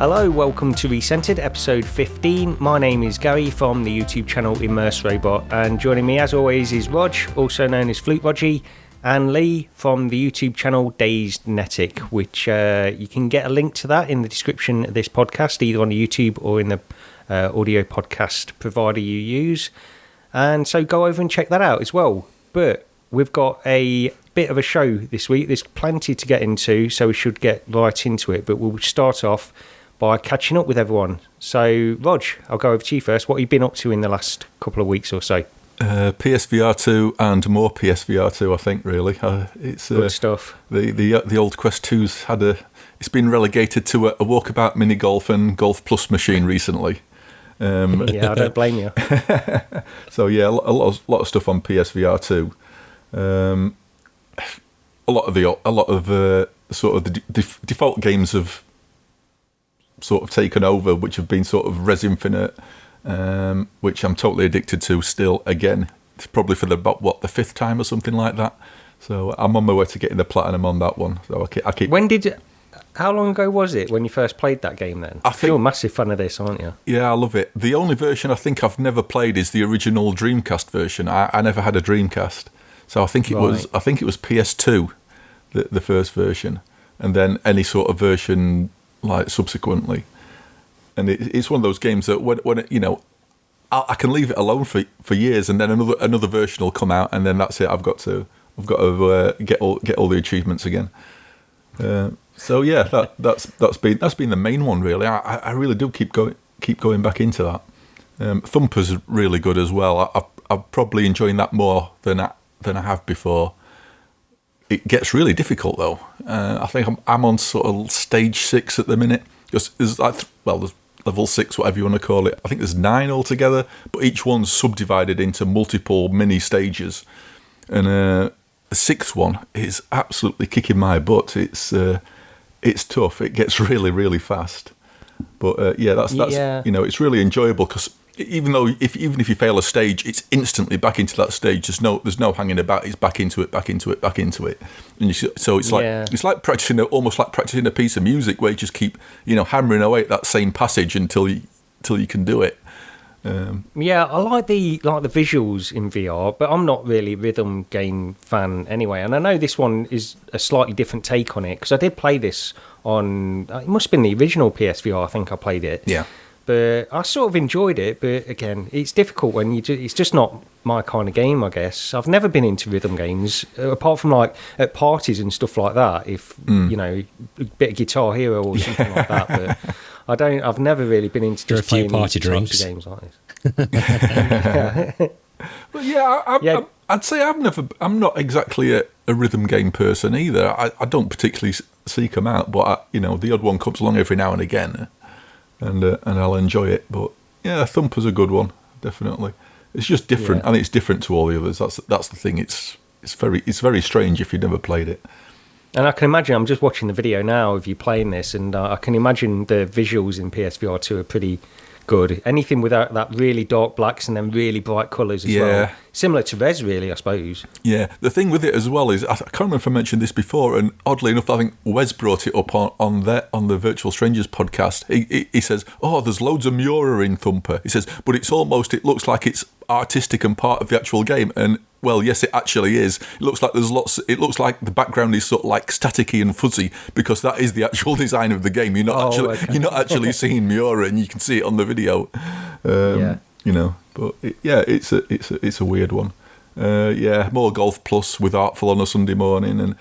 Hello, welcome to RECENTERED, episode 15. My name is Gary from the YouTube channel Immerse Robot, and joining me as always is Rog, also known as Flute and Lee from the YouTube channel Dazed Netic, which you can get a link to that in the description of this podcast, either on YouTube or in the audio podcast provider you use. And so go over and check that out as well. But we've got a bit of a show this week. There's plenty to get into, so we should get right into it. But we'll start off by catching up with everyone. So, Rog, I'll go over to you first. What have you been up to in the last couple of weeks or so? PSVR2 and more PSVR2, I think, really. It's good stuff. The old Quest 2's it's been relegated to a Walkabout mini golf and Golf Plus machine recently. Yeah, I don't blame you. So yeah, a lot of stuff on PSVR2. A lot of sort of the default games have sort of taken over, which have been sort of Rez Infinite, which I'm totally addicted to still. Again, it's probably for the fifth time or something like that. So I'm on my way to getting the platinum on that one. So I keep. How long ago was it when you first played that game then? You're a massive fan of this, aren't you? Yeah, I love it. The only version I think I've never played is the original Dreamcast version. I never had a Dreamcast. So I think it was PS2, the first version, and then any sort of version like subsequently. And it's one of those games that when I can leave it alone for years, and then another version will come out, and then that's it. I've got to get all the achievements again. So yeah, that's been the main one really. I really do keep going back into that. Thumper's really good as well. I'm probably enjoying that more than I have before. It gets really difficult though. I think I'm on sort of stage 6 at the minute. There's level 6, whatever you want to call it. I think there's 9 altogether, but each one's subdivided into multiple mini stages. And the 6th one is absolutely kicking my butt. It's tough. It gets really, really fast. But that's it's really enjoyable because even if you fail a stage, it's instantly back into that stage. There's no hanging about. It's back into it. And so it's like practicing, almost like practicing a piece of music where you just keep hammering away at that same passage until you can do it. I like the visuals in VR, but I'm not really a rhythm game fan anyway. And I know this one is a slightly different take on it because I did play this on. It must have been the original PSVR. I think I played it. Yeah. But I sort of enjoyed it. But again, it's difficult when it's just not my kind of game, I guess. I've never been into rhythm games apart from like at parties and stuff like that. If a bit of Guitar Hero or something like that, but. I've never really been into just playing party drinks games like this. Well, I'd say I'm not exactly a rhythm game person either. I don't particularly seek them out, but the odd one comes along every now and again, and I'll enjoy it. But yeah, Thumper's a good one, definitely. It's just different, and it's different to all the others. That's the thing. It's very strange if you've never played it. And I can imagine, I'm just watching the video now of you playing this, and I can imagine the visuals in PSVR2 are pretty good. Anything without that really dark blacks and then really bright colours as well. Similar to Rez, really, I suppose. Yeah, the thing with it as well is, I can't remember if I mentioned this before, and oddly enough, I think Wes brought it up on the Virtual Strangers podcast. He says, there's loads of Miura in Thumper. He says, but it looks like it's artistic and part of the actual game, and well, yes, it actually is. It looks like it looks like the background is sort of like staticky and fuzzy because that is the actual design of the game. You're not actually seeing Miura, and you can see it on the video. But it's a weird one. More Golf Plus with Artful on a Sunday morning, and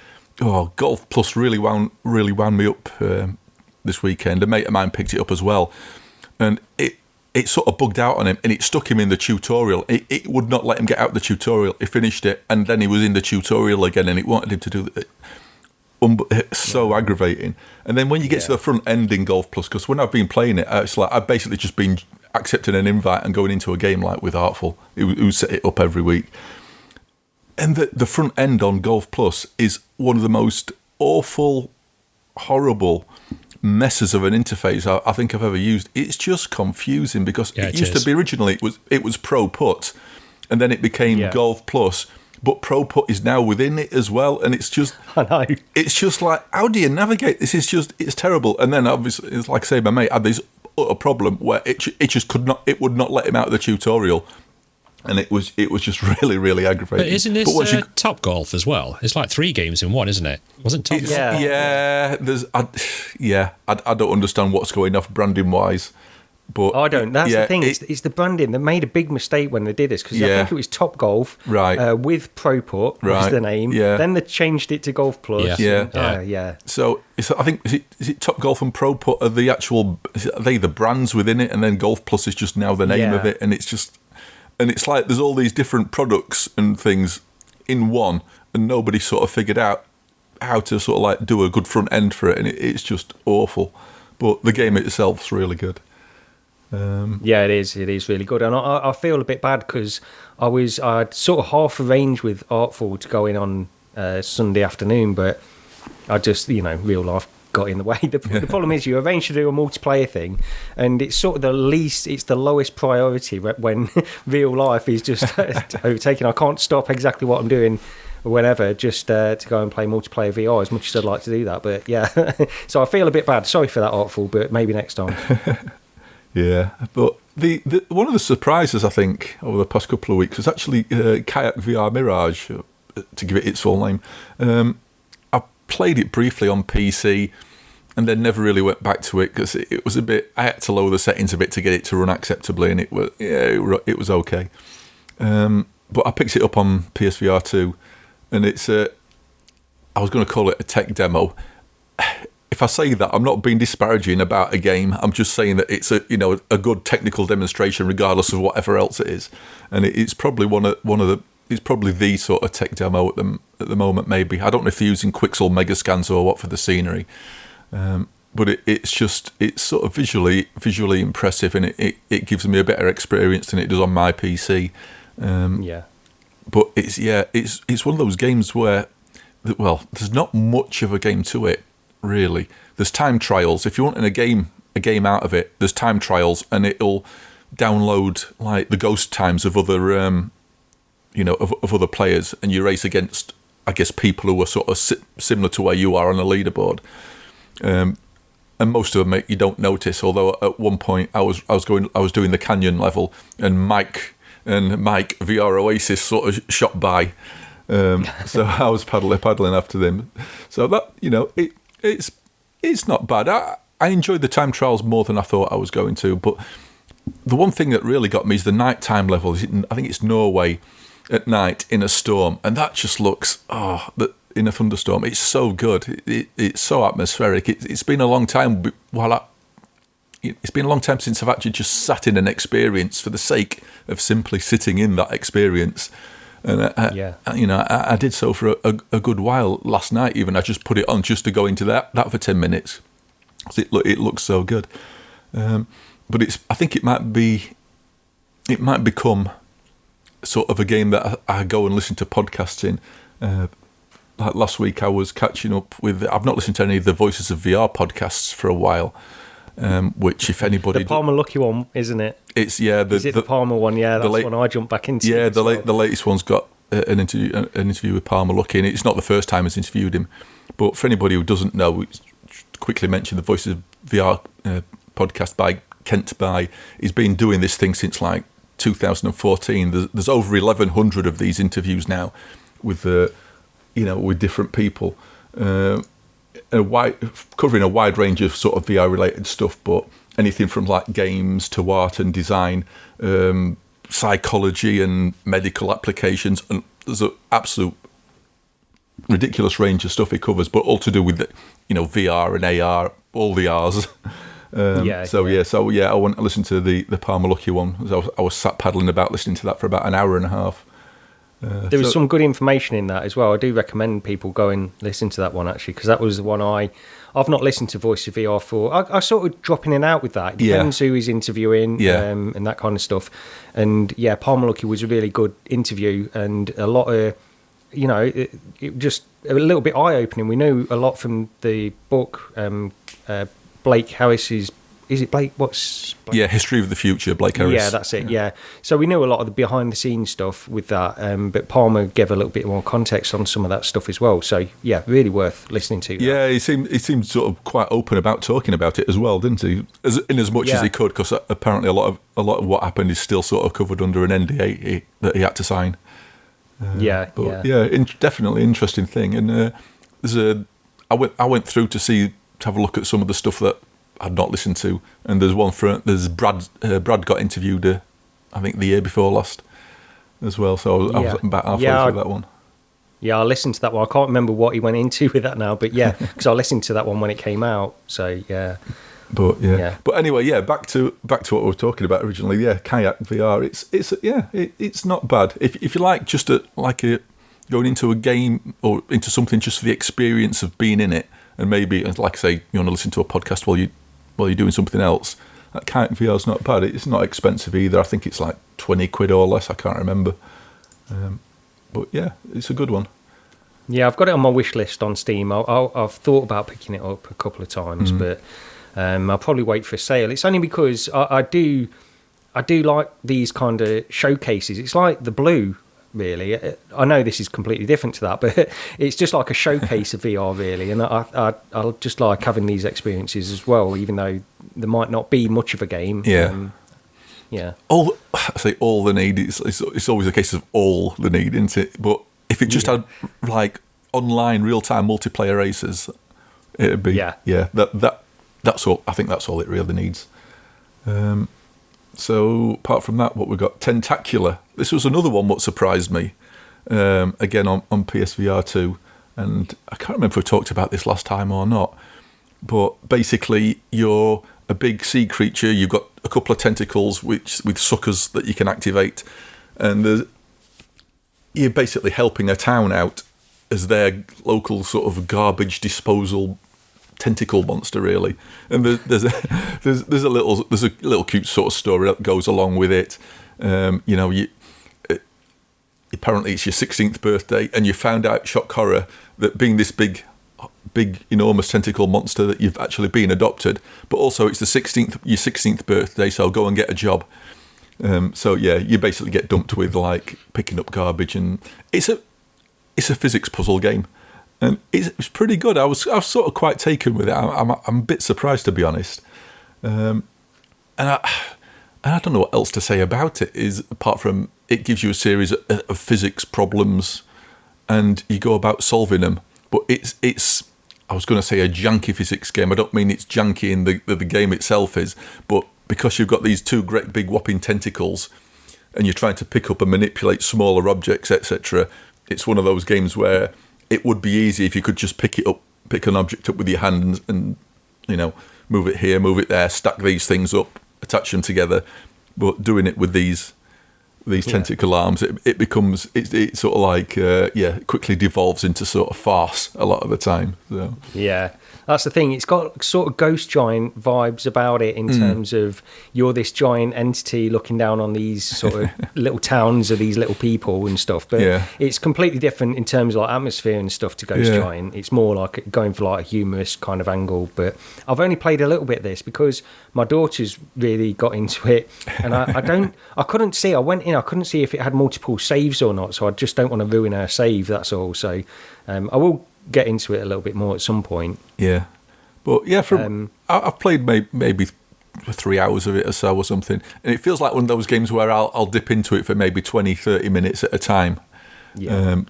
Golf Plus really wound me up this weekend. A mate of mine picked it up as well, and it sort of bugged out on him, and it stuck him in the tutorial. It would not let him get out the tutorial. He finished it, and then he was in the tutorial again, and it wanted him to do it. It's so aggravating. And then when you get to the front end in Golf Plus, because when I've been playing it, it's like I've basically just been accepting an invite and going into a game like with Artful, who set it up every week. And the front end on Golf Plus is one of the most awful, horrible messes of an interface I think I've ever used. It's just confusing because it used to be originally it was Pro Put, and then it became Golf Plus, but Pro Putt is now within it as well, and it's just, I know. It's just like, how do you navigate this? It's terrible. And then obviously, it's like I say, my mate had this utter problem where it just would not let him out of the tutorial. And it was just really, really aggravating. But isn't this Top Golf as well? It's like 3 games in one, isn't it? Wasn't Top Golf? Yeah. I don't understand what's going off branding wise. But I don't. That's the thing. It's the branding. They made a big mistake when they did this, because I think it was Top Golf, right? With Pro Putt was the name. Yeah. Then they changed it to Golf Plus. Yeah. So I think is it Top Golf and Pro Putt are the actual? Are they the brands within it, and then Golf Plus is just now the name of it, and it's just. And it's like there's all these different products and things in one, and nobody sort of figured out how to sort of like do a good front end for it, and it's just awful. But the game itself's really good. Yeah, it is. It is really good, and I feel a bit bad because I'd sort of half arranged with Artful to go in on Sunday afternoon, but I just real life got in the way. The problem is you arrange to do a multiplayer thing, and it's sort of it's the lowest priority when real life is just overtaken. I can't stop exactly what I'm doing whenever just to go and play multiplayer VR, as much as I'd like to do that. But yeah, so I feel a bit bad. Sorry for that, Artful, but maybe next time. Yeah, but the one of the surprises I think over the past couple of weeks was actually Kayak VR Mirage, to give it its full name. I played it briefly on PC and then never really went back to it because it was a bit. I had to lower the settings a bit to get it to run acceptably, and it was okay. But I picked it up on PS VR2, and it's I was going to call it a tech demo. If I say that, I'm not being disparaging about a game. I'm just saying that it's a good technical demonstration, regardless of whatever else it is. And it's probably it's probably the sort of tech demo at the moment. Maybe I don't know if they're using Quixel Megascans or what for the scenery, but it's sort of visually impressive, and it gives me a better experience than it does on my PC. But it's one of those games where, well, there's not much of a game to it. Really, there's time trials. If you want a game out of it, there's time trials, and it'll download like the ghost times of other, of other players, and you race against, I guess, people who are sort of similar to where you are on the leaderboard. And most of them you don't notice. Although at one point I was doing the canyon level, and Mike VR Oasis sort of shot by. So I was paddling after them. So that it's not bad. I enjoyed the time trials more than I thought I was going to. But the one thing that really got me is the nighttime level. I think it's Norway at night in a storm, and that just looks in a thunderstorm. It's so good. It's so atmospheric. It's been a long time. It's been a long time since I've actually just sat in an experience for the sake of simply sitting in that experience. And I did so for a good while last night. Even I just put it on just to go into that for 10 minutes. It looks so good. But I think it might become sort of a game that I go and listen to podcasts in. Like last week, I was catching up with. I've not listened to any of the Voices of VR podcasts for a while. Which, if anybody, the Palmer Lucky one, isn't it? Is it the Palmer one? Yeah, that's one I jumped back into. Yeah, the latest one's got an interview with Palmer Lucky, and it's not the first time I've interviewed him. But for anybody who doesn't know, quickly mention the Voices of VR podcast by Kent By. He's been doing this thing since like 2014. There's over 1,100 of these interviews now with different people. Covering a wide range of sort of VR related stuff, but anything from like games to art and design, psychology and medical applications, and there's an absolute ridiculous range of stuff he covers, but all to do with VR and AR, all the R's. I went to listen to the Palmer Lucky one. I was sat paddling about listening to that for about an hour and a half. There was some good information in that as well. I do recommend people go and listen to that one, actually, because that was the one I've not listened to Voice of VR for. I sort of drop in and out with that. It depends who he's interviewing and that kind of stuff. And yeah, Palmer Lucky was a really good interview, and a lot of, it just a little bit eye-opening. We knew a lot from the book, Blake Harris's is it Blake? What's Blake? Yeah, History of the Future, Blake Harris. Yeah, that's it. Yeah. So we knew a lot of the behind the scenes stuff with that, but Palmer gave a little bit more context on some of that stuff as well. So yeah, really worth listening to. Yeah, he seemed sort of quite open about talking about it as well, didn't he? In as much as he could, because apparently a lot of what happened is still sort of covered under an NDA that he had to sign. Definitely interesting thing. And I went through to have a look at some of the stuff that I'd not listened to, and there's Brad got interviewed I think the year before last as well, so I was about halfway through that one. Yeah, I listened to that one. I can't remember what he went into with that now, but yeah, because I listened to that one when it came out. So yeah, but anyway, back to what we were talking about originally. Yeah, Kayak VR. It's not bad if you like just going into a game or into something just for the experience of being in it, and maybe, like I say, you want to listen to a podcast while you're doing something else. That Kayak VR is not bad. It's not expensive either. I think it's like 20 quid or less. I can't remember. But yeah, it's a good one. Yeah, I've got it on my wish list on Steam. I've thought about picking it up a couple of times, but I'll probably wait for a sale. It's only because I do like these kind of showcases. It's like the Blue, really. I know this is completely different to that, but it's just like a showcase of VR, really. And I just like having these experiences as well, even though there might not be much of a game. Yeah. Yeah. All the need. It's always a case of all the need, isn't it? But if it just had like online real-time multiplayer races, it'd be that's all. I think that's all it really needs. So apart from that, what we've got, Tentacular. This was another one what surprised me. Again on PSVR2, and I can't remember if we talked about this last time or not. But basically, you're a big sea creature. You've got a couple of tentacles with suckers that you can activate, and you're basically helping a town out as their local sort of garbage disposal tentacle monster, really. And there's a little cute sort of story that goes along with it. Apparently it's your 16th birthday, and you found out, shock horror, that being this big enormous tentacle monster that you've actually been adopted, but also it's your 16th birthday, so go and get a job. So yeah, you basically get dumped with like picking up garbage, and it's a physics puzzle game, and it's pretty good. I was sort of quite taken with it. I'm a bit surprised, to be honest, and I don't know what else to say about it, is apart from it gives you a series of physics problems, and you go about solving them. But it's I was going to say a janky physics game. I don't mean it's janky in the game itself is, but because you've got these two great big whopping tentacles, and you're trying to pick up and manipulate smaller objects, etc. It's one of those games where it would be easy if you could just pick an object up with your hand and move it here, move it there, stack these things up, attach them together. But doing it with these tentacle arms, it becomes it sort of like it quickly devolves into sort of farce a lot of the time. So. Yeah, that's the thing. It's got sort of Ghost Giant vibes about it in terms of you're this giant entity looking down on these sort of little towns of these little people and stuff. But it's completely different in terms of like atmosphere and stuff to Ghost Giant. It's more like going for like a humorous kind of angle. But I've only played a little bit of this because my daughter's really got into it, and I couldn't see. I went in, I couldn't see if it had multiple saves or not. So I just don't want to ruin her save. That's all. So I will get into it a little bit more at some point. Yeah, but yeah, I've played maybe 3 hours of it or so or something, and it feels like one of those games where I'll dip into it for maybe 20-30 minutes at a time,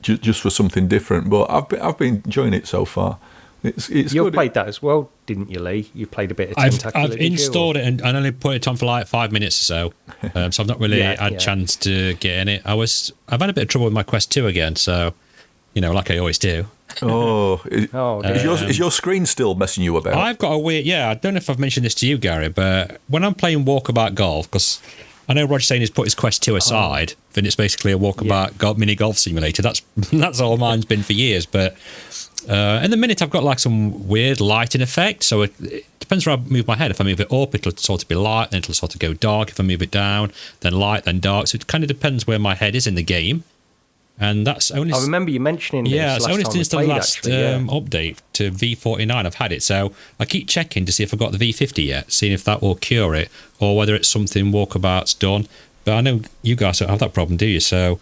just for something different. But I've been enjoying it so far. It's you good. Played that as well, didn't you, Lee? You played a bit of Tentacular. I've installed it and only put it on for like 5 minutes or so, so I've not really had a chance to get in it. I've had a bit of trouble with my Quest 2 again, so like I always do. Is your screen still messing you about? I've got a weird. I don't know if I've mentioned this to you, Gary, but when I'm playing Walkabout Golf, because I know Roger's saying he's put his Quest 2 aside, and it's basically a Walkabout mini golf simulator. That's all mine's been for years, but. In the minute I've got like some weird lighting effect, so it depends where I move my head. If I move it up, it'll sort of be light, then it'll sort of go dark. If I move it down, then light, then dark. So it kind of depends where my head is in the game. And that's only. I remember you mentioning this. Yeah, it's only since the last yeah. update to V49 I've had it. So I keep checking to see if I've got the V50 yet, seeing if that will cure it or whether it's something Walkabout's done. But I know you guys don't have that problem, do you? So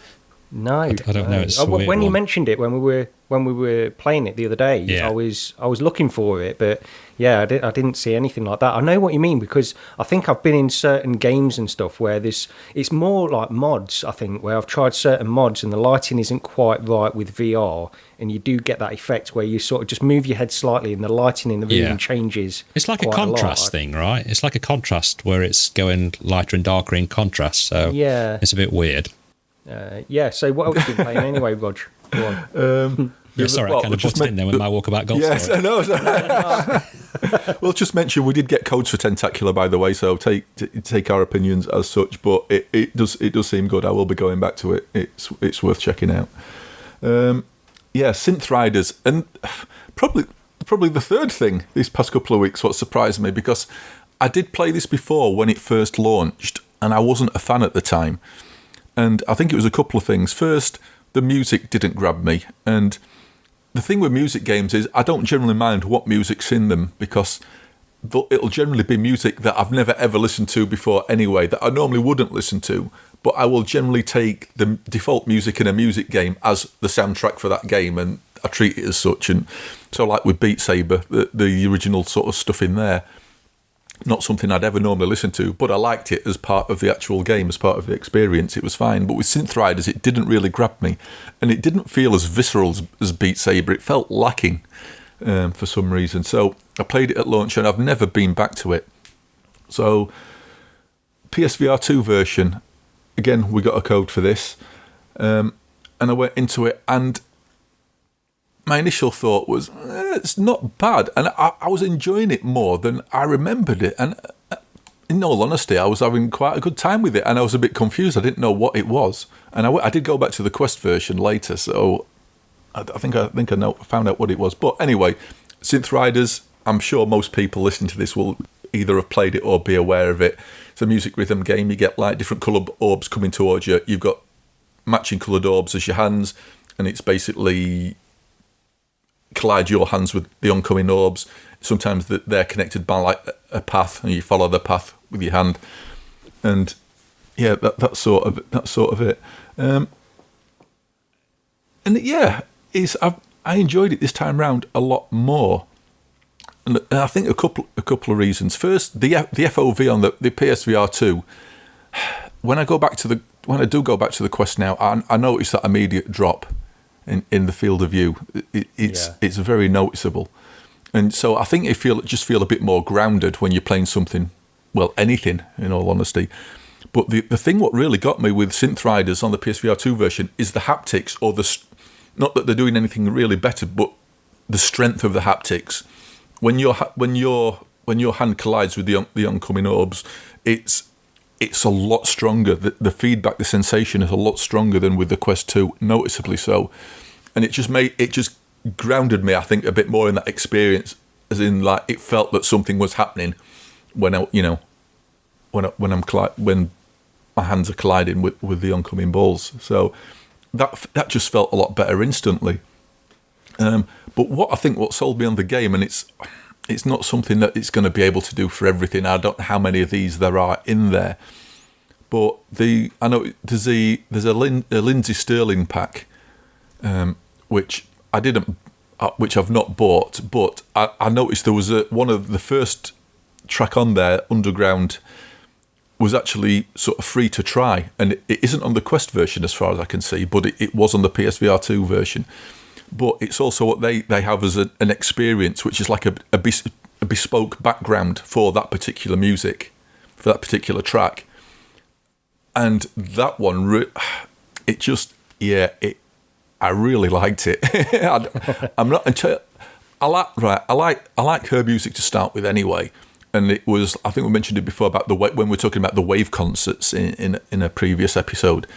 no, I don't know. It's a weird when you one. mentioned it when we were playing it the other day, Yeah. I was looking for it, but yeah, I didn't see anything like that. I know what you mean because I think I've been in certain games and stuff where it's more like mods. I think where I've tried certain mods and the lighting isn't quite right with VR, and you do get that effect where you sort of just move your head slightly and the lighting in the room changes. It's like a quite contrast lot. thing, right? It's like a contrast where it's going lighter and darker in contrast. So Yeah. it's a bit weird. So what else have you been playing anyway, Rog? Go on. Yeah, sorry, I kind of butted in there with my Walkabout golf Yes, story. I know. Well, just mention we did get codes for Tentacular, by the way, so take our opinions as such. But it does seem good. I will be going back to it. It's worth checking out. Synth Riders, and probably the third thing these past couple of weeks what surprised me, because I did play this before when it first launched, and I wasn't a fan at the time. And I think it was a couple of things. First, the music didn't grab me, and the thing with music games is I don't generally mind what music's in them because it'll generally be music that I've never ever listened to before anyway, that I normally wouldn't listen to, but I will generally take the default music in a music game as the soundtrack for that game, and I treat it as such. And so like with Beat Saber, the original sort of stuff in there, not something I'd ever normally listen to, but I liked it as part of the actual game, as part of the experience. It was fine. But with Synth Riders, it didn't really grab me, and it didn't feel as visceral as Beat Saber. It felt lacking for some reason. So I played it at launch, and I've never been back to it. So PSVR2 version, again, we got a code for this, and I went into it, and my initial thought was, it's not bad. And I was enjoying it more than I remembered it. And in all honesty, I was having quite a good time with it. And I was a bit confused. I didn't know what it was. And I did go back to the Quest version later. So I think I found out what it was. But anyway, Synth Riders, I'm sure most people listening to this will either have played it or be aware of it. It's a music rhythm game. You get like different coloured orbs coming towards you. You've got matching coloured orbs as your hands. And it's basically collide your hands with the oncoming orbs. Sometimes they're connected by like a path, and you follow the path with your hand. And yeah, that's sort of it. I enjoyed it this time round a lot more, and I think a couple of reasons. First, the FOV on the PSVR2. When I do go back to the Quest now, I notice that immediate drop in the field of view. It's very noticeable, and so I think you just feel a bit more grounded when you're playing something, well, anything, in all honesty. But the thing what really got me with Synth Riders on the PSVR2 version is the haptics, or not that they're doing anything really better, but the strength of the haptics. When your hand collides with the oncoming orbs, it's a lot stronger. The feedback, the sensation is a lot stronger than with the Quest 2, noticeably so. And it just grounded me, I think, a bit more in that experience, as in like it felt that something was happening when my hands are colliding with the oncoming balls. So that just felt a lot better instantly. But what sold me on the game, and it's not something that it's going to be able to do for everything. I don't know how many of these there are in there, but I know there's a Lindsay Sterling pack, which I've not bought, but I noticed there was one of the first track on there, Underground, was actually sort of free to try, and it isn't on the Quest version as far as I can see, but it was on the PSVR2 version. But it's also what they have as an experience, which is like a bespoke background for that particular music, for that particular track. And that one, I really liked it. I like her music to start with anyway. And it was, I think we mentioned it before about when we were talking about the Wave concerts in a previous episode.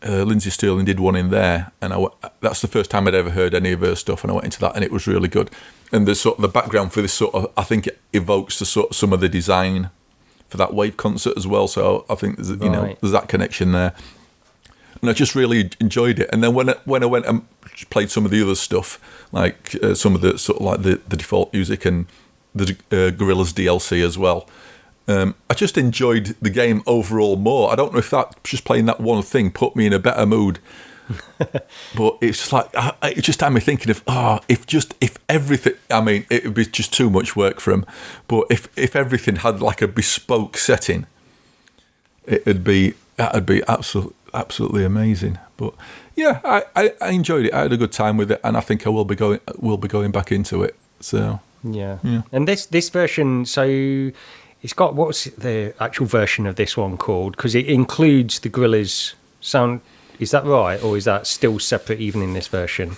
Lindsay Sterling did one in there, and that's the first time I'd ever heard any of her stuff, and I went into that, and it was really good. And the sort of the background for this sort of, I think it evokes the sort of some of the design for that Wave concert as well. So I think there's that connection there. and I just really enjoyed it. And then when I went and played some of the other stuff, like some of the sort of like the default music and the Gorillaz DLC as well, I just enjoyed the game overall more. I don't know if that just playing that one thing put me in a better mood. But it's just like it just had me thinking of if everything, I mean, it would be just too much work for them. But if everything had like a bespoke setting, that'd be absolutely amazing. But yeah, I enjoyed it. I had a good time with it, and I think I will be going back into it. So yeah. And this version, so it's got, what's the actual version of this one called? Because it includes the Gorillaz sound. Is that right, or is that still separate even in this version?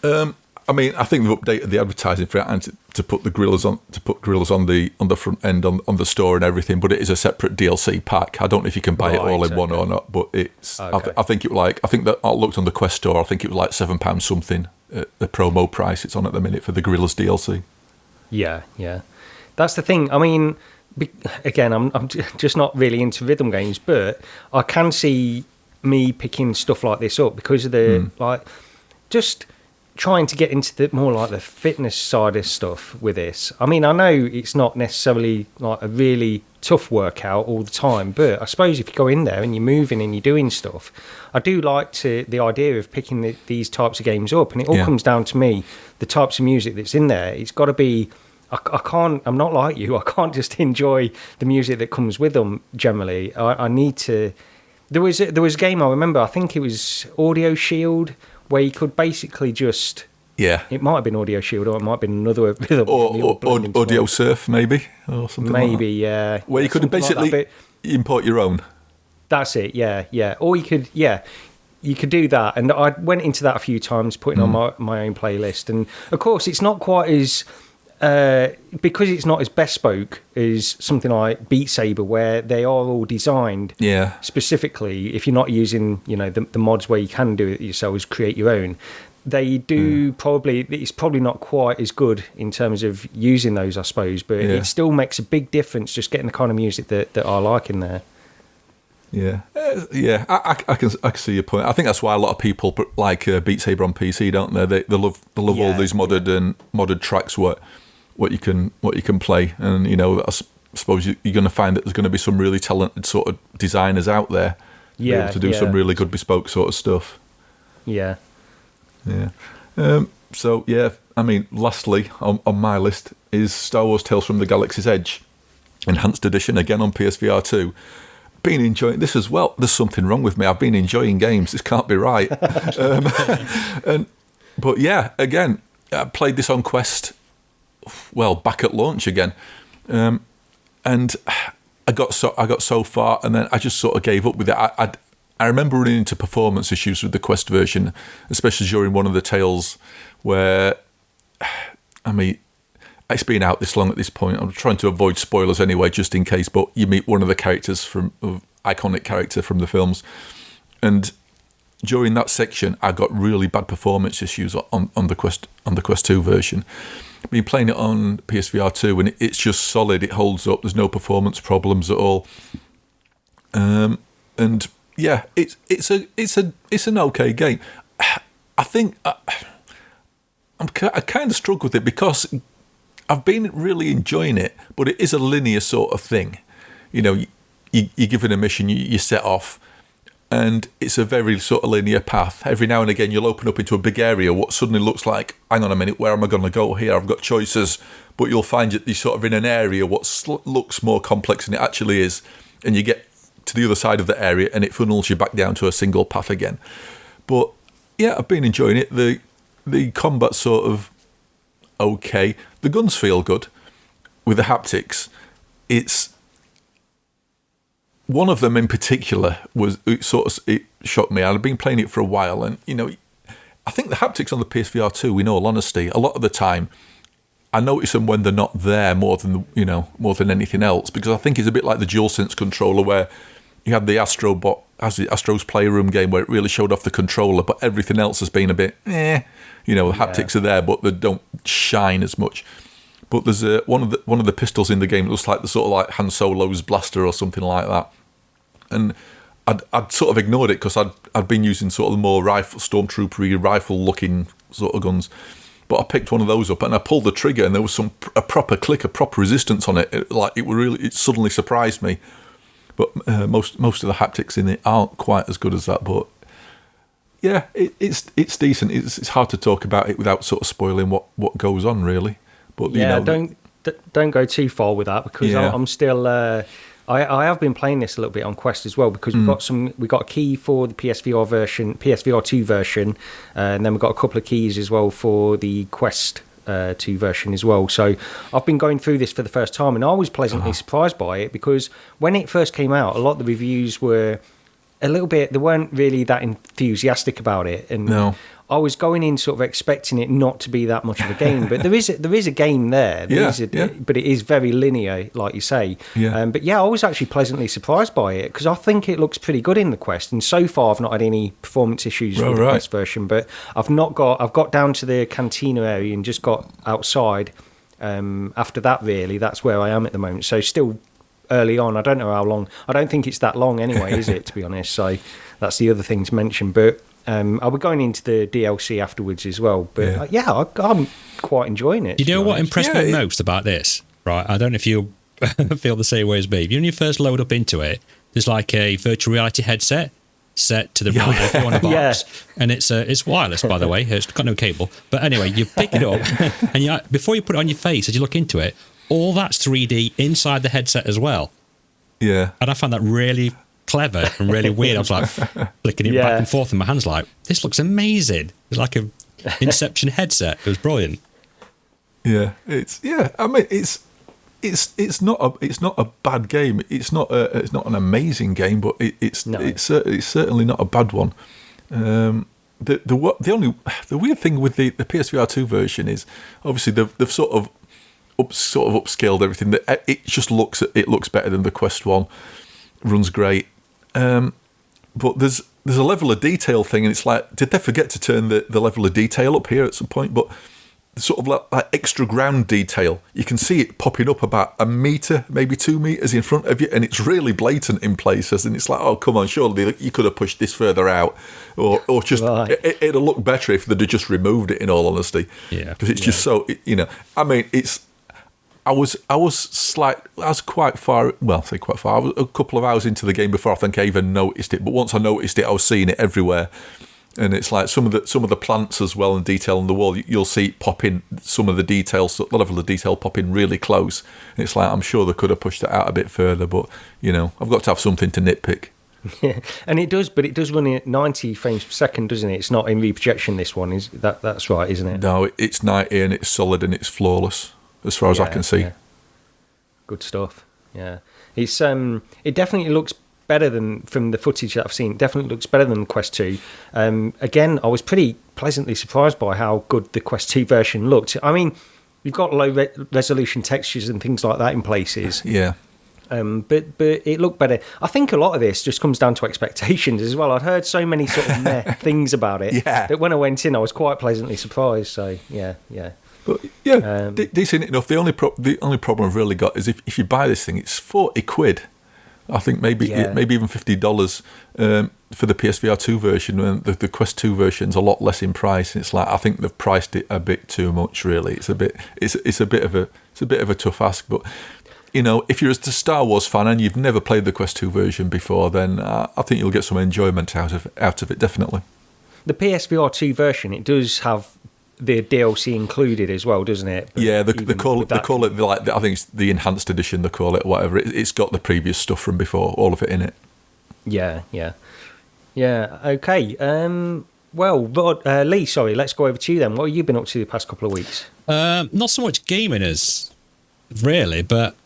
I mean, I think they've updated the advertising for it and to put the Gorillaz on the front end on the store and everything. But it is a separate DLC pack. I don't know if you can buy it all in one or not. But it's okay. I think that I looked on the Quest store. I think it was like £7 something the promo price it's on at the minute for the Gorillaz DLC. Yeah, that's the thing. I mean, again, I'm just not really into rhythm games, but I can see me picking stuff like this up because of the like just trying to get into the more like the fitness side of stuff with this. I mean, I know it's not necessarily like a really tough workout all the time, but I suppose if you go in there and you're moving and you're doing stuff, I do like the idea of picking these types of games up, and it all comes down to me, the types of music that's in there. It's got to be, I'm not like you, I can't just enjoy the music that comes with them generally. I need to. There was a game I remember, I think it was Audio Shield, where you could basically just... Yeah. It might have been Audio Shield, or it might have been another... Or Audio Surf, maybe, or something like that. Yeah. Where you could basically like import your own. That's it, yeah. Or you could do that. And I went into that a few times, putting on my own playlist. And, of course, it's not quite as... because it's not as bespoke as something like Beat Saber, where they are all designed specifically. If you're not using, the mods where you can do it yourselves, create your own. They do it's probably not quite as good in terms of using those, I suppose, but it still makes a big difference just getting the kind of music that I like in there. Yeah, I can see your point. I think that's why a lot of people like Beat Saber on PC, don't they? They love all these modded tracks. What you can play, and I suppose you're going to find that there's going to be some really talented sort of designers out there able to do some really good bespoke sort of stuff. Yeah. So I mean, lastly on my list is Star Wars Tales from the Galaxy's Edge, Enhanced Edition, again on PSVR 2. Been enjoying this as well. There's something wrong with me. I've been enjoying games. This can't be right. But yeah, again, I played this on Quest. Well, back at launch again, and I got so far, and then I just sort of gave up with it. I remember running into performance issues with the Quest version, especially during one of the Tales, where, I mean, it's been out this long at this point. I'm trying to avoid spoilers anyway, just in case. But you meet one of the characters iconic character from the films, and during that section, I got really bad performance issues on the Quest 2 version. I've been playing it on PSVR 2, and it's just solid. It holds up. There's no performance problems at all. And yeah, it's an okay game. I think I kind of struggle with it because I've been really enjoying it, but it is a linear sort of thing. You're given a mission, you set off, and it's a very sort of linear path. Every now and again, you'll open up into a big area, what suddenly looks like, hang on a minute, where am I going to go here? I've got choices, but you'll find you're sort of in an area what looks more complex than it actually is, and you get to the other side of the area, and it funnels you back down to a single path again. But yeah, I've been enjoying it. The combat's sort of okay. The guns feel good with the haptics. It's one of them in particular it shocked me. I'd been playing it for a while, and I think the haptics on the PSVR 2, in all honesty, a lot of the time I notice them when they're not there more than anything else, because I think it's a bit like the DualSense controller, where you had the Astro's Playroom game where it really showed off the controller, but everything else has been a bit the haptics are there, but they don't shine as much. But there's one of the pistols in the game that looks like the sort of like Han Solo's blaster or something like that. And I'd sort of ignored it because I'd been using sort of the more stormtroopery rifle looking sort of guns. But I picked one of those up and I pulled the trigger and there was a proper click, a proper resistance on it. It suddenly surprised me. But most of the haptics in it aren't quite as good as that. But yeah, it's decent. It's hard to talk about it without sort of spoiling what goes on, really. But yeah, don't go too far with that because I'm still. I have been playing this a little bit on Quest as well because we got a key for the PSVR2 version, and then we've got a couple of keys as well for the Quest 2 version as well. So I've been going through this for the first time, and I was pleasantly surprised by it because when it first came out, a lot of the reviews were a little bit. They weren't really that enthusiastic about it, and I was going in sort of expecting it not to be that much of a game, but there is a game there. But it is very linear, like you say. Yeah. But yeah, I was actually pleasantly surprised by it because I think it looks pretty good in the Quest, and so far I've not had any performance issues with the Quest version. But I've got down to the cantina area and just got outside. After that, really, that's where I am at the moment. So still early on. I don't know how long. I don't think it's that long anyway, is it? To be honest, so that's the other thing to mention. But I'll be going into the DLC afterwards as well. But I'm quite enjoying it. You know what impressed me most about this? Right, I don't know if you feel the same way as me. When you first load up into it, there's like a virtual reality headset set to the right of you on a box, and it's wireless, by the way. It's got no cable. But anyway, you pick it up, and before you put it on your face, as you look into it, all that's 3D inside the headset as well. Yeah, and I found that really clever and really weird. I was like flicking it back and forth in my hands like, this looks amazing. It's like a Inception headset. It was brilliant. Yeah, it's not a bad game. It's not an amazing game, but it's certainly not a bad one. The weird thing with the PSVR2 version is obviously they've sort of upscaled everything. It just looks better than the Quest 1. Runs great. But there's a level of detail thing, and it's like, did they forget to turn the level of detail up here at some point? But sort of like extra ground detail, you can see it popping up about a metre, maybe 2 metres in front of you, and it's really blatant in places, and it's like, oh, come on, surely you could have pushed this further out, or just, it'll look better if they'd have just removed it, in all honesty. Yeah. Because it's just so, I mean, I was quite far. Well, I say quite far. I was a couple of hours into the game before I think I even noticed it. But once I noticed it, I was seeing it everywhere. And it's like some of the plants as well and detail on the wall. You'll see it pop in, some of the details, the level of detail pop in really close. And it's like, I'm sure they could have pushed it out a bit further, but I've got to have something to nitpick. Yeah, and it does run at 90 frames per second, doesn't it? It's not in reprojection. This one that's right, isn't it? No, it's 90 and it's solid and it's flawless. As far as I can see. Yeah. Good stuff. Yeah. It's it definitely looks better than, from the footage that I've seen, it definitely looks better than Quest 2. Again, I was pretty pleasantly surprised by how good the Quest 2 version looked. I mean, you've got low resolution textures and things like that in places. Yeah. But it looked better. I think a lot of this just comes down to expectations as well. I'd heard so many sort of meh things about it that when I went in, I was quite pleasantly surprised. So, yeah. But decent enough. The only problem I've really got is if you buy this thing, it's £40. I think maybe even $50 for the PSVR2 version, and the Quest 2 version's a lot less in price. It's like, I think they've priced it a bit too much. Really, it's a bit of a tough ask. But if you're a Star Wars fan and you've never played the Quest 2 version before, then I think you'll get some enjoyment out of it. Definitely. The PSVR2 version, it does have the DLC included as well, doesn't it? But yeah, they call it like, I think it's the enhanced edition. They call it whatever. It's got the previous stuff from before, all of it in it. Yeah. Okay. Well, Lee, sorry. Let's go over to you then. What have you been up to the past couple of weeks? Not so much gaming as really, but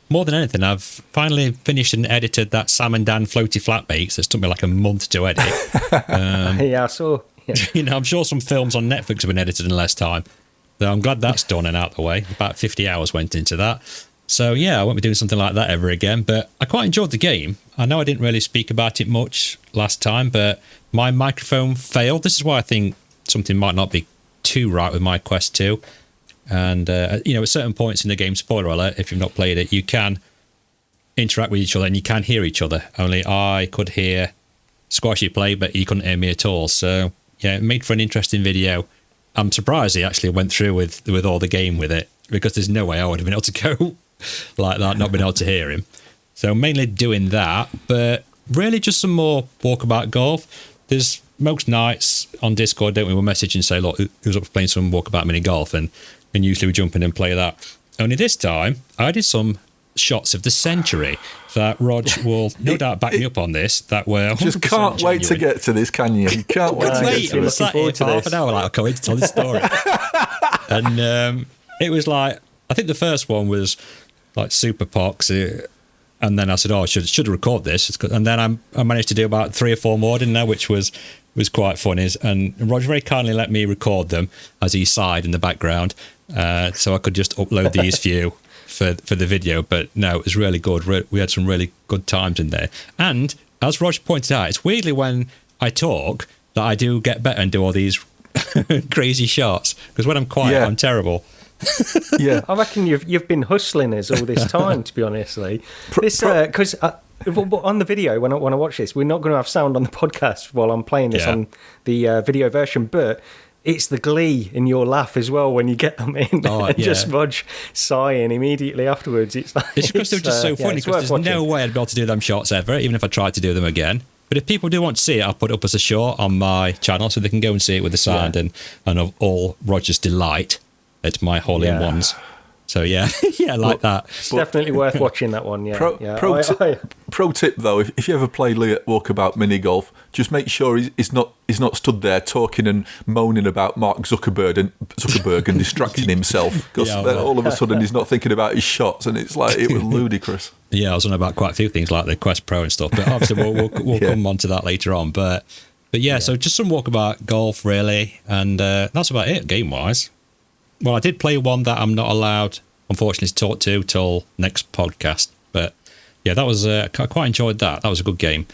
more than anything, I've finally finished and edited that Sam and Dan Floaty Flatmates. It's took me like a month to edit. Yeah, I saw. Yeah. I'm sure some films on Netflix have been edited in less time. So I'm glad that's done and out the way. About 50 hours went into that. So yeah, I won't be doing something like that ever again. But I quite enjoyed the game. I know I didn't really speak about it much last time, but my microphone failed. This is why I think something might not be too right with my Quest 2. And, at certain points in the game, spoiler alert, if you've not played it, you can interact with each other and you can hear each other. Only I could hear Squashy play, but he couldn't hear me at all. So yeah, it made for an interesting video. I'm surprised he actually went through with all the game with it, because there's no way I would have been able to go like that, not been able to hear him. So mainly doing that, but really just some more Walkabout golf. There's most nights on Discord, don't we? We'll message and say, look, who's up for playing some Walkabout mini golf? And usually we jump in and play that. Only this time, I did some shots of the century that Rog will no doubt back me up on this, that were just can't wait to get to this, can you? You can't wait to get to this. Sat here for half an hour, like, I can't wait to tell this story. And it was like, I think the first one was like Super Pox, and then I said, oh, I should record this. And then I managed to do about 3 or 4 more, didn't I? Which was quite funny. And Roger very kindly let me record them as he sighed in the background, so I could just upload these few for the video. But no, it was really good. We had some really good times in there. And as Roger pointed out, it's weirdly when I talk that I do get better and do all these crazy shots, because when I'm quiet, I'm terrible. Yeah, I reckon you've been hustling us all this time, to be honest. Because on the video, when I watch this, we're not going to have sound on the podcast while I'm playing this on the video version, but it's the glee in your laugh as well when you get them in, and just Rog sighing immediately afterwards. It's because they're just so funny, because there's no way I'd be able to do them shots ever, even if I tried to do them again. But if people do want to see it, I'll put it up as a short on my channel so they can go and see it with the sound and of all Roger's delight at my hole-in-ones. So like that. It's definitely worth watching that one. Pro tip though, if you ever play Lee at Walkabout mini golf, just make sure he's not stood there talking and moaning about Mark Zuckerberg and distracting himself, because all of a sudden he's not thinking about his shots, and it's like, it was ludicrous. Yeah, I was on about quite a few things like the Quest Pro and stuff, but obviously we'll come on to that later on. But so just some Walkabout golf really, and that's about it game wise. Well, I did play one that I'm not allowed, unfortunately, to talk to till next podcast. But yeah, that was I quite enjoyed that. That was a good game.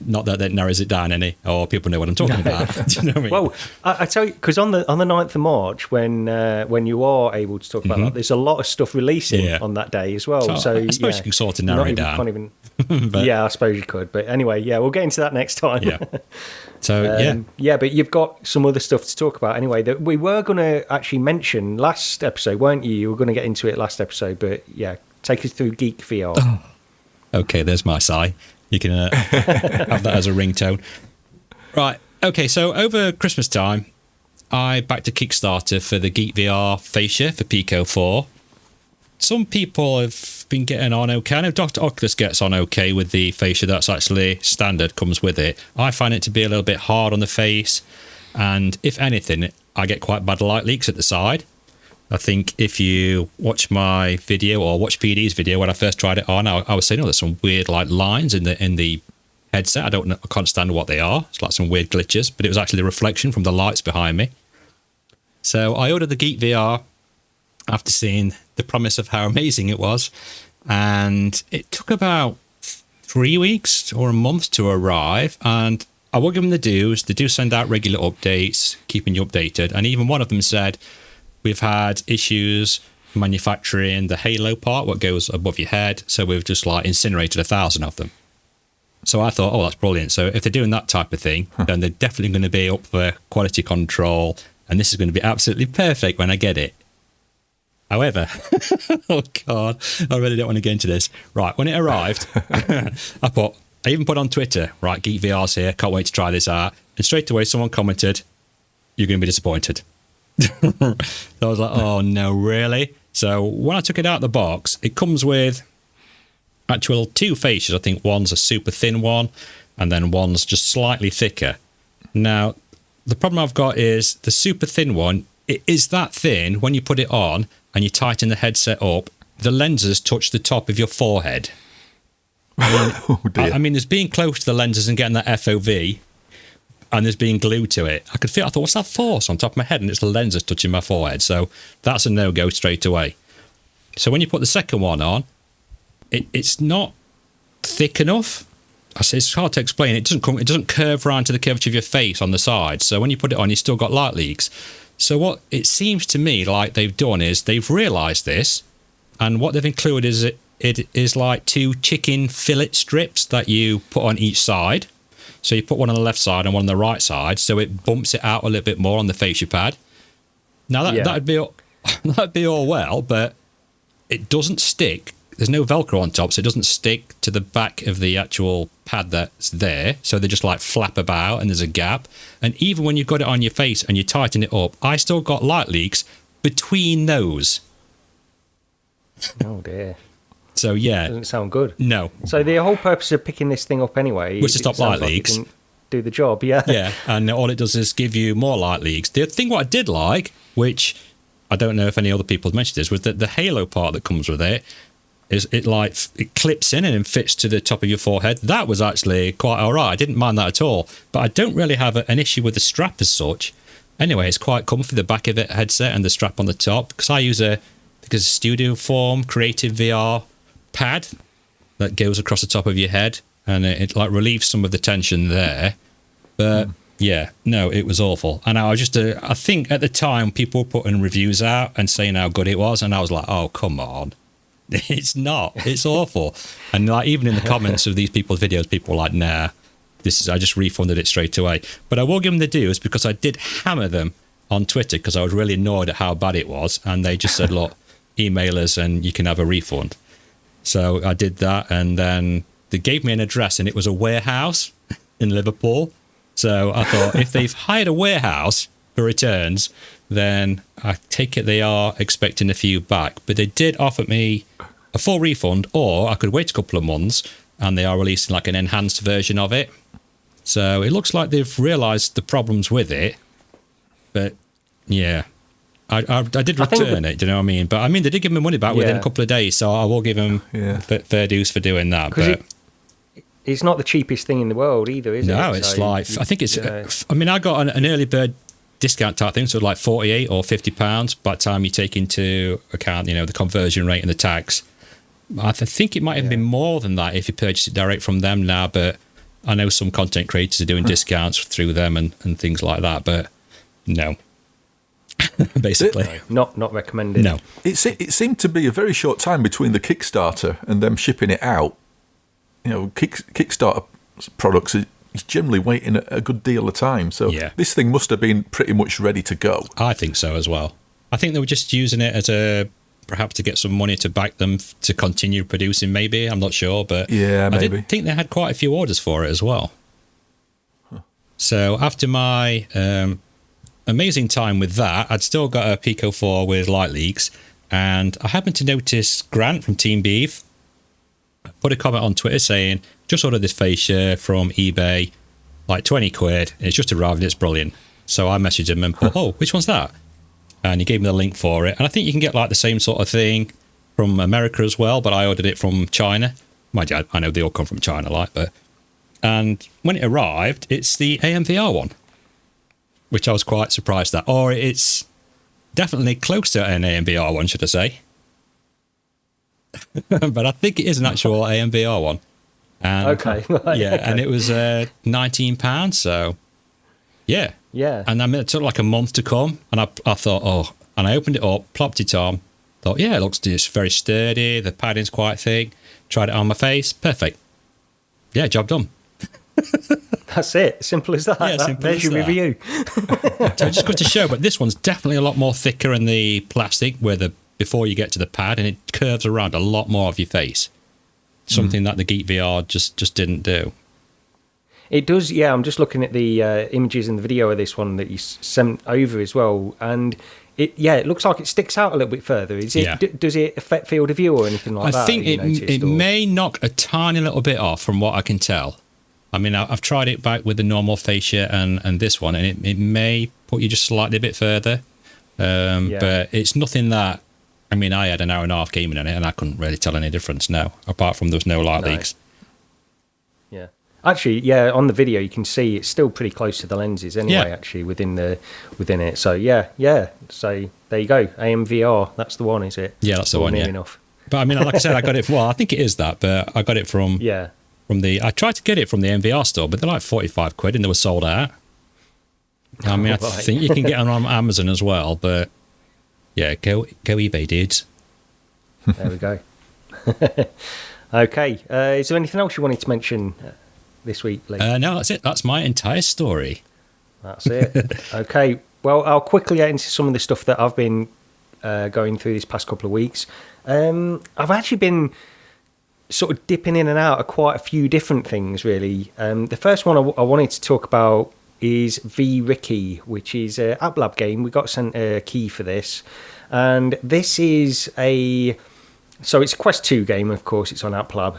Not that narrows it down any, or people know what I'm talking about. Do you know what I mean? Well, I tell you, because on the 9th of March, when you are able to talk about that, there's a lot of stuff releasing on that day as well. So I suppose you can sort of narrow it down. Can't even, I suppose you could. But anyway, we'll get into that next time. Yeah. So but you've got some other stuff to talk about anyway that we were going to actually mention last episode, weren't you? You were going to get into it last episode, but take us through Geek VR. Oh. Okay, there's my sigh. You can have that as a ringtone. Right, okay, so over Christmas time, I backed a Kickstarter for the GeekVR fascia for Pico 4. Some people have been getting on okay. I know Dr. Oculus gets on okay with the fascia that's actually standard, comes with it. I find it to be a little bit hard on the face, and if anything, I get quite bad light leaks at the side. I think if you watch my video or watch PD's video when I first tried it on, I was saying, there's some weird like lines in the headset. I don't know, I can't stand what they are. It's like some weird glitches, but it was actually the reflection from the lights behind me. So I ordered the Geek VR after seeing the promise of how amazing it was, and it took about 3 weeks or a month to arrive, and I will give them the dues. They do send out regular updates, keeping you updated, and even one of them said, we've had issues manufacturing the halo part, what goes above your head, so we've just like incinerated 1,000 of them. So I thought, that's brilliant. So if they're doing that type of thing, then they're definitely going to be up for quality control, and this is going to be absolutely perfect when I get it. However, oh God, I really don't want to get into this. Right, when it arrived, I even put on Twitter, right, Geek VR's here, can't wait to try this out. And straight away someone commented, you're going to be disappointed. So I was like, oh no, really? So when I took it out of the box, it comes with actual 2 fascias. I think one's a super thin one, and then one's just slightly thicker. Now, the problem I've got is the super thin one, it is that thin when you put it on and you tighten the headset up, the lenses touch the top of your forehead. I mean, there's being close to the lenses and getting that FOV, and there's being glued to it. I thought, what's that force on top of my head? And it's the lenses touching my forehead. So that's a no-go straight away. So when you put the second one on, it's not thick enough. It's hard to explain. It doesn't curve around to the curvature of your face on the side. So when you put it on, you've still got light leaks. So what it seems to me like they've done is they've realised this, and what they've included it is like 2 chicken fillet strips that you put on each side. So you put one on the left side and one on the right side, so it bumps it out a little bit more on the fascia pad. Now that'd be all well, but it doesn't stick. There's no Velcro on top, so it doesn't stick to the back of the actual pad that's there. So they just like flap about and there's a gap. And even when you've got it on your face and you tighten it up, I still got light leaks between those. Oh dear. So yeah. Doesn't sound good. No. So the whole purpose of picking this thing up anyway was to stop light leaks. Like do the job, yeah. Yeah, and all it does is give you more light leaks. The thing what I did like, which I don't know if any other people have mentioned this, was that the halo part that comes with it is it clips in and fits to the top of your forehead. That was actually quite all right. I didn't mind that at all. But I don't really have an issue with the strap as such. Anyway, it's quite comfy, the back of it headset and the strap on the top, because I use a Studio Form Creative VR pad that goes across the top of your head, and it like relieves some of the tension there. But yeah, no, it was awful. And I was just I think at the time people were putting reviews out and saying how good it was, and I was like, oh come on. It's not. It's awful. And like even in the comments of these people's videos, people were like, nah, I just refunded it straight away. But I will give them the dues, because I did hammer them on Twitter because I was really annoyed at how bad it was, and they just said, look, email us and you can have a refund. So I did that, and then they gave me an address, and it was a warehouse in Liverpool. So I thought, if they've hired a warehouse for returns, then I take it they are expecting a few back. But they did offer me a full refund, or I could wait a couple of months, and they are releasing like an enhanced version of it. So it looks like they've realised the problems with it. But yeah, I did return it, do you know what I mean? But I mean, they did give me money back within a couple of days, so I will give them fair dues for doing that. But it's not the cheapest thing in the world either, is it? No, it's like, I think it's, I mean, I got an early bird discount type thing, so like 48 or 50 pounds by the time you take into account, you know, the conversion rate and the tax. I think it might have been more than that if you purchase it direct from them now, but I know some content creators are doing discounts through them and things like that, but no. Basically. Not recommended. No. It seemed to be a very short time between the Kickstarter and them shipping it out. You know, Kickstarter products is generally waiting a good deal of time. So this thing must have been pretty much ready to go. I think so as well. I think they were just using it as perhaps to get some money to back them to continue producing, maybe. I'm not sure, but yeah, maybe. I did think they had quite a few orders for it as well. So after my amazing time with that, I'd still got a Pico 4 with light leaks, and I happened to notice Grant from Team Beef put a comment on Twitter saying, just ordered this fascia from eBay, like 20 quid, it's just arrived and it's brilliant. So I messaged him and put, oh, which one's that? And he gave me the link for it. And I think you can get like the same sort of thing from America as well, but I ordered it from China. Mind you, I know they all come from China, like, but... And when it arrived, it's the AMVR one, which I was quite surprised at. Or it's definitely close to an AMVR one, should I say. But I think it is an actual AMVR one. And, okay. And it was £19, so yeah. Yeah. And I mean, it took like a month to come, and I thought, oh, and I opened it up, plopped it on, thought, yeah, it looks just very sturdy, the padding's quite thick, tried it on my face, perfect. Yeah, job done. That's it. Simple as that. Yeah, simple there's as your that. review. So just got to show, but this one's definitely a lot more thicker in the plastic before you get to the pad, and it curves around a lot more of your face. Something that the GeekVR just didn't do. It does, yeah. I'm just looking at the images and the video of this one that you sent over as well, and it looks like it sticks out a little bit further. Is it? Yeah. Does it affect field of view or anything like that? I think it may knock a tiny little bit off from what I can tell. I mean, I've tried it back with the normal fascia and this one, and it may put you just slightly a bit further. But it's nothing that... I mean, I had an hour and a half gaming on it, and I couldn't really tell any difference now, apart from there was no light leaks. Yeah. Actually, yeah, on the video you can see it's still pretty close to the lenses anyway, actually, within it. So, yeah. So, there you go. AMVR, that's the one, is it? Yeah, that's the one, near yeah. enough. But, I mean, like I said, I got it... Well, I think it is that, but I got it from... Yeah. I tried to get it from the MVR store, but they're like 45 quid, and they were sold out. I mean, I think you can get them on Amazon as well, but... Yeah, go eBay, dudes. There we go. Okay. Is there anything else you wanted to mention this week, Lee? No, that's it. That's my entire story. That's it. Okay. Well, I'll quickly get into some of the stuff that I've been going through this past couple of weeks. I've actually been sort of dipping in and out of quite a few different things, really. The first one I wanted to talk about is VRickey, which is an App Lab game. We got sent a key for this. And this is so it's a Quest 2 game, of course. It's on App Lab.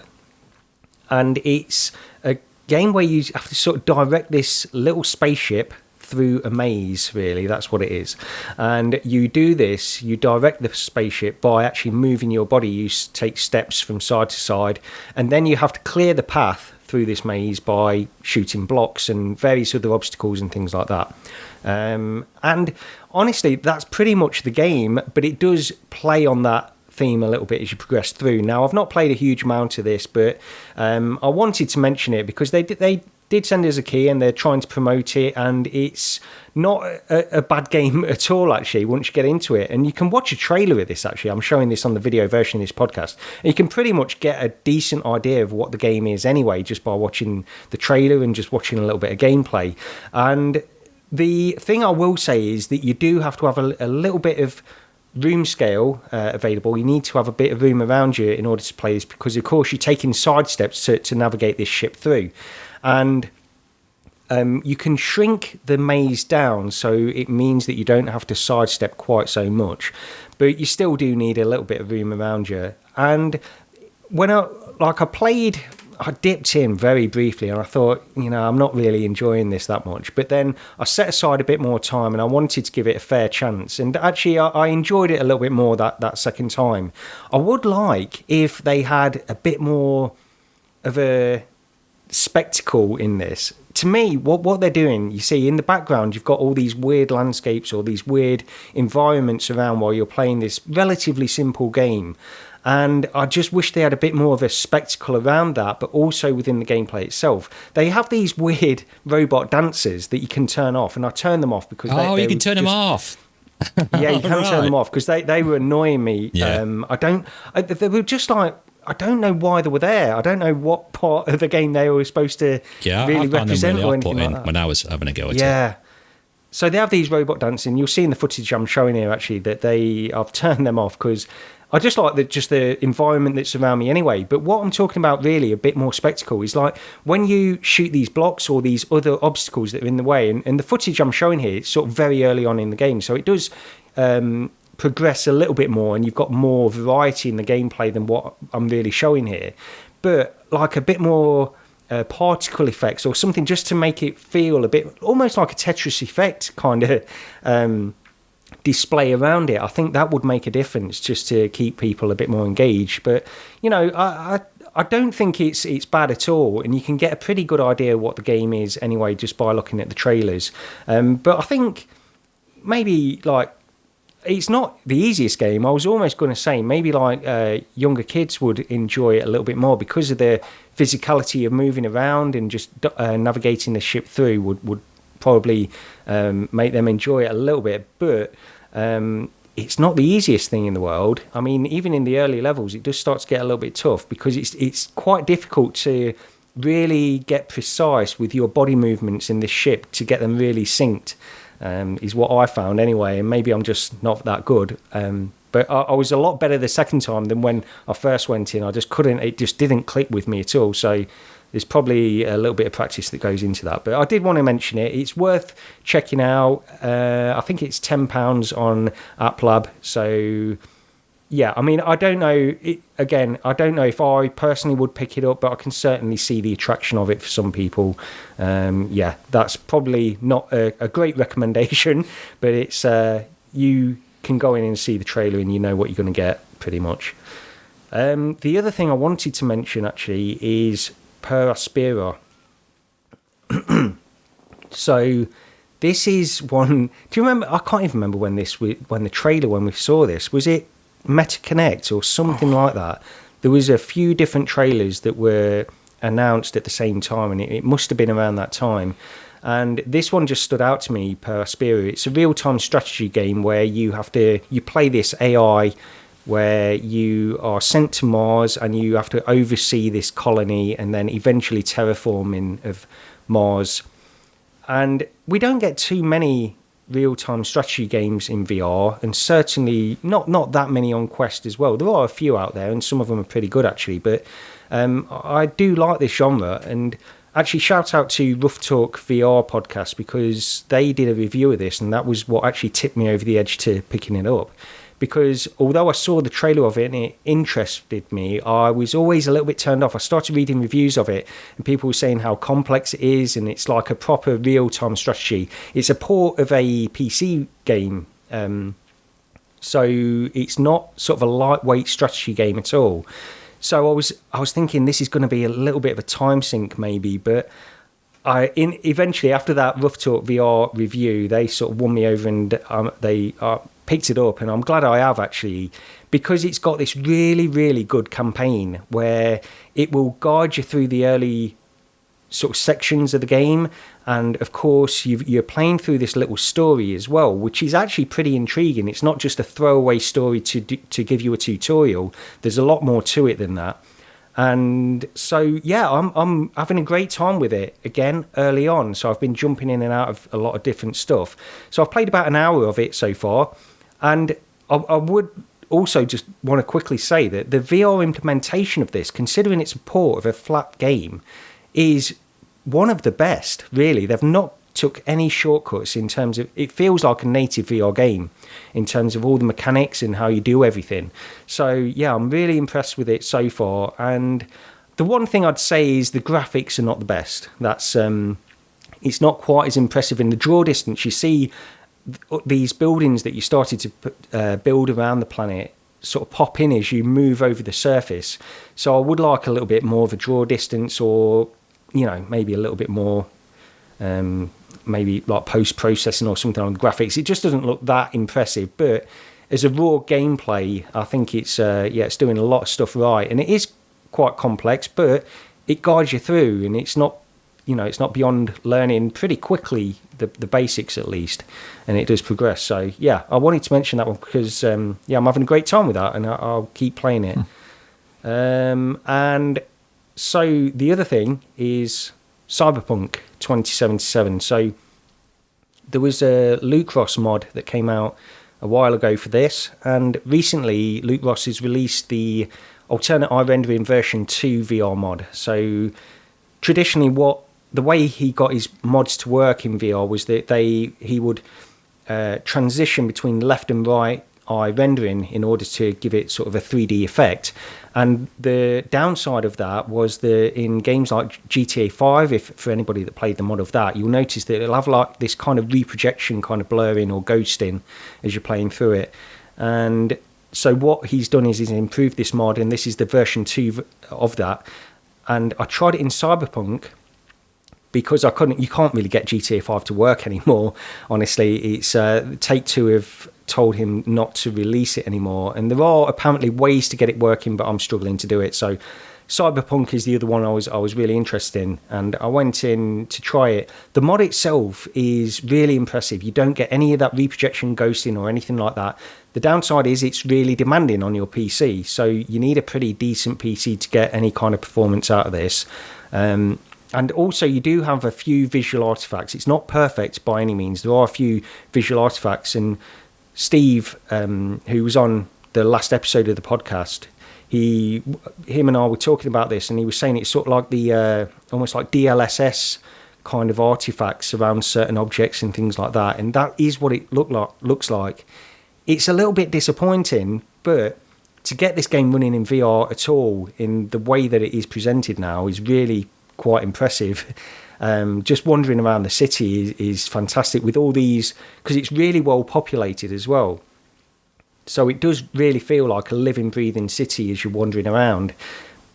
And it's a game where you have to sort of direct this little spaceship through a maze, really. That's what it is. And you do this, you direct the spaceship by actually moving your body. You take steps from side to side, and then you have to clear the path through this maze by shooting blocks and various other obstacles and things like that. And honestly, that's pretty much the game, but it does play on that theme a little bit as you progress through. Now, I've not played a huge amount of this, but I wanted to mention it because they did send us a key and they're trying to promote it, and it's not a bad game at all, actually, once you get into it. And you can watch a trailer of this, actually. I'm showing this on the video version of this podcast. And you can pretty much get a decent idea of what the game is anyway, just by watching the trailer and just watching a little bit of gameplay. And the thing I will say is that you do have to have a little bit of room scale available. You need to have a bit of room around you in order to play this, because of course you're taking side steps to navigate this ship through. And you can shrink the maze down, so it means that you don't have to sidestep quite so much, but you still do need a little bit of room around you. And when I dipped in very briefly and I thought, I'm not really enjoying this that much. But then I set aside a bit more time and I wanted to give it a fair chance. And actually, I enjoyed it a little bit more that second time. I would like if they had a bit more of a spectacle in this. To me, what they're doing, you see in the background, you've got all these weird landscapes or these weird environments around while you're playing this relatively simple game. And I just wish they had a bit more of a spectacle around that, but also within the gameplay itself. They have these weird robot dancers that you can turn off, and I turn them off because you can turn them off. Yeah, you can turn them off because they were annoying me. Yeah. They were just like, I don't know why they were there. I don't know what part of the game they were supposed to really represent or anything like that. When I was having a go at it. Yeah. So they have these robot dancing. You'll see in the footage I'm showing here, actually, that I've turned them off because I just like the environment that's around me anyway. But what I'm talking about really, a bit more spectacle, is like when you shoot these blocks or these other obstacles that are in the way, and the footage I'm showing here, it's sort of very early on in the game. So it does progress a little bit more, and you've got more variety in the gameplay than what I'm really showing here. But like a bit more particle effects or something just to make it feel a bit almost like a Tetris effect kind of display around it. I think that would make a difference just to keep people a bit more engaged. But I don't think it's bad at all, and you can get a pretty good idea what the game is anyway just by looking at the trailers. But I think maybe like it's not the easiest game. I was almost going to say maybe like younger kids would enjoy it a little bit more because of the physicality of moving around and just navigating the ship through would probably make them enjoy it a little bit. But it's not the easiest thing in the world. I mean, even in the early levels, it does start to get a little bit tough because it's quite difficult to really get precise with your body movements in this ship to get them really synced. Is what I found anyway, and maybe I'm just not that good. But I was a lot better the second time than when I first went in. It just didn't click with me at all. So there's probably a little bit of practice that goes into that. But I did want to mention it. It's worth checking out. I think it's £10 on App Lab. So yeah, I mean, I don't know. I don't know if I personally would pick it up, but I can certainly see the attraction of it for some people. Yeah, that's probably not a great recommendation, but it's you can go in and see the trailer and you know what you're going to get pretty much. The other thing I wanted to mention actually is Aspera. So this is one. Do you remember? I can't even remember when we saw this. Was it MetaConnect or something like that? There was a few different trailers that were announced at the same time, and it must have been around that time. And this one just stood out to me, Aspera. It's a real-time strategy game where you play this AI where you are sent to Mars and you have to oversee this colony and then eventually terraforming of Mars. And we don't get too many real-time strategy games in VR, and certainly not that many on Quest as well. There are a few out there, and some of them are pretty good actually, but I do like this genre. And actually shout out to Rough Talk VR podcast, because they did a review of this, and that was what actually tipped me over the edge to picking it up. Because although I saw the trailer of it and it interested me, I was always a little bit turned off. I started reading reviews of it, and people were saying how complex it is, and it's like a proper real-time strategy. It's a port of a PC game, so it's not sort of a lightweight strategy game at all. So I was thinking this is going to be a little bit of a time sink maybe, but eventually after that Rough Talk VR review, they sort of won me over, and they picked it up, and I'm glad I have actually, because it's got this really, really good campaign where it will guide you through the early sort of sections of the game, and of course you're playing through this little story as well, which is actually pretty intriguing. It's not just a throwaway story to give you a tutorial. There's a lot more to it than that. And so yeah, I'm having a great time with it again early on, so I've been jumping in and out of a lot of different stuff. So I've played about an hour of it so far, and I would also just want to quickly say that the VR implementation of this, considering it's a port of a flat game, is one of the best, really. They've not took any shortcuts in terms of, it feels like a native VR game in terms of all the mechanics and how you do everything. So yeah, I'm really impressed with it so far. And the one thing I'd say is the graphics are not the best. That's it's not quite as impressive in the draw distance. You see these buildings that you started to build around the planet sort of pop in as you move over the surface. So I would like a little bit more of a draw distance, or maybe a little bit more maybe like post-processing or something on the graphics. It just doesn't look that impressive, but as a raw gameplay, I think it's it's doing a lot of stuff right, and it is quite complex, but it guides you through, and it's not it's not beyond learning pretty quickly the basics at least, and it does progress. So yeah, I wanted to mention that one because I'm having a great time with that, and I'll keep playing it. And so the other thing is Cyberpunk 2077. So there was a LukeRoss mod that came out a while ago for this, and recently LukeRoss has released the alternate eye rendering version 2 VR mod. So traditionally the way he got his mods to work in VR was that he would transition between left and right eye rendering in order to give it sort of a 3D effect. And the downside of that was that in games like GTA 5, for anybody that played the mod of that, you'll notice that it'll have like this kind of reprojection, kind of blurring or ghosting as you're playing through it. And so what he's done is he's improved this mod, and this is the version 2 of that. And I tried it in Cyberpunk, because you can't really get GTA 5 to work anymore. Honestly, it's Take-Two have told him not to release it anymore, and there are apparently ways to get it working, but I'm struggling to do it. So Cyberpunk is the other one I was really interested in, and I went in to try it. The mod itself is really impressive. You don't get any of that reprojection, ghosting or anything like that. The downside is it's really demanding on your PC, so you need a pretty decent PC to get any kind of performance out of this. And also you do have a few visual artifacts. It's not perfect by any means. There are a few visual artifacts, and Steve, who was on the last episode of the podcast, him and I were talking about this, and he was saying it's sort of like the almost like DLSS kind of artifacts around certain objects and things like that, and that is what it looks like. It's a little bit disappointing, but to get this game running in VR at all in the way that it is presented now is really quite impressive. Just wandering around the city is fantastic with all these, because it's really well populated as well, so it does really feel like a living, breathing city as you're wandering around.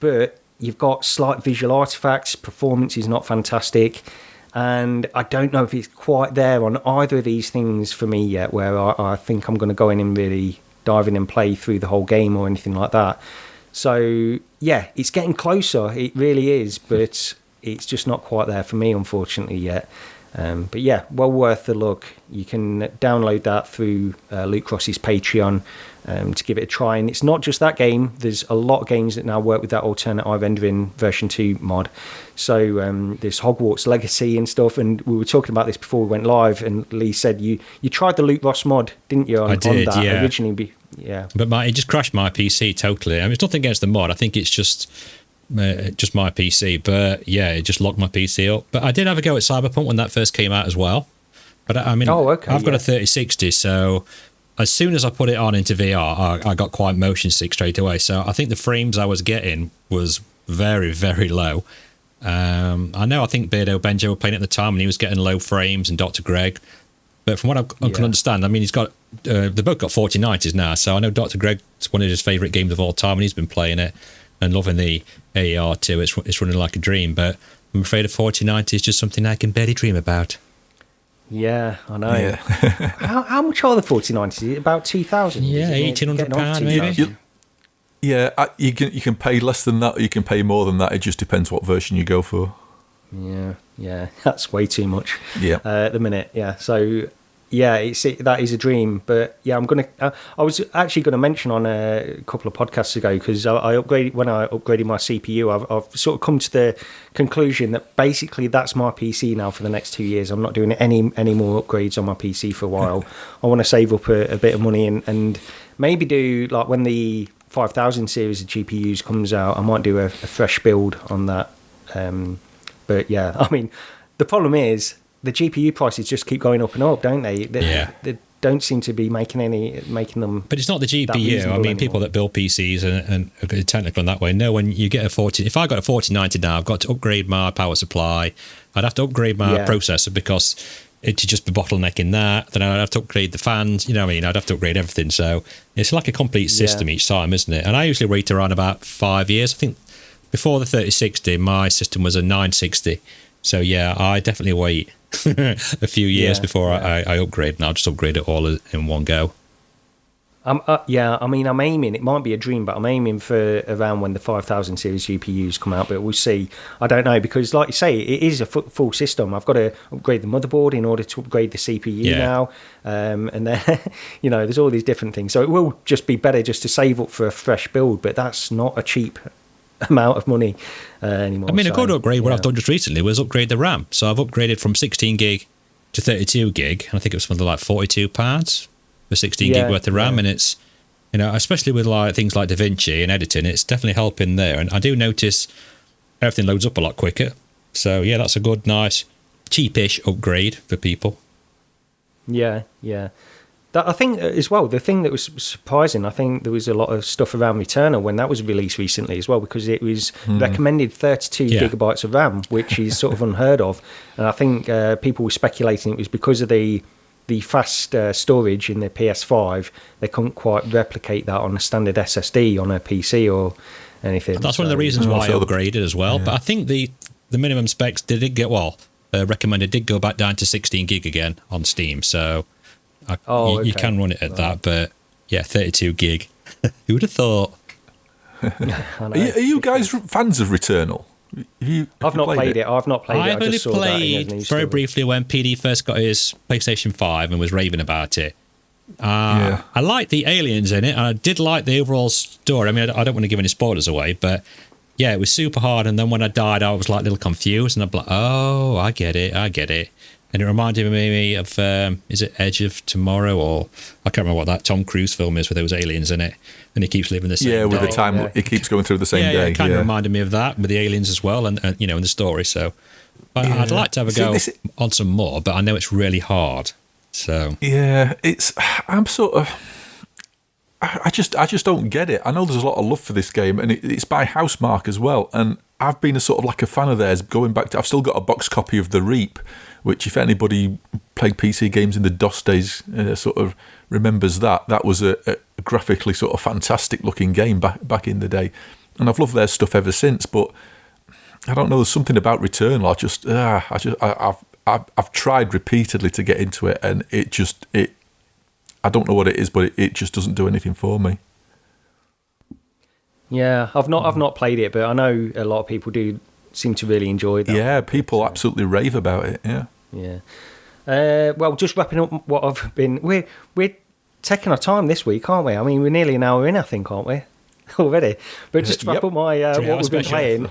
But you've got slight visual artifacts, performance is not fantastic, and I don't know if it's quite there on either of these things for me yet, where I think I'm going to go in and really dive in and play through the whole game or anything like that. So yeah, it's getting closer, it really is, but it's just not quite there for me, unfortunately, yet. But yeah, well worth the look. You can download that through LukeRoss's Patreon to give it a try. And it's not just that game. There's a lot of games that now work with that alternate eye rendering version 2 mod. So there's Hogwarts Legacy and stuff. And we were talking about this before we went live. And Lee said you tried the LukeRoss mod, didn't you? I did, yeah. Originally, yeah. But it just crashed my PC totally. I mean, it's nothing against the mod. I think it's just my PC. But yeah, it just locked my PC up. But I did have a go at Cyberpunk when that first came out as well. But I mean, I've got a 3060, so as soon as I put it on into VR, I got quite motion sick straight away. So I think the frames I was getting was very, very low. I think Beardo Benjo were playing at the time and he was getting low frames, and Dr. Greg. But from what I can understand, I mean, he's got they both got 4090s now. So I know Dr. Greg's one of his favourite games of all time, and he's been playing it and loving the AER too. It's running like a dream. But I'm afraid a 4090 is just something I can barely dream about. Yeah, I know. Yeah. how much are the 4090s? Is it about 2,000? Yeah, £1,800 maybe. You can pay less than that, or you can pay more than that. It just depends what version you go for. Yeah, that's way too much. Yeah, at the minute. Yeah, so yeah, that is a dream. But yeah, I was actually gonna mention on a couple of podcasts ago, because I upgraded my CPU. I've sort of come to the conclusion that basically that's my PC now for the next 2 years. I'm not doing any more upgrades on my PC for a while. I want to save up a bit of money and maybe do, like, when the 5000 series of GPUs comes out, I might do a fresh build on that. But yeah, I mean, the problem is the GPU prices just keep going up and up, don't they? They don't seem to be making them. But it's not the GPU. I mean, people that build PCs and are technical in that way know when you get if I got a 4090 now, I've got to upgrade my power supply. I'd have to upgrade my processor because it'd just be bottlenecking that. Then I'd have to upgrade the fans. You know what I mean? I'd have to upgrade everything. So it's like a complete system each time, isn't it? And I usually wait around about 5 years. I think before the 3060, my system was a 960. So yeah, I definitely wait a few years before I upgrade, and I'll just upgrade it all in one go. I mean, I'm aiming, it might be a dream, but I'm aiming for around when the 5000 series GPUs come out, but we'll see. I don't know, because like you say, it is a full system. I've got to upgrade the motherboard in order to upgrade the CPU now. And then, there's all these different things. So it will just be better just to save up for a fresh build, but that's not a cheap amount of money anymore. I mean, a good upgrade, what I've done just recently was upgrade the RAM. So I've upgraded from 16 gig to 32 gig, and I think it was something like £42 for 16 gig worth of RAM, and it's, especially with like things like DaVinci and editing, it's definitely helping there. And I do notice everything loads up a lot quicker. So yeah, that's a good, nice, cheapish upgrade for people. Yeah. I think as well, the thing that was surprising, I think there was a lot of stuff around Returnal when that was released recently as well, because it was recommended 32 gigabytes of RAM, which is sort of unheard of. And I think people were speculating it was because of the fast storage in the PS5. They couldn't quite replicate that on a standard SSD on a PC or anything. That's one of the reasons why I upgraded as well. Yeah. But I think the minimum specs did recommended did go back down to 16 gig again on Steam. So you can run it at that. But yeah, 32 gig. Who would have thought? Are you guys fans of Returnal? I've not played it. I've not played it. I've only played very briefly when PD first got his PlayStation 5 and was raving about it. I liked the aliens in it, and I did like the overall story. I mean, I don't want to give any spoilers away, but yeah, it was super hard. And then when I died, I was like a little confused, and I'm like, oh, I get it. And it reminded me of, is it Edge of Tomorrow, or I can't remember what that Tom Cruise film is where there was aliens in it, and he keeps living the same day. With the time, it keeps going through the same day. Yeah, it kind of reminded me of that with the aliens as well, and in the story. So I'd like to have a go on some more, but I know it's really hard. So yeah, I'm sort of, I just don't get it. I know there's a lot of love for this game, and it's by Housemarque as well, and I've been a sort of like a fan of theirs going back to. I've still got a box copy of The Reap, which, if anybody played PC games in the DOS days, sort of remembers that was a graphically sort of fantastic looking game back in the day, and I've loved their stuff ever since. But I don't know, there's something about Returnal. I've tried repeatedly to get into it, and I don't know what it is, but it just doesn't do anything for me. Yeah, I've not played it, but I know a lot of people do seem to really enjoy that. Yeah, people absolutely rave about it. Yeah. Yeah. Well, just wrapping up what I've been... We're taking our time this week, aren't we? I mean, we're nearly an hour in, I think, aren't we? Already. But just to wrap up my what we've been playing...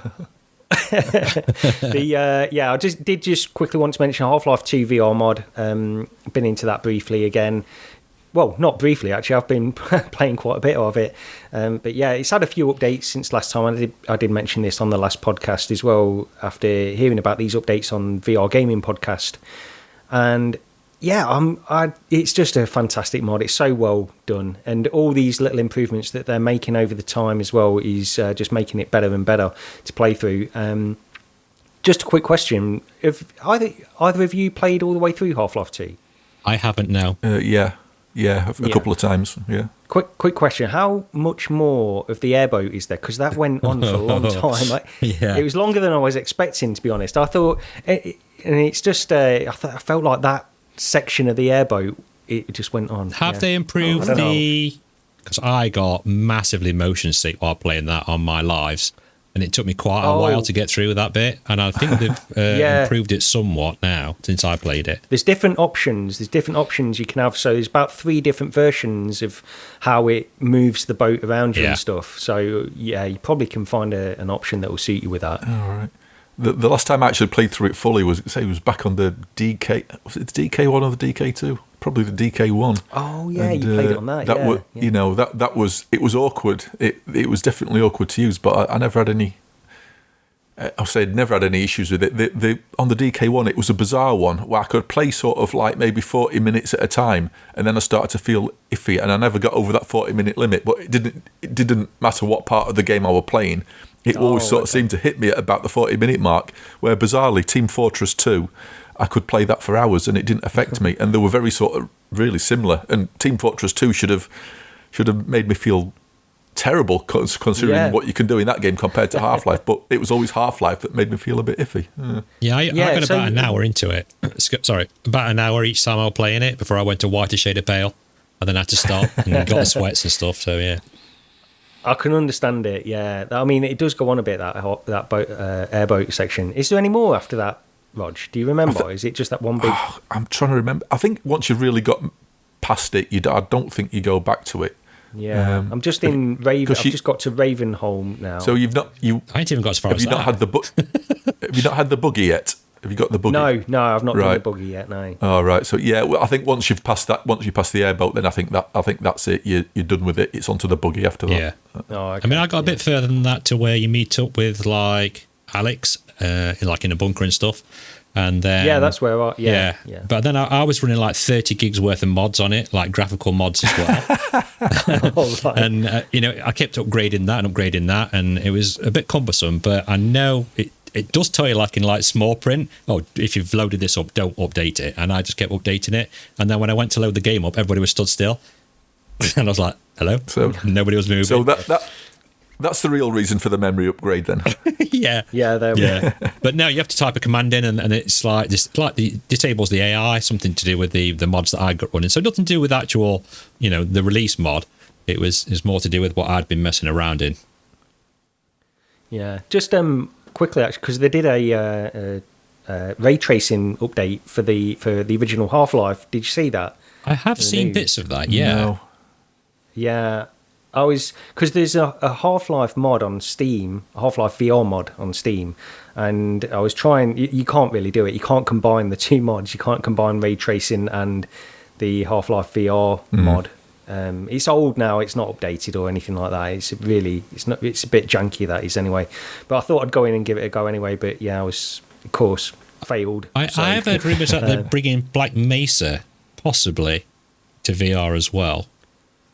I just quickly want to mention Half-Life 2 VR mod. Been into that briefly again. Well, not briefly actually. I've been playing quite a bit of it. But yeah, it's had a few updates since last time. I did mention this on the last podcast as well. After hearing about these updates on VR Gaming podcast, and yeah, it's just a fantastic mod. It's so well done, and all these little improvements that they're making over the time as well is just making it better and better to play through. Just a quick question: have either of you played all the way through Half-Life 2? I haven't. No. Yeah, a couple of times. Yeah. Quick question: how much more of the airboat is there? Because that went on for a long time. It was longer than I was expecting, to be honest. I thought, and it's just I felt like that section of the airboat, it just went on. Have they improved because I got massively motion sick while playing that on my lives, and it took me quite a while to get through that bit, and I think they've improved it somewhat now since I played it. There's different options you can have, so there's about 3 different versions of how it moves the boat around you and stuff, so yeah, you probably can find an option that will suit you with that. All right. The last time I actually played through it fully was back on the DK. Was it the DK1 or the DK2? Probably the DK1. Oh yeah, and, you played it on that. You know, that was awkward. It was definitely awkward to use, but I never had any. I'll say I'd never had any issues with it. On the DK1, it was a bizarre one where I could play sort of like maybe 40 minutes at a time, and then I started to feel iffy, and I never got over that 40-minute limit. But it didn't matter what part of the game I were playing. It always sort of seemed to hit me at about the 40-minute mark, where bizarrely Team Fortress 2, I could play that for hours and it didn't affect me. And they were very sort of really similar. And Team Fortress 2 should have made me feel terrible considering what you can do in that game compared to Half-Life. But it was always Half-Life that made me feel a bit iffy. I got about an hour into it. Sorry, about an hour each time I was playing it before I went to whiter shade of pale. And then I had to stop and got the sweats and stuff. So yeah. I can understand it, yeah. I mean, it does go on a bit, that boat, airboat section. Is there any more after that, Rog? Do you remember? Is it just that one big... I'm trying to remember. I think once you've really got past it, I don't think you go back to it. Yeah, I'm just in Raven. I've just got to Ravenholm now. So you've not... I ain't even got as far as that. Have you not had the buggy yet? Have you got the buggy? No, I've not done the buggy yet. No. Oh, right. So yeah, well, I think once you pass the airboat, then I think that's it. You're done with it. It's onto the buggy after that. Yeah. I mean, I got a bit further than that to where you meet up with like Alex, like in a bunker and stuff, and then that's where I But then I was running like 30 gigs worth of mods on it, like graphical mods as well. And I kept upgrading that, and it was a bit cumbersome. But I know it does tell you, like in like small print, if you've loaded this up, don't update it. And I just kept updating it. And then when I went to load the game up, everybody was stood still. And I was like, hello? So nobody was moving. So that's the real reason for the memory upgrade then. Yeah. But no, you have to type a command in, and it's like disables the AI, something to do with the mods that I got running. So nothing to do with actual, the release mod. It was more to do with what I'd been messing around in. Yeah. Just quickly, actually, because they did a ray tracing update for the original Half-Life. Did you see that? I have seen bits of that. Yeah. No. Yeah. Because there's a Half-Life mod on Steam, a Half-Life VR mod on Steam, and I was trying. You can't really do it. You can't combine the two mods. You can't combine ray tracing and the Half-Life VR mod. It's old now. It's not updated or anything like that. It's a bit janky, that is, anyway. But I thought I'd go in and give it a go anyway. But yeah, I was, of course, failed. I have heard rumours that they're bringing Black Mesa possibly to VR as well.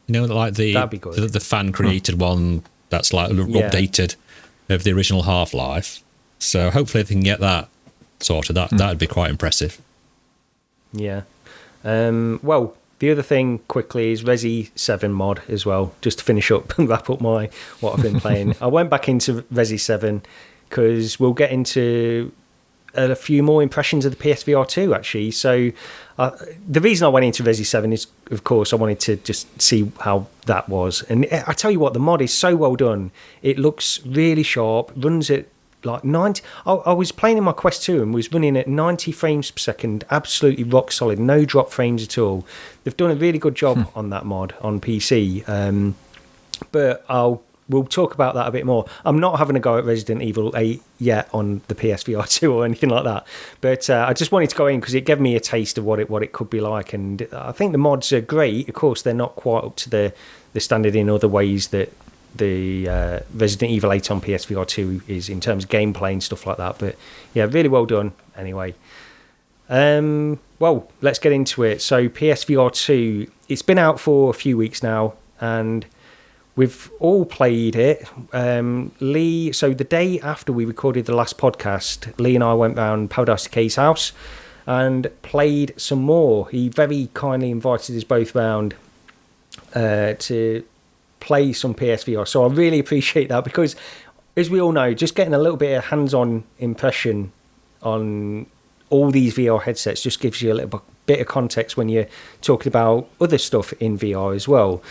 Like the fan created one that's like updated of the original Half-Life. So hopefully they can get that sorted. That'd be quite impressive. Yeah. Well, the other thing quickly is Resi 7 mod as well, just to finish up and wrap up what I've been playing. I went back into Resi 7 because we'll get into a few more impressions of the PSVR2 actually. So the reason I went into Resi 7 is, of course, I wanted to just see how that was. And I tell you what, the mod is so well done. It looks really sharp, runs at like 90. I was playing in my Quest 2 and was running at 90 frames per second, absolutely rock solid, no drop frames at all. They've done a really good job on that mod on PC, but we'll talk about that a bit more. I'm not having a go at Resident Evil 8 yet on the PS VR2 or anything like that, but I just wanted to go in because it gave me a taste of what it could be like, and I think the mods are great. Of course, they're not quite up to the standard in other ways that the Resident Evil 8 on PSVR2 is in terms of gameplay and stuff like that, but yeah, really well done anyway. Well, let's get into it. So PSVR2, it's been out for a few weeks now, and we've all played it. Lee, so the day after we recorded the last podcast, Lee and I went round Paradise Decay's house and played some more. He very kindly invited us both round to play some PSVR, so I really appreciate that, because as we all know, just getting a little bit of hands-on impression on all these VR headsets just gives you a little bit of context when you're talking about other stuff in VR as well.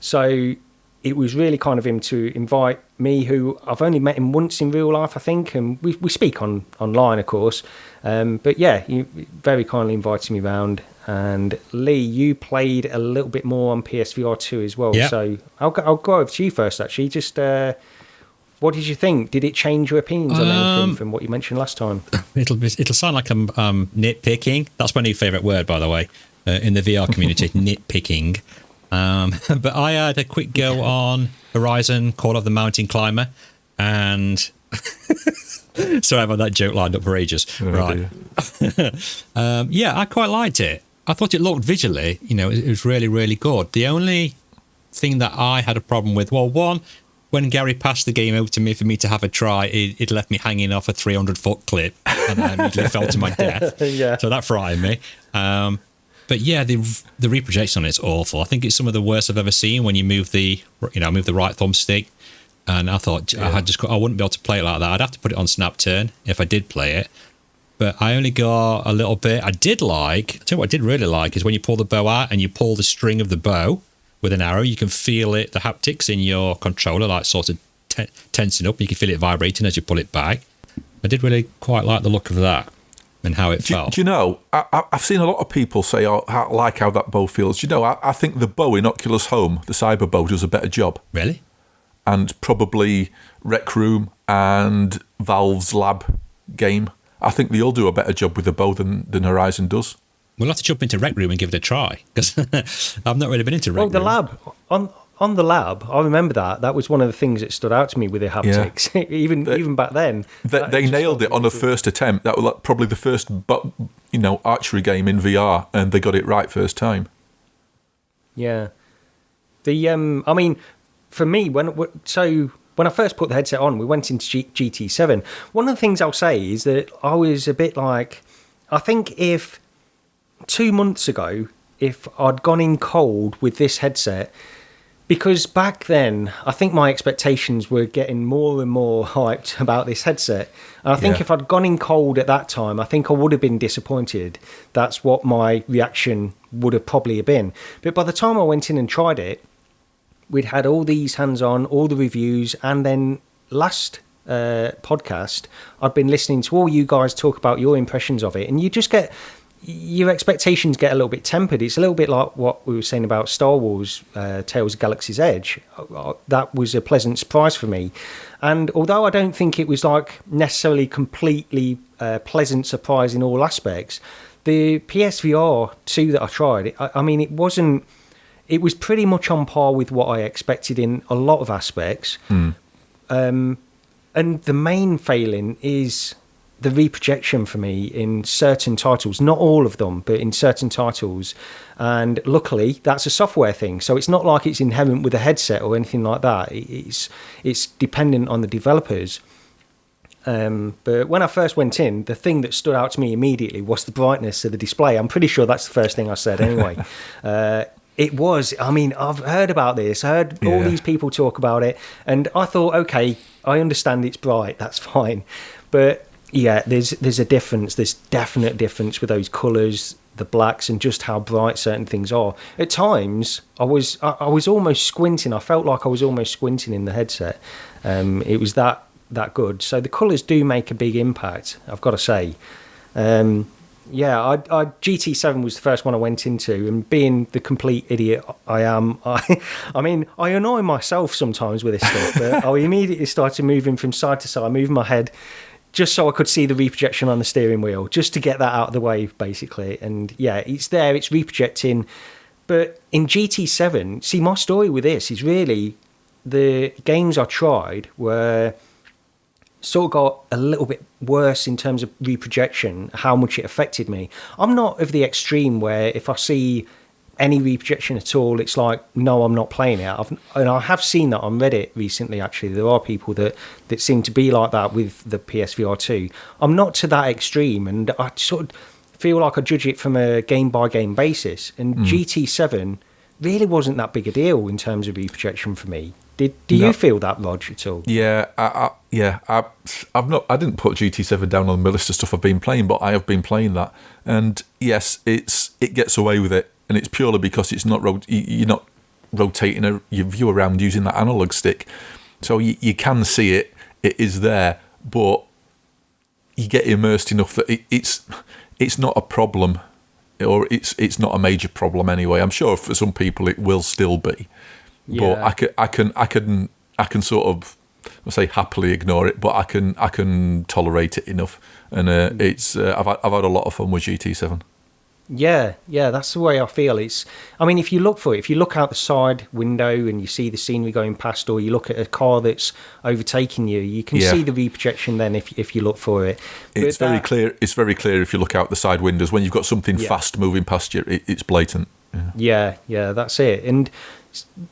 So it was really kind of him to invite me, who I've only met him once in real life, I think, and we speak online, of course, but yeah, he very kindly invited me round. And Lee, you played a little bit more on PSVR 2 as well. Yeah. So I'll go over to you first, actually. Just what did you think? Did it change your opinions on anything from what you mentioned last time? It'll sound like I'm nitpicking. That's my new favourite word, by the way, in the VR community, nitpicking. But I had a quick go on Horizon Call of the Mountain Climber, and sorry about that joke lined up for ages. Right. Yeah, I quite liked it. I thought it looked visually, it was really, really good. The only thing that I had a problem with, well, one, when Gary passed the game over to me for me to have a try, it left me hanging off a 300-foot clip, and I immediately fell to my death. Yeah. So that frightened me. But yeah, the reprojection on it's awful. I think it's some of the worst I've ever seen when you move the right thumbstick. And I thought I wouldn't be able to play it like that. I'd have to put it on snap turn if I did play it. But I only got a little bit. I'll tell you what I did really like is when you pull the bow out and you pull the string of the bow with an arrow, you can feel it, the haptics in your controller, like sort of tensing up. You can feel it vibrating as you pull it back. I did really quite like the look of that and how it felt. Do you know, I've seen a lot of people say, I like how that bow feels. Do you know, I think the bow in Oculus Home, the Cyber Bow, does a better job. Really? And probably Rec Room and Valve's Lab game. I think they all do a better job with the bow than Horizon does. We'll have to jump into Rec Room and give it a try, because I've not really been into Rec Room. Well, the lab, on the lab, I remember that was one of the things that stood out to me with the haptics. Yeah. even back then. They nailed it on a first attempt. That was probably the first archery game in VR, and they got it right first time. Yeah. I mean, for me, when I first put the headset on, we went into GT7. One of the things I'll say is that I was a bit like, I think if 2 months ago, if I'd gone in cold with this headset, because back then, I think my expectations were getting more and more hyped about this headset. And I think if I'd gone in cold at that time, I think I would have been disappointed. That's what my reaction would have probably been. But by the time I went in and tried it, we'd had all these hands-on, all the reviews, and then last podcast, I'd been listening to all you guys talk about your impressions of it, and you just get... your expectations get a little bit tempered. It's a little bit like what we were saying about Star Wars Tales of Galaxy's Edge. That was a pleasant surprise for me. And although I don't think it was like necessarily completely pleasant surprise in all aspects, the PSVR 2 that I tried, I mean, it was pretty much on par with what I expected in a lot of aspects. And the main failing is the reprojection for me in certain titles, not all of them, but in certain titles. And luckily, that's a software thing. So it's not like it's inherent with a headset or anything like that. It's dependent on the developers. But when I first went in, the thing that stood out to me immediately was the brightness of the display. I'm pretty sure that's the first thing I said anyway. It was, I mean, I've heard about this. I heard all these people talk about it. And I thought, okay, I understand it's bright. That's fine. But yeah, there's a difference. There's definite difference with those colours, the blacks, and just how bright certain things are. At times, I was almost squinting. I felt like I was almost squinting in the headset. It was that that good. So the colours do make a big impact, I've got to say. GT7 was the first one I went into, and being the complete idiot I am, I mean, I annoy myself sometimes with this stuff, but I immediately started moving from side to side, moving my head, just so I could see the reprojection on the steering wheel, just to get that out of the way, basically. And yeah, it's there, it's reprojecting. But in GT7, see, my story with this is really the games I tried were sort of got a little bit worse in terms of reprojection, how much it affected me. I'm not of the extreme where if I see any reprojection at all, it's like, no, I'm not playing it. And I have seen that on Reddit recently, actually. There are people that seem to be like that with the PSVR2. I'm not to that extreme, and I sort of feel like I judge it from a game-by-game basis. And GT7 really wasn't that big a deal in terms of reprojection for me. Do you feel that, Rog, at all? Yeah, I didn't put GT7 down on the list of stuff I've been playing, but I have been playing that, and yes, it gets away with it, and it's purely because it's not you're not rotating your view around using that analog stick, so you can see it. It is there, but you get immersed enough that it's not a problem, or it's not a major problem anyway. I'm sure for some people it will still be. Yeah. But I can sort of, I say happily ignore it, but I can tolerate it enough, and it's I've had a lot of fun with GT7. Yeah, that's the way I feel. I mean, if you look out the side window and you see the scenery going past, or you look at a car that's overtaking you, you can see the reprojection then if you look for it. It's very clear. It's very clear if you look out the side windows when you've got something fast moving past you. It's blatant. Yeah, that's it. And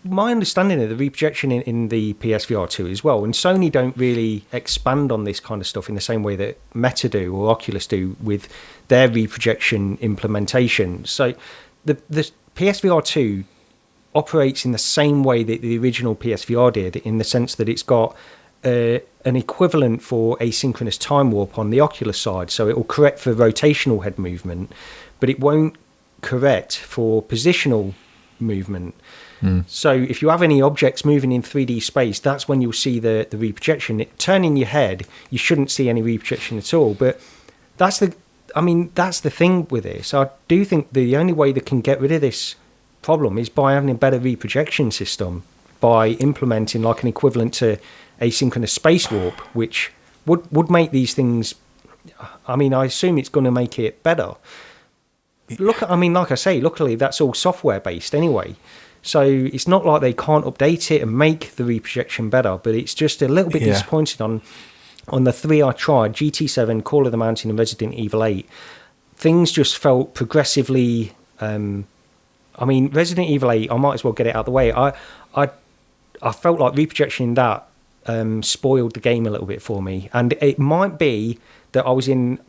my understanding of the reprojection in the PSVR2 as well, and Sony don't really expand on this kind of stuff in the same way that Meta do or Oculus do with their reprojection implementation. So the PSVR2 operates in the same way that the original PSVR did, in the sense that it's got an equivalent for asynchronous time warp on the Oculus side. So it will correct for rotational head movement, but it won't correct for positional movement. So if you have any objects moving in 3D space, that's when you'll see the reprojection. Turning your head, you shouldn't see any reprojection at all. But that's the thing with this. I do think the only way they can get rid of this problem is by having a better reprojection system, by implementing like an equivalent to asynchronous space warp, which would make these things, I mean, I assume it's going to make it better. Like I say, luckily that's all software based anyway. So it's not like they can't update it and make the reprojection better, but it's just a little bit disappointing on the three I tried, GT7, Call of the Mountain and Resident Evil 8. Things just felt progressively... Resident Evil 8, I might as well get it out of the way. I felt like reprojection in that spoiled the game a little bit for me. And it might be that I was in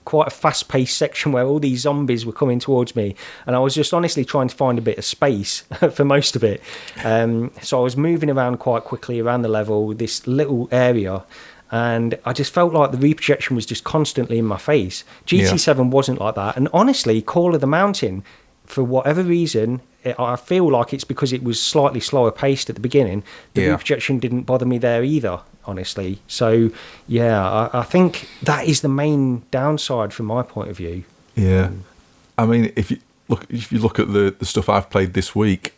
quite a fast-paced section where all these zombies were coming towards me, and I was just honestly trying to find a bit of space for most of it. So I was moving around quite quickly around the level, this little area, and I just felt like the reprojection was just constantly in my face. GT7 wasn't like that, and honestly, Call of the Mountain, for whatever reason, I feel like it's because it was slightly slower paced at the beginning, the reprojection didn't bother me there either, honestly. So I think that is the main downside from my point of view. I mean, if you look at the stuff I've played this week,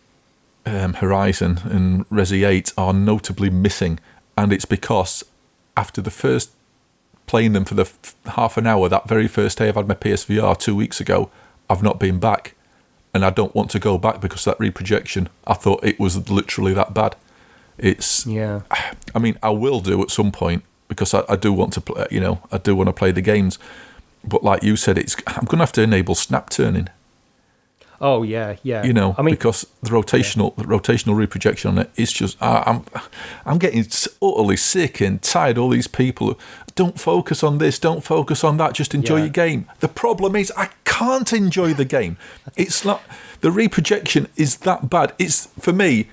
Horizon and Resi 8 are notably missing, and it's because after the first playing them for the half an hour, that very first day I've had my PSVR 2 weeks ago, I've not been back. And I don't want to go back because of that reprojection. I thought it was literally that bad. I mean, I will do at some point because I do want to play. I do want to play the games. But like you said, I'm going to have to enable snap turning. Oh yeah. Because the rotational reprojection on it is just. I'm getting utterly sick and tired. All these people don't focus on this, don't focus on that. Just enjoy your game. The problem is I can't enjoy the game. It's not the reprojection is that bad. It's for me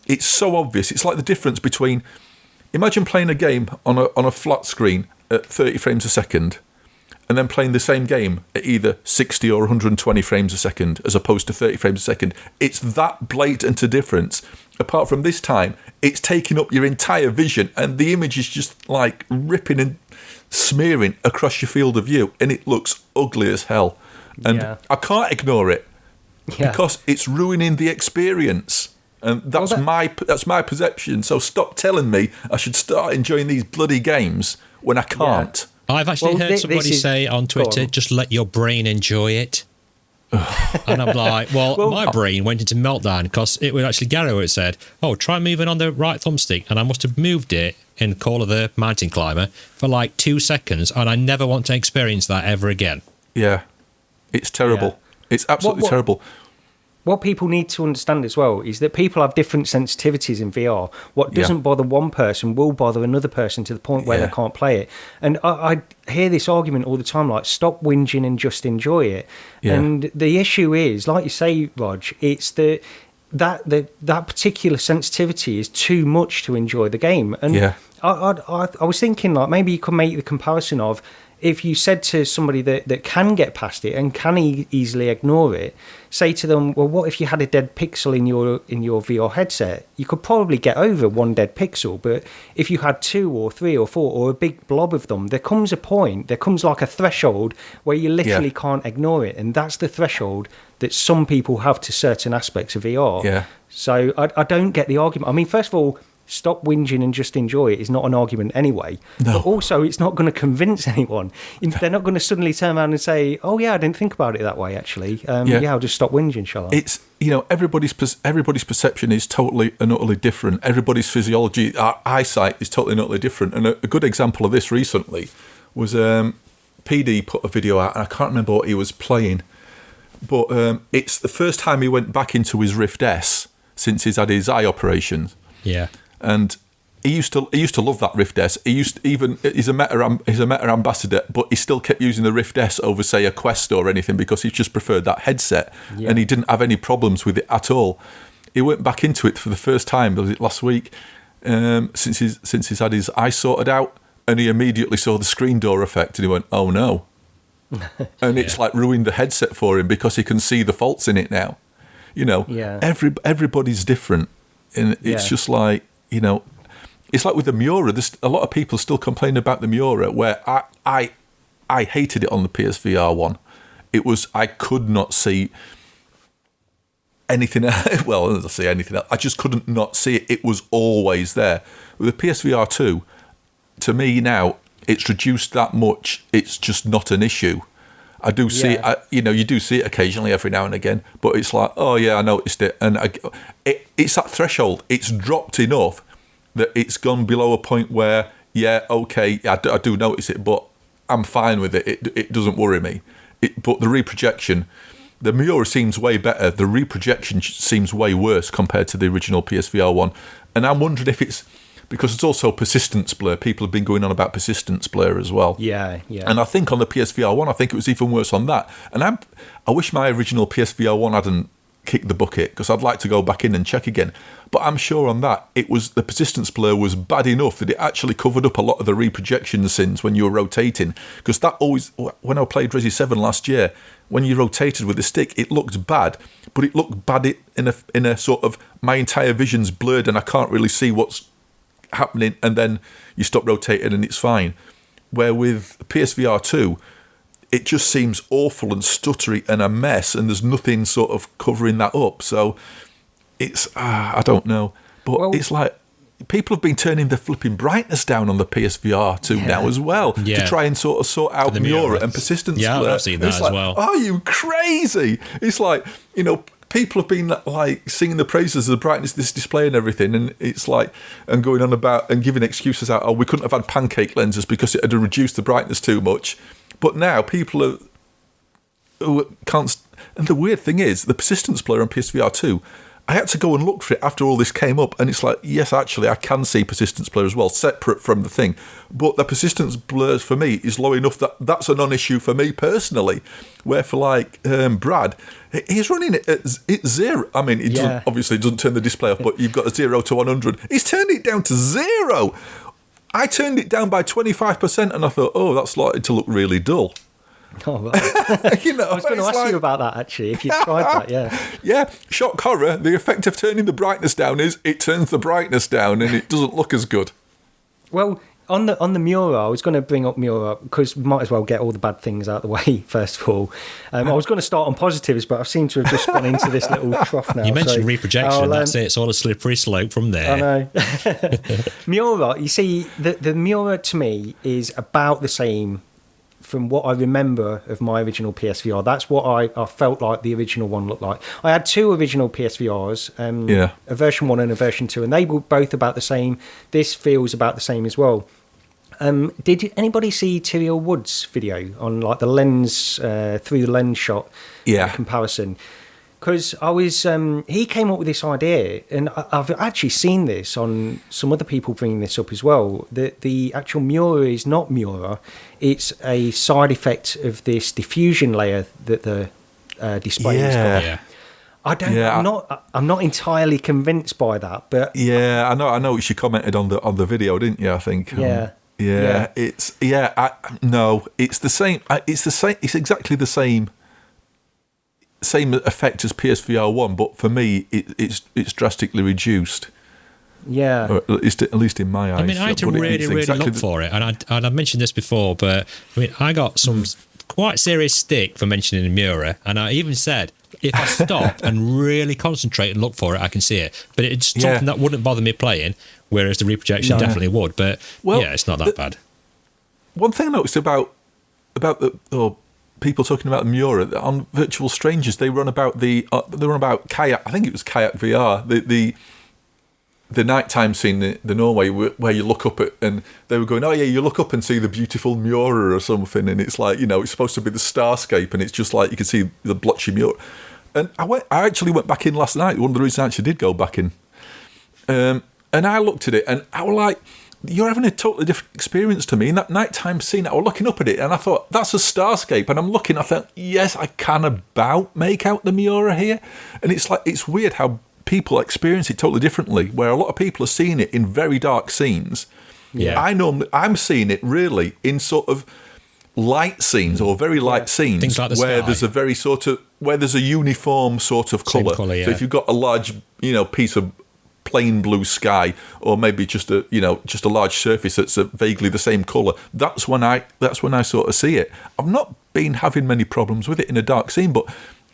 it's so obvious. It's like the difference between imagine playing a game on a flat screen at 30 frames a second. And then playing the same game at either 60 or 120 frames a second as opposed to 30 frames a second. It's that blatant a difference. apart from this time, it's taking up your entire vision, and the image is just like ripping and smearing across your field of view, and it looks ugly as hell. And I can't ignore it because it's ruining the experience. And that's my perception. So stop telling me I should start enjoying these bloody games when I can't. I've actually heard somebody say on Twitter, just let your brain enjoy it. And I'm like, well, my brain went into meltdown because it was actually Gary where it said, oh, try moving on the right thumbstick. And I must have moved it in Call of the Mountain Climber for like 2 seconds. And I never want to experience that ever again. Yeah. It's terrible. Yeah. It's absolutely terrible. What people need to understand as well is that people have different sensitivities in VR. What doesn't bother one person will bother another person to the point where they can't play it. And I hear this argument all the time, like, stop whinging and just enjoy it. Yeah. And the issue is, like you say, Rog, it's that particular sensitivity is too much to enjoy the game. And I was thinking, like, maybe you could make the comparison of, if you said to somebody that can get past it and can easily ignore it, say to them, well, what if you had a dead pixel in your VR headset? You could probably get over one dead pixel, but if you had 2 or 3 or 4 or a big blob of them, there comes like a threshold where you literally can't ignore it, and that's the threshold that some people have to certain aspects of VR. Yeah. So I don't get the argument. I mean, first of all, stop whinging and just enjoy it is not an argument anyway. No. But also, it's not going to convince anyone. They're not going to suddenly turn around and say, oh, yeah, I didn't think about it that way, actually. I'll just stop whinging, shall I? It's, everybody's perception is totally and utterly different. Everybody's physiology, our eyesight is totally and utterly different. And a good example of this recently was PD put a video out, and I can't remember what he was playing. But it's the first time he went back into his Rift S since he's had his eye operations. Yeah. And he used to love that Rift S. He's a Meta ambassador, but he still kept using the Rift S over, say, a Quest or anything because he just preferred that headset, and he didn't have any problems with it at all. He went back into it for the first time, was it last week, since he's had his eye sorted out, and he immediately saw the screen door effect, and he went, "Oh no!" And it's like ruined the headset for him because he can see the faults in it now. Everybody's different, and it's just like. It's like with the Miura. There's a lot of people still complain about the Miura, where I hated it on the PSVR 1. I could not see anything else. Well, I didn't see anything else. I just couldn't not see it. It was always there. With the PSVR 2, to me now, it's reduced that much. It's just not an issue. I do see it, you do see it occasionally every now and again, but it's like, oh yeah, I noticed it. And it's that threshold. It's dropped enough that it's gone below a point where, I do notice it, but I'm fine with it. It doesn't worry me. But the reprojection, the Miura seems way better. The reprojection seems way worse compared to the original PSVR 1. And I'm wondering if it's, because it's also persistence blur. People have been going on about persistence blur as well. Yeah. And I think on the PSVR 1, I think it was even worse on that. And I wish my original PSVR 1 hadn't kicked the bucket, because I'd like to go back in and check again. But I'm sure on that, the persistence blur was bad enough that it actually covered up a lot of the reprojection sins when you were rotating. Because that always, when I played Resi 7 last year, when you rotated with the stick, it looked bad. But it looked bad in a sort of, my entire vision's blurred and I can't really see what's happening, and then you stop rotating and it's fine. Where with PSVR 2, it just seems awful and stuttery and a mess, and there's nothing sort of covering that up. So it's I don't know, but it's like people have been turning the flipping brightness down on the PSVR 2 now as well to try and sort out Miura and persistence blur. I've seen that as well. Are you crazy? It's like, people have been like singing the praises of the brightness of this display and everything, and it's like, and going on about and giving excuses out, we couldn't have had pancake lenses because it had reduced the brightness too much. But now people who can't. And the weird thing is, the persistence blur on PSVR 2, I had to go and look for it after all this came up, and it's like, yes, actually, I can see persistence blur as well, separate from the thing. But the persistence blur for me is low enough that that's a non-issue for me personally. Where for like Brad, he's running it at zero. I mean, it obviously doesn't turn the display off, but you've got a 0 to 100. He's turned it down to 0. I turned it down by 25%, and I thought, oh, that's likely to look really dull. Oh, right. You know, I was going to it's ask like- you about that, actually, if you tried that, yeah. Yeah, shock horror. The effect of turning the brightness down is it turns the brightness down and it doesn't look as good. Well, on the Miura, I was going to bring up Miura because we might as well get all the bad things out of the way, first of all. I was going to start on positives, but I seem to have just gone into this little trough now. You mentioned so reprojection, and that's it. It's all a slippery slope from there. I know. Miura, you see, the Miura to me is about the same from what I remember of my original PSVR. That's what I felt like the original one looked like. I had two original PSVRs, a version 1 and a version 2, and they were both about the same. This feels about the same as well. Did anybody see Tyriel Wood's video on like the lens, through the lens shot comparison? Because I was, he came up with this idea, and I've actually seen this on some other people bringing this up as well. That the actual Miura is not Miura; it's a side effect of this diffusion layer that the display has got. Yeah. I don't. I'm not entirely convinced by that, but Yeah, I know. She commented on the video, didn't you? I think. Yeah. It's the same. It's the same. It's exactly the same effect as PSVR 1, but for me, it's drastically reduced. Yeah. Or at least in my eyes. I mean, I had to really look for it, and I've mentioned this before, but I mean, I got some quite serious stick for mentioning Miura, and I even said, if I stop and really concentrate and look for it, I can see it. But it's something that wouldn't bother me playing, whereas the reprojection definitely would. But it's not that bad. One thing I noticed about people talking about the Miura on Virtual Strangers, they run about Kayak. I think it was Kayak VR. The nighttime scene, the Norway, where you look up at, and they were going, oh yeah, you look up and see the beautiful Miura or something, and it's like, it's supposed to be the starscape, and it's just like you can see the blotchy Miura. And I actually went back in last night. One of the reasons I actually did go back in, and I looked at it, and I was like, you're having a totally different experience to me. In that nighttime scene, I was looking up at it, and I thought, that's a starscape. And I'm looking, I thought, yes, I can about make out the Miura here. And it's like, it's weird how people experience it totally differently, where a lot of people are seeing it in very dark scenes. Yeah. I'm seeing it really in sort of light scenes or very light scenes, things like the where sky. there's a very sort of, where there's a uniform sort of Same colour. colour, yeah. So if you've got a large, piece of plain blue sky, or maybe just a large surface that's vaguely the same colour, that's when I sort of see it. I've not been having many problems with it in a dark scene, but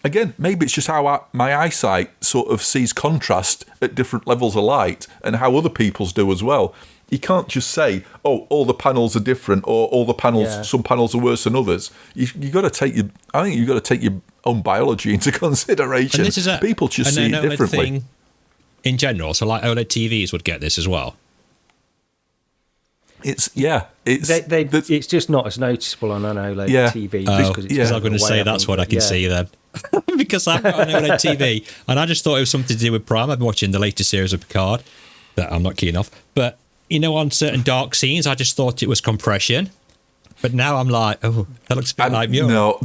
again, maybe it's just how my eyesight sort of sees contrast at different levels of light, and how other people's do as well. You can't just say, oh, all the panels are different, or all the panels, some panels are worse than others. You got to take your own biology into consideration. And this is people just see it differently. Thing in general, so like OLED TVs would get this as well. It's just not as noticeable on an OLED TV. Because I'm going to say that's what I can see then. Because I've got an OLED TV, and I just thought it was something to do with Prime. I've been watching the latest series of Picard that I'm not keen off. But, on certain dark scenes, I just thought it was compression. But now I'm like, oh, that looks a bit like Miura.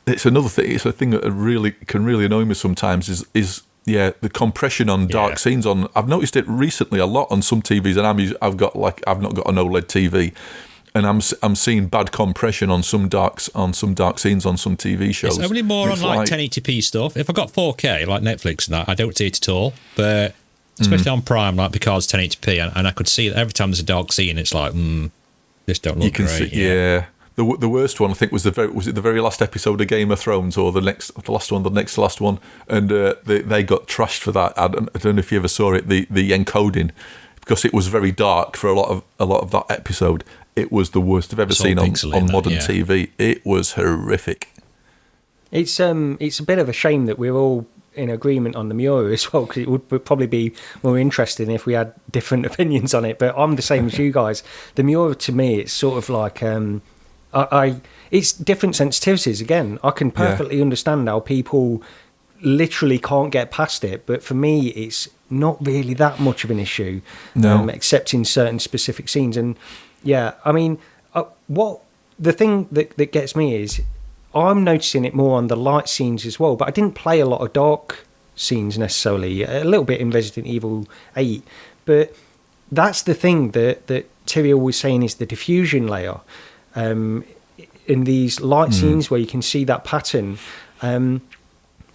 It's another thing. It's a thing that can really annoy me sometimes. Is the compression on dark scenes. I've noticed it recently a lot on some TVs, and I've not got an OLED TV, and I'm seeing bad compression on some dark scenes on some TV shows. It's only more on like 1080p stuff. If I got 4K like Netflix and that, I don't see it at all. But especially on Prime, like because 1080p, and I could see that every time there's a dark scene, it's like, this don't look great. The worst one, I think, was the very last episode of Game of Thrones, or the next to last one, and they got trashed for that. I don't know if you ever saw it, the encoding, because it was very dark for a lot of that episode. It was the worst I've ever seen on modern TV. It was horrific. It's a bit of a shame that we're all in agreement on the Miura as well, because it would probably be more interesting if we had different opinions on it. But I'm the same as you guys. The Miura, to me, it's sort of like it's different sensitivities. Again, I can perfectly understand how people literally can't get past it, but for me, it's not really that much of an issue, except in certain specific scenes. And I mean, what the thing that gets me is I'm noticing it more on the light scenes as well. But I didn't play a lot of dark scenes necessarily. A little bit in Resident Evil 8, but that's the thing that Tyriel was saying is the diffusion layer. In these light scenes where you can see that pattern.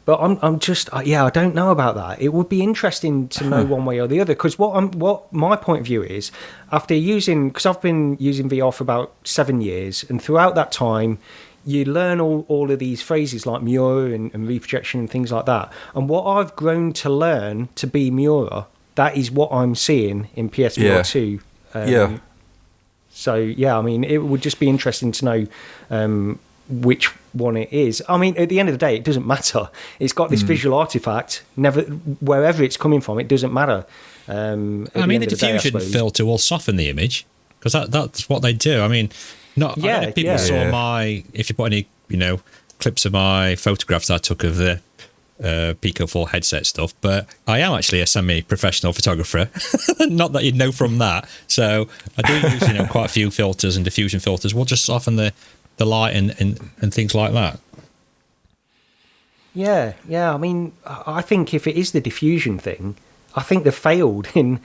But I'm just, I don't know about that. It would be interesting to know one way or the other, because what my point of view is, after because I've been using VR for about 7 years, and throughout that time, you learn all of these phrases like Miura and reprojection and things like that. And what I've grown to learn to be Miura, that is what I'm seeing in PSVR2. So, I mean, it would just be interesting to know which one it is. I mean, at the end of the day, it doesn't matter. It's got this visual artifact. Wherever it's coming from, it doesn't matter. I mean, the diffusion filter will soften the image, because that's what they do. I mean, I don't know if people saw if you put any, clips of my photographs I took of the Pico 4 headset stuff, but I am actually a semi-professional photographer. Not that you'd know from that. So I do use quite a few filters, and diffusion filters will just soften the light and things like that. Yeah. I mean, I think if it is the diffusion thing, I think they failed in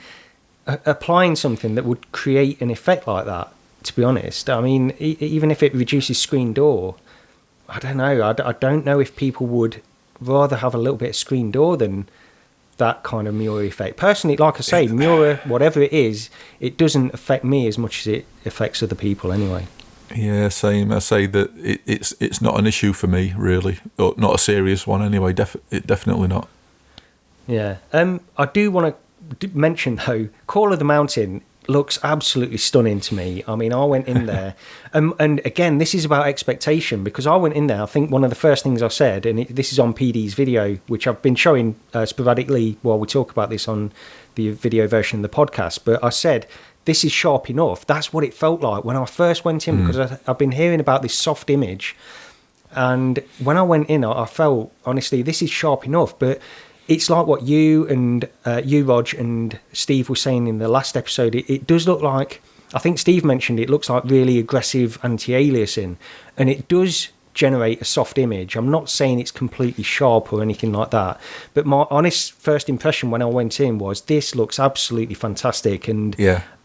applying something that would create an effect like that, to be honest. I mean, even if it reduces screen door, I don't know. I don't know if people would rather have a little bit of screen door than that kind of Miura effect. Personally, like I say, Miura, whatever it is, it doesn't affect me as much as it affects other people anyway. Yeah, same. I say that it's not an issue for me, really, or not a serious one anyway. Definitely not. Yeah. I do want to mention though, Call of the Mountain looks absolutely stunning to me. I mean, I went in there, and again, this is about expectation, because I went in there. I think one of the first things I said, and this is on PD's video, which I've been showing sporadically while we talk about this on the video version of the podcast. But I said, this is sharp enough. That's what it felt like when I first went in, because I've been hearing about this soft image. And when I went in, I felt, honestly, this is sharp enough. But it's like what you and Rog and Steve were saying in the last episode. It does look like, I think Steve mentioned it looks like really aggressive anti-aliasing. And it does generate a soft image. I'm not saying it's completely sharp or anything like that, but my honest first impression when I went in was, this looks absolutely fantastic. And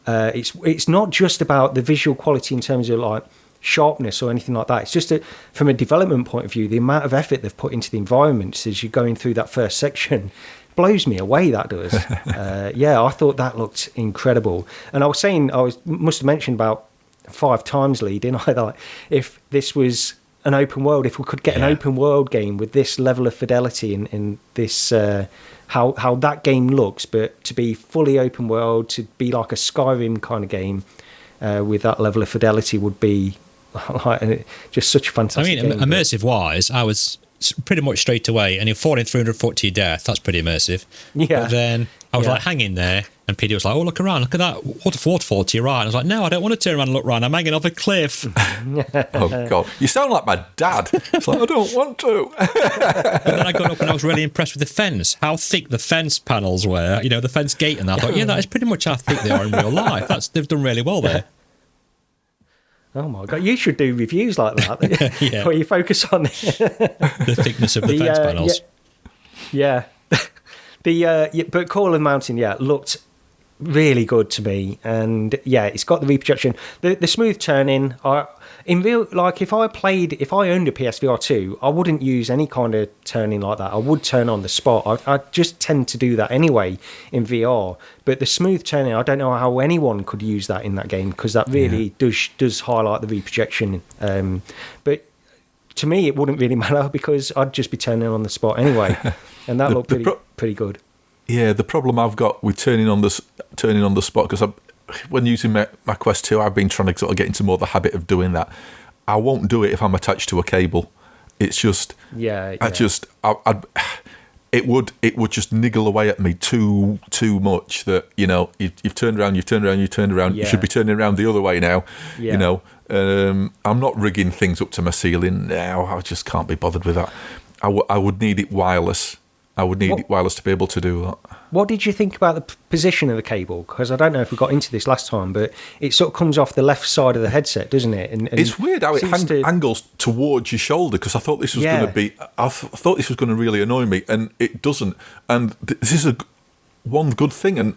it's not just about the visual quality in terms of like sharpness or anything like that. It's just from a development point of view, the amount of effort they've put into the environments as you're going through that first section blows me away. That does. I thought that looked incredible. And I was saying, must have mentioned about 5 times, Lee, didn't I? Like, if this was an open world, if we could get an open world game with this level of fidelity and this how that game looks, but to be fully open world, to be like a Skyrim kind of game with that level of fidelity would be like just such a fantastic game. Immersive wise, I was pretty much straight away, and you're falling 300 foot to your death. That's pretty immersive. But then I was like hanging there, and PD was like, "Oh, look around, look at that waterfall to your right." And I was like, "No, I don't want to turn around and look around. I'm hanging off a cliff." Oh God, you sound like my dad. It's like, I don't want to. But then I got up and I was really impressed with the fence, how thick the fence panels were. The fence gate, and I thought, that is pretty much how thick they are in real life. They've done really well there. Oh my God, you should do reviews like that, where you focus on the thickness of the fence panels. But Call of the Mountain, looked really good to me, and it's got the reprojection, the smooth turning. In real, like if I owned a PSVR2, I wouldn't use any kind of turning like that. I would turn on the spot. I just tend to do that anyway in VR. But the smooth turning, I don't know how anyone could use that in that game, because that really does highlight the reprojection. But to me, it wouldn't really matter, because I'd just be turning on the spot anyway, and that looked pretty good. Yeah, the problem I've got with turning on the spot, because when using my Quest 2, I've been trying to sort of get into more the habit of doing that. I won't do it if I'm attached to a cable. It's just, it would just niggle away at me too much. That you've turned around. You should be turning around the other way now. I'm not rigging things up to my ceiling now. I just can't be bothered with that. I would need it wireless. I would need it wireless to be able to do that. What did you think about the position of the cable? Because I don't know if we got into this last time, but it sort of comes off the left side of the headset, doesn't it? And it's weird how it angles towards your shoulder, because I thought this was going to be... I thought this was going to really annoy me, and it doesn't. And this is one good thing, and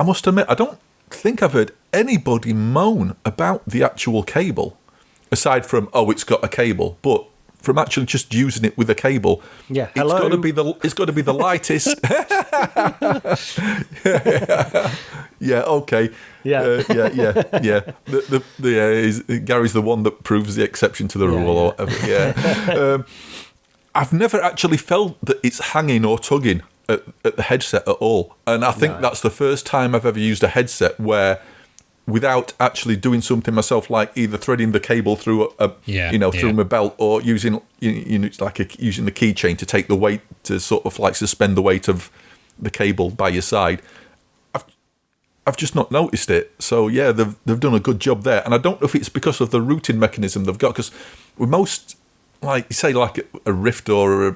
I must admit, I don't think I've heard anybody moan about the actual cable, aside from, it's got a cable, but from actually just using it with a cable. Yeah, hello. It's got to be the lightest. Yeah, okay. Yeah. Gary's the one that proves the exception to the rule or whatever. Yeah. I've never actually felt that it's hanging or tugging at the headset at all. And I think that's the first time I've ever used a headset where, without actually doing something myself, like either threading the cable through through my belt, or using using the keychain to take the weight, to sort of like suspend the weight of the cable by your side, I've just not noticed it. So yeah, they've done a good job there. And I don't know if it's because of the routing mechanism they've got, because with most, like you say, like a Rift or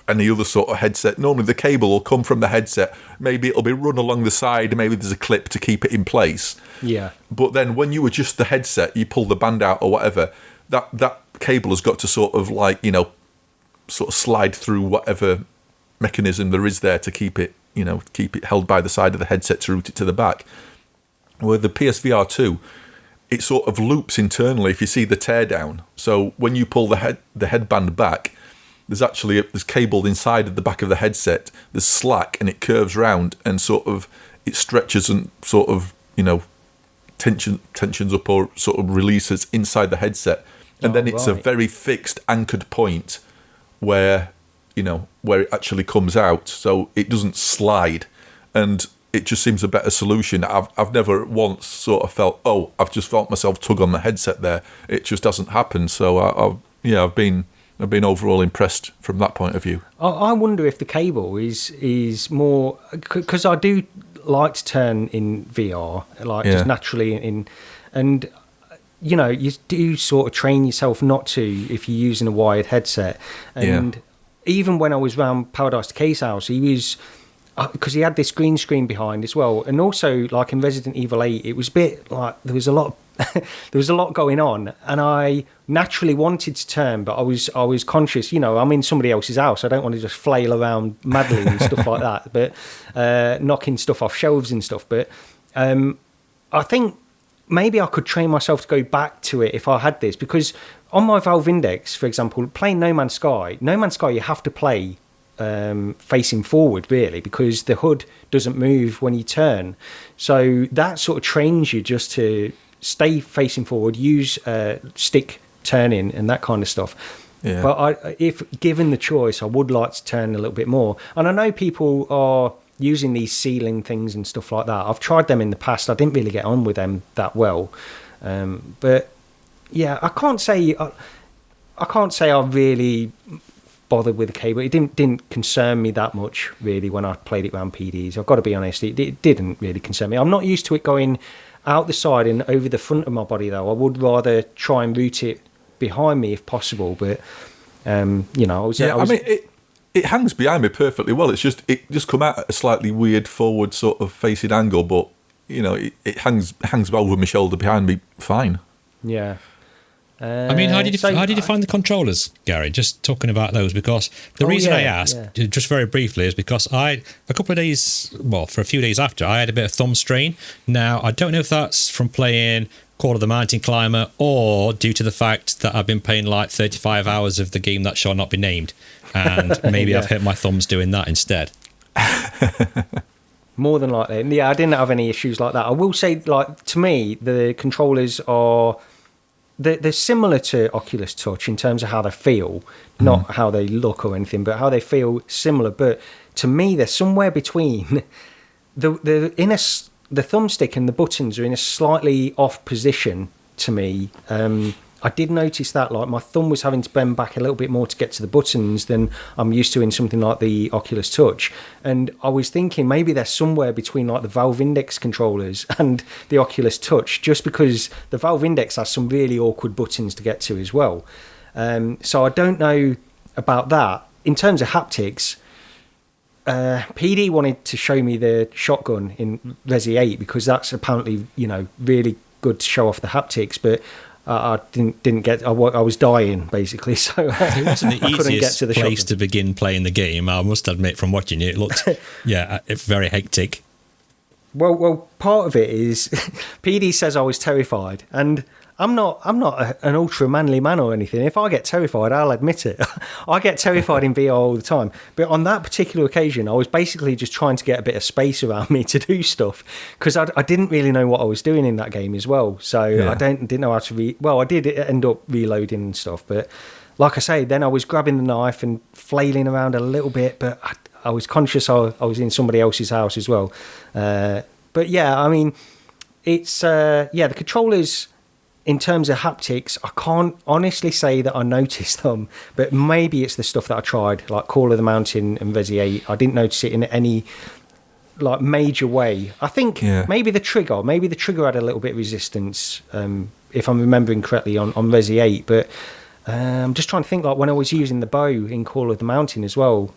any other sort of headset, normally the cable will come from the headset. Maybe it'll be run along the side. Maybe there's a clip to keep it in place. Yeah. But then when you adjust the headset, you pull the band out or whatever, that cable has got to sort of like, sort of slide through whatever mechanism there is there to keep it held by the side of the headset to route it to the back. With the PSVR2, it sort of loops internally if you see the teardown. So when you pull the headband back, there's cable inside of the back of the headset. There's slack, and it curves round, and sort of it stretches and sort of tensions up or sort of releases inside the headset, and then it's a very fixed anchored point where it actually comes out, so it doesn't slide, and it just seems a better solution. I've never once sort of felt, I've just felt myself tug on the headset there. It just doesn't happen. So I've been overall impressed from that point of view. I wonder if the cable is more, because I do like to turn in VR, just naturally and you do sort of train yourself not to if you're using a wired headset. And even when I was around Paradise Decay's house, he was, because he had this green screen behind as well, and also like in Resident Evil 8, it was a bit like there was a lot going on, and I naturally wanted to turn, but I was conscious, I'm in somebody else's house, I don't want to just flail around madly and stuff like that, but knocking stuff off shelves and stuff. But I think maybe I could train myself to go back to it if I had this, because on my Valve Index, for example, playing No Man's Sky, you have to play facing forward, really, because the hood doesn't move when you turn. So that sort of trains you just to stay facing forward, use stick turning and that kind of stuff. Yeah. But if given the choice, I would like to turn a little bit more. And I know people are using these ceiling things and stuff like that. I've tried them in the past. I didn't really get on with them that well. But yeah, I can't say I really bothered with the cable. It didn't concern me that much really when I played it around PDs. I've got to be honest, it didn't really concern me. I'm not used to it going out the side and over the front of my body though. I would rather try and route it behind me if possible. But it hangs behind me perfectly well. It just come out at a slightly weird forward sort of facing angle, but it hangs over my shoulder behind me fine. Yeah. How did you find the controllers, Gary? Just talking about those, because the reason I asked, just very briefly, is because for a few days after, I had a bit of thumb strain. Now, I don't know if that's from playing Call of the Mountain Climber or due to the fact that I've been playing like 35 hours of the game that shall not be named, and maybe I've hit my thumbs doing that instead. More than likely. Yeah, I didn't have any issues like that. I will say, to me, the controllers are... They're similar to Oculus Touch in terms of how they feel, not how they look or anything, but how they feel similar. But to me, they're somewhere between the thumbstick and the buttons are in a slightly off position to me. I did notice that, my thumb was having to bend back a little bit more to get to the buttons than I'm used to in something like the Oculus Touch. And I was thinking maybe they're somewhere between the Valve Index controllers and the Oculus Touch, just because the Valve Index has some really awkward buttons to get to as well. So I don't know about that. In terms of haptics, PD wanted to show me the shotgun in Resi 8 because that's apparently, really good to show off the haptics, but I didn't get. I was dying basically, so it wasn't the easiest place to begin playing the game. I must admit, from watching it, it looked, it's very hectic. Well, part of it is PD says I was terrified, and I'm not an ultra manly man or anything. If I get terrified, I'll admit it. I get terrified in VR all the time. But on that particular occasion, I was basically just trying to get a bit of space around me to do stuff, because I didn't really know what I was doing in that game as well. So I didn't know how to I did end up reloading and stuff, but like I say, then I was grabbing the knife and flailing around a little bit, but I was conscious I was in somebody else's house as well. But yeah, I mean, it's the controllers, in terms of haptics, I can't honestly say that I noticed them, but maybe it's the stuff that I tried, like Call of the Mountain and Resi 8. I didn't notice it in any like major way. I think maybe the trigger had a little bit of resistance, if I'm remembering correctly, on Resi 8. But I'm just trying to think, like when I was using the bow in Call of the Mountain as well.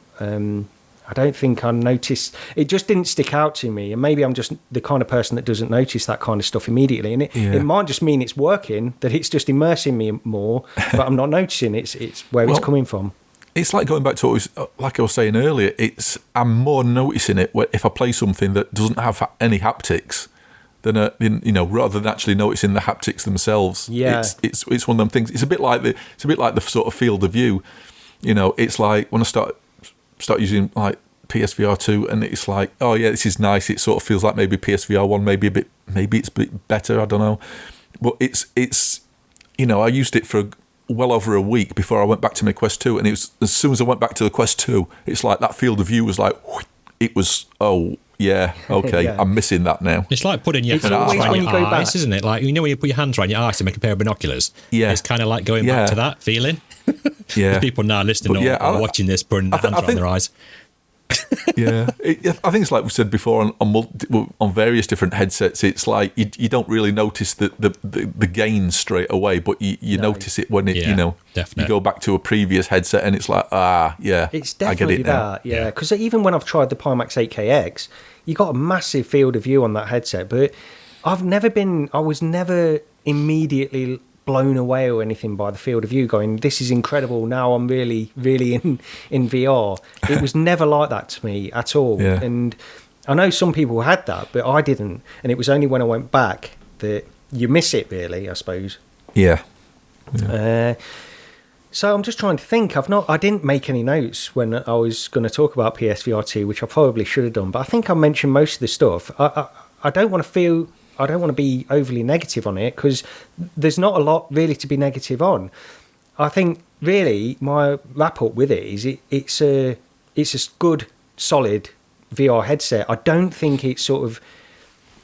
I don't think I noticed. It just didn't stick out to me, and maybe I'm just the kind of person that doesn't notice that kind of stuff immediately. And it might just mean it's working, that it's just immersing me more, but I'm not noticing it's where it's coming from. It's like going back to like I was saying earlier. I'm more noticing it if I play something that doesn't have any haptics than rather than actually noticing the haptics themselves. Yeah, it's one of them things. It's a bit like the sort of field of view. It's like when I start using like PSVR2, and it's like, oh yeah, this is nice. It sort of feels like maybe PSVR1, maybe it's a bit better. I don't know, but it's I used it for well over a week before I went back to my Quest 2, and it was as soon as I went back to the Quest 2, it's like that field of view was like, it was yeah, okay, yeah. I'm missing that now. It's like putting your hands around your eyes, isn't it? Like, when you put your hands around your eyes to make a pair of binoculars. Yeah, it's kind of like going back to that feeling. Yeah, people now listening or watching this putting their hands around their eyes. Yeah, I think it's like we said before on various different headsets. It's like you don't really notice the gain straight away, but you notice it when definitely. You go back to a previous headset, and it's like it's definitely I get it that. Now. Yeah, because even when I've tried the Pimax 8KX, you got a massive field of view on that headset, but I was never immediately blown away or anything by the field of view going, this is incredible, now I'm really in VR. It was never like that to me at all. And I know some people had that, but I didn't, and it was only when I went back that you miss it, really, I suppose. So I'm just trying to think. I didn't make any notes when I was going to talk about PSVR2, which I probably should have done, but I think I mentioned most of the stuff. I don't want to be overly negative on it, because there's not a lot really to be negative on. I think really my wrap up with it is it's a good solid VR headset. I don't think it's sort of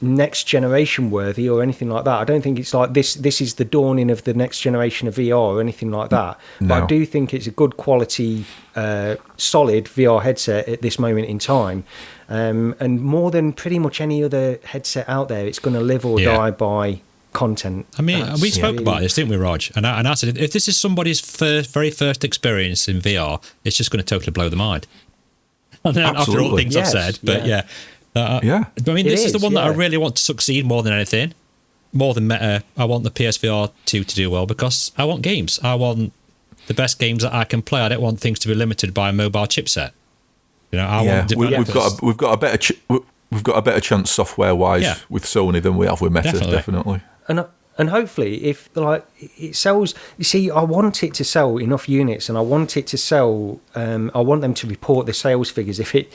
next generation worthy or anything like that. I don't think it's like this is the dawning of the next generation of VR or anything like that. No. But I do think it's a good quality solid VR headset at this moment in time. And more than pretty much any other headset out there, it's going to live or die by content. I mean, we spoke about this, didn't we, Rog? And I said, if this is somebody's very first experience in VR, it's just going to totally blow the mind. And then after all the things I've said, but I mean, this is the one that I really want to succeed more than anything. More than Meta, I want the PSVR 2 to do well, because I want games. I want the best games that I can play. I don't want things to be limited by a mobile chipset. I want developers. We've got a better chance software wise with Sony than we have with Meta, definitely. And hopefully, if it sells, you see, I want it to sell enough units, and I want it to sell. I want them to report the sales figures. If it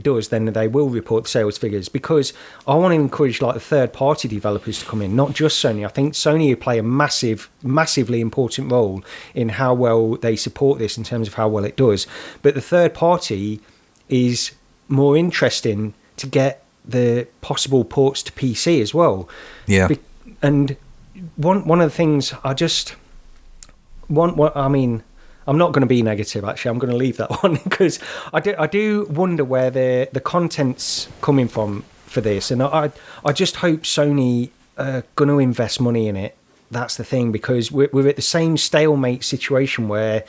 does, then they will report the sales figures, because I want to encourage like the third-party developers to come in, not just Sony. I think Sony will play a massively important role in how well they support this in terms of how well it does. But the third party is more interesting to get the possible ports to PC as well. Yeah. And one of the things I just want, I mean, I'm not going to be negative, actually. I'm going to leave that one, because I do wonder where the content's coming from for this. And I just hope Sony are going to invest money in it. That's the thing, because we're at the same stalemate situation where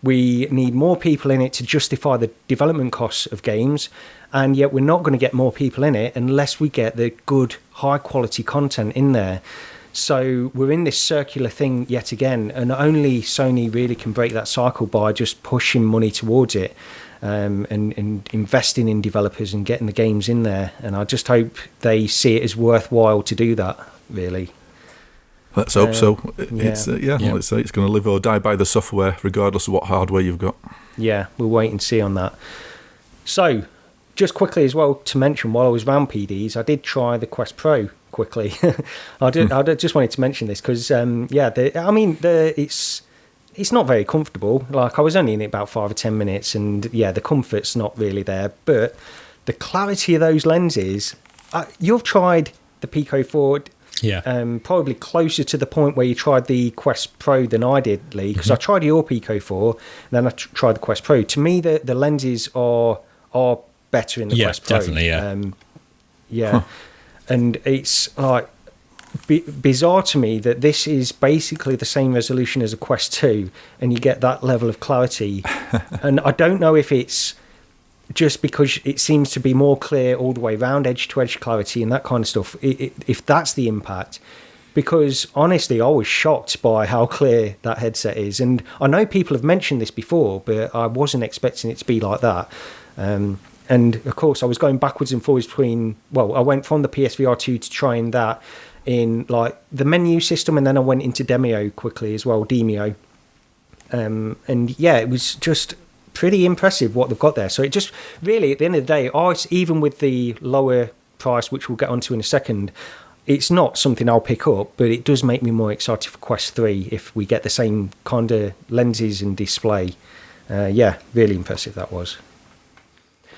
we need more people in it to justify the development costs of games, and yet we're not going to get more people in it unless we get the good, high-quality content in there. So we're in this circular thing yet again, and only Sony really can break that cycle by just pushing money towards it. and investing in developers and getting the games in there. And I just hope they see it as worthwhile to do that, really. Let's hope so. Let's say it's going to live or die by the software, regardless of what hardware you've got. Yeah, we'll wait and see on that. So, just quickly as well to mention, while I was around PDs, I did try the Quest Pro quickly. I just wanted to mention this because, it's not very comfortable. Like, I was only in it about 5 or 10 minutes, and the comfort's not really there. But the clarity of those lenses, you've tried the Pico 4. Yeah. Probably closer to the point where you tried the Quest Pro than I did, Lee, because I tried your Pico 4, and then I tried the Quest Pro. To me, the lenses are better in the Quest Pro. Definitely, And it's like bizarre to me that this is basically the same resolution as a Quest 2, and you get that level of clarity. And I don't know if it's just because it seems to be more clear all the way around, edge-to-edge clarity and that kind of stuff, if that's the impact. Because, honestly, I was shocked by how clear that headset is. And I know people have mentioned this before, but I wasn't expecting it to be like that. And, of course, I was going backwards and forwards between... Well, I went from the PSVR2 to trying that in, like, the menu system, and then I went into Demio quickly as well, Demio. It was just... pretty impressive what they've got there. So it just really, at the end of the day, even with the lower price, which we'll get onto in a second, it's not something I'll pick up, but it does make me more excited for Quest 3 if we get the same kind of lenses and display. Really impressive that was.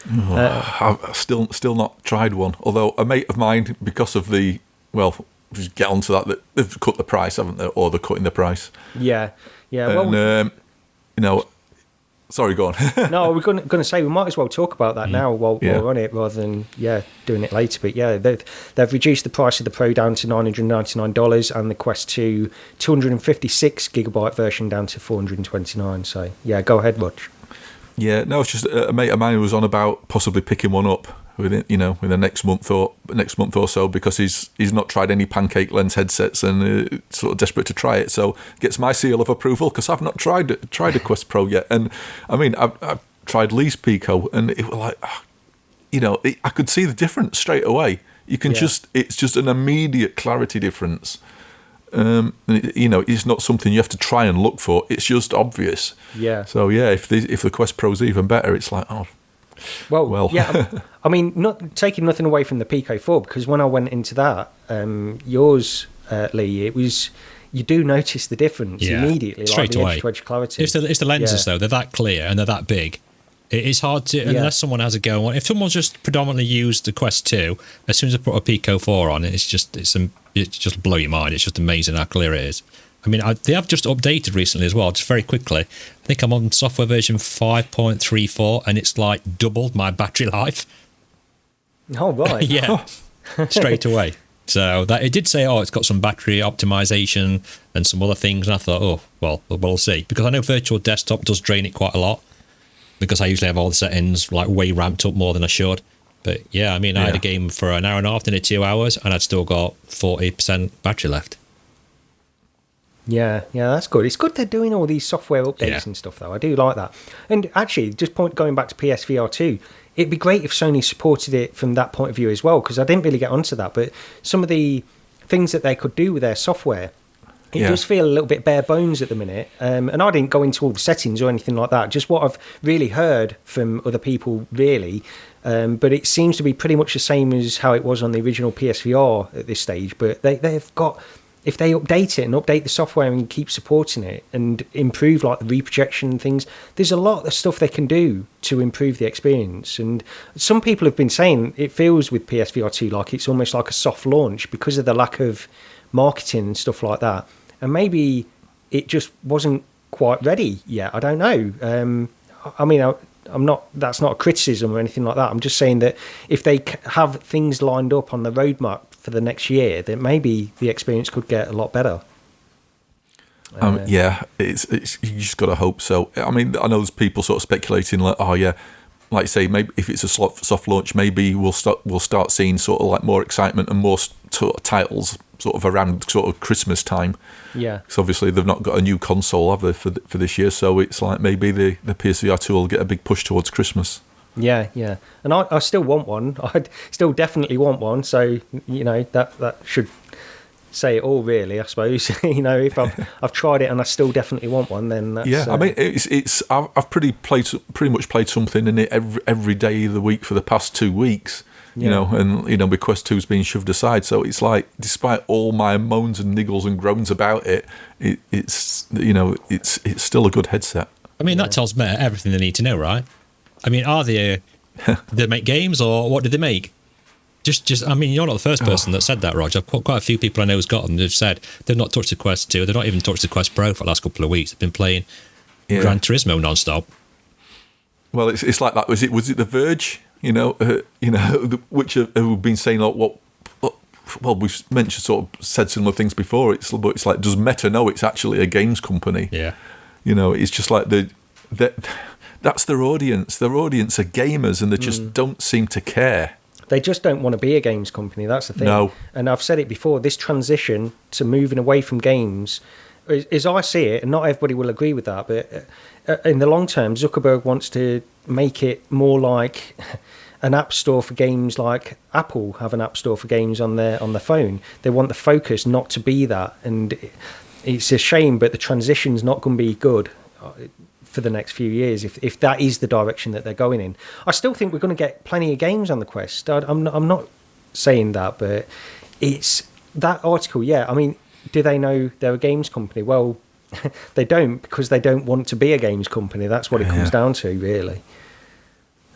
I've still not tried one, although a mate of mine, because of just get onto that they've cut the price, haven't they, or they're cutting the price. Sorry, go on. No, we're going to say we might as well talk about that now while we're on it, rather than doing it later. But they've reduced the price of the Pro down to $999, and the Quest 2 256 gigabyte version down to $429. So go ahead, Rog. Yeah, no, it's just a mate of mine who was on about possibly picking one up within the next month or so, because he's not tried any pancake lens headsets and sort of desperate to try it. So gets my seal of approval because I've not tried a Quest Pro yet. And I mean, I've tried Lee's Pico, and it was like, I could see the difference straight away. You can it's just an immediate clarity difference. It's not something you have to try and look for. It's just obvious. Yeah. So if the Quest Pro's even better, it's like, oh. Well. I mean, not taking nothing away from the Pico 4, because when I went into that, yours, Lee, it was, you do notice the difference immediately, straight like the away. Edge-to-edge clarity. It's the lenses though; they're that clear and they're that big. It's hard to, unless someone has a go on. If someone's just predominantly used the Quest 2, as soon as I put a Pico 4 on, it's just blow your mind. It's just amazing how clear it is. I mean, they have just updated recently as well, just very quickly. I think I'm on software version 5.34, and it's like doubled my battery life. Oh, right. Yeah, straight away. So that it did say, it's got some battery optimization and some other things, and I thought, we'll see. Because I know Virtual Desktop does drain it quite a lot, because I usually have all the settings like way ramped up more than I should. But I had a game for an hour and a half, then 2 hours, and I'd still got 40% battery left. Yeah, that's good. It's good they're doing all these software updates and stuff, though. I do like that. And actually, just going back to PSVR2, it'd be great if Sony supported it from that point of view as well, because I didn't really get onto that. But some of the things that they could do with their software, it does feel a little bit bare bones at the minute. And I didn't go into all the settings or anything like that, just what I've really heard from other people, really. But it seems to be pretty much the same as how it was on the original PSVR at this stage. But they've got... If they update it and update the software and keep supporting it and improve like the reprojection and things, there's a lot of stuff they can do to improve the experience. And some people have been saying it feels with PSVR2 like it's almost like a soft launch because of the lack of marketing and stuff like that. And maybe it just wasn't quite ready yet. I don't know. I'm not. That's not a criticism or anything like that. I'm just saying that if they have things lined up on the roadmap for the next year, then maybe the experience could get a lot better. It's you just got to hope so. I mean, I know there's people sort of speculating like you say, maybe if it's a soft launch, maybe we'll start seeing sort of like more excitement and more sort of titles sort of around sort of Christmas time. Yeah. Because obviously they've not got a new console, have they, for this year? So it's like maybe the PS VR2 will get a big push towards Christmas. Yeah, yeah. And I still want one. I'd still definitely want one. So, you know, that should say it all, really, I suppose. You know, if I've tried it and I still definitely want one, then that's... Yeah, I mean, I've pretty much played something in it every day of the week for the past 2 weeks. You know, and you know, with Quest 2's being shoved aside, so it's like, despite all my moans and niggles and groans about it, it's you know, it's still a good headset. I mean, that tells Meta everything they need to know, right? I mean, are they did they make games, or what did they make? Just I mean, you're not the first person that said that, Roger. I've quite a few people I know who's got them. They've said they've not touched the Quest 2. They've not even touched the Quest Pro for the last couple of weeks. They've been playing Gran Turismo non-stop. Well, it's like that. Was it the Verge? You know, which have been saying, like, well, we've said similar things before. It's like, does Meta know it's actually a games company? Yeah. You know, it's just like that's their audience. Their audience are gamers, and they just don't seem to care. They just don't want to be a games company. That's the thing. No. And I've said it before. This transition to moving away from games, as I see it, and not everybody will agree with that, but in the long term, Zuckerberg wants to make it more like an app store for games, like Apple have an app store for games on their phone. They want the focus not to be that, and it's a shame, but the transition's not going to be good for the next few years if that is the direction that they're going in. I still think we're going to get plenty of games on the Quest. I'm not saying that, but it's that article. Yeah, I mean, do they know they're a games company? Well, they don't, because they don't want to be a games company. That's what it comes down to, really.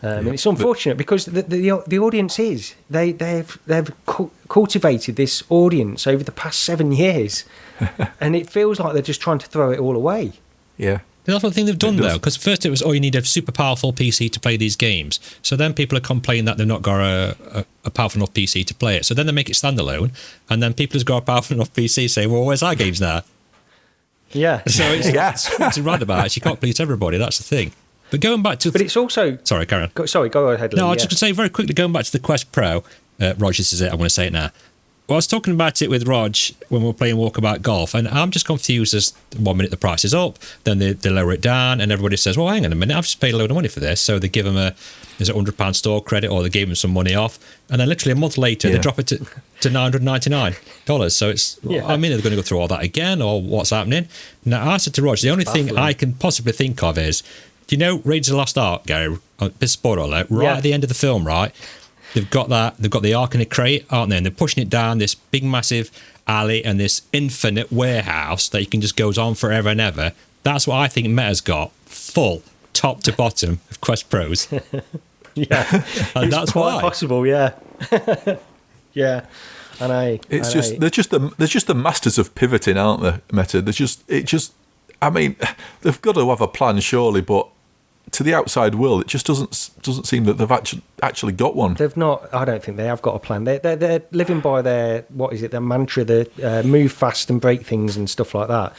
And it's unfortunate, because the audience is they've cultivated this audience over the past 7 years, and it feels like they're just trying to throw it all away. Yeah. That's one thing they've done, though, because first it was, you need a super powerful PC to play these games. So then people are complaining that they've not got a powerful enough PC to play it. So then they make it standalone, and then people who's got a powerful enough PC say, well, where's our games now? Yeah. So it's right about it. You can't please everybody. That's the thing. But going back to... But it's also... Sorry, Karen. Go ahead, Lee. No, I was just going to say very quickly, going back to the Quest Pro, Rog, this is it, I'm going to say it now. Well, I was talking about it with Rog when we were playing Walkabout Golf, and I'm just confused as 1 minute the price is up, then they lower it down, and everybody says, well, hang on a minute, I've just paid a load of money for this. So they give them is it £100 store credit, or they gave them some money off, and then literally a month later, they drop it to $999. So it's, I mean, are they going to go through all that again, or what's happening? Now, I said to Rog, the only thing I can possibly think of is, do you know Raiders of the Lost Ark, Gary? Bit spoiler alert, at the end of the film, right? They've got the Ark in a crate, aren't they? And they're pushing it down this big, massive alley and this infinite warehouse that you can just goes on forever and ever. That's what I think Meta's got, full, top to bottom of Quest Pros. Yeah, and that's quite why. Possible, yeah, yeah. And they're just the masters of pivoting, aren't they, Meta? I mean, they've got to have a plan, surely, but to the outside world, it just doesn't seem that they've actually got one. They've not. I don't think they have got a plan. They're living by their mantra, the move fast and break things and stuff like that.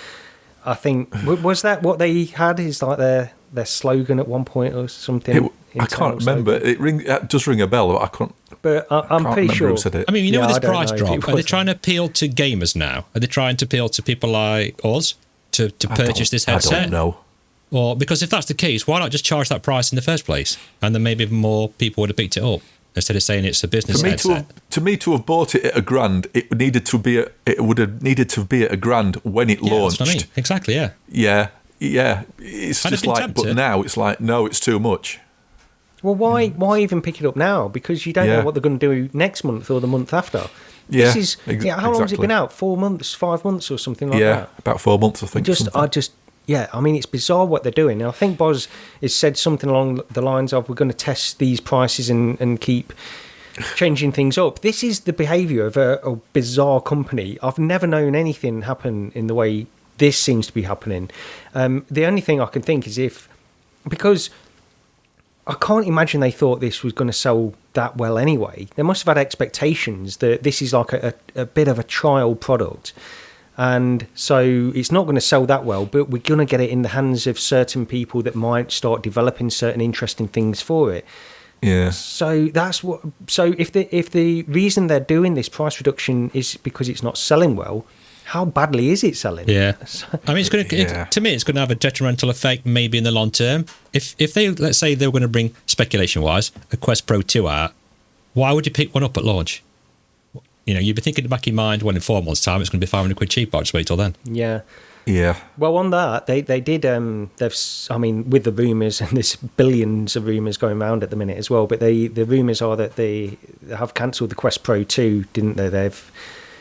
I think was that what they had? Is like their slogan at one point or something? I can't remember. It does ring a bell, but I can't. But I'm pretty sure. Said it. I mean, with this price drop, are they trying to appeal to gamers now? Are they trying to appeal to people like us to purchase this headset? I don't know. Or because if that's the case, why not just charge that price in the first place, and then maybe more people would have picked it up instead of saying it's a business headset. To have bought it at £1,000, it would have needed to be at £1,000 when it launched. That's what I mean. Exactly. Yeah. Yeah. It's just like, but now it's like, no, it's too much. Well, why even pick it up now? Because you don't know what they're going to do next month or the month after. Yeah. How long has it been out? 4 months, 5 months, or something like that? Yeah, about 4 months, I think. I mean, it's bizarre what they're doing. And I think Boz has said something along the lines of, we're going to test these prices and keep changing things up. This is the behaviour of a bizarre company. I've never known anything happen in the way this seems to be happening. The only thing I can think is because I can't imagine they thought this was going to sell that well anyway. They must have had expectations that this is like a bit of a trial product. And so it's not going to sell that well, but we're going to get it in the hands of certain people that might start developing certain interesting things for it. Yeah. So that's what. So if the reason they're doing this price reduction is because it's not selling well, how badly is it selling? Yeah, I mean, it's going to. To me, it's going to have a detrimental effect maybe in the long term. If they, let's say, they were going to bring, speculation wise, a Quest Pro 2 out, why would you pick one up at launch? You know, you'd be thinking back in mind, well, in 4 months' time, it's going to be 500 quid cheaper. I'll just wait till then. Yeah. Yeah. Well, on that, they did. I mean, with the rumours, and there's billions of rumours going around at the minute as well. But the rumours are that they have cancelled the Quest Pro 2, didn't they? They've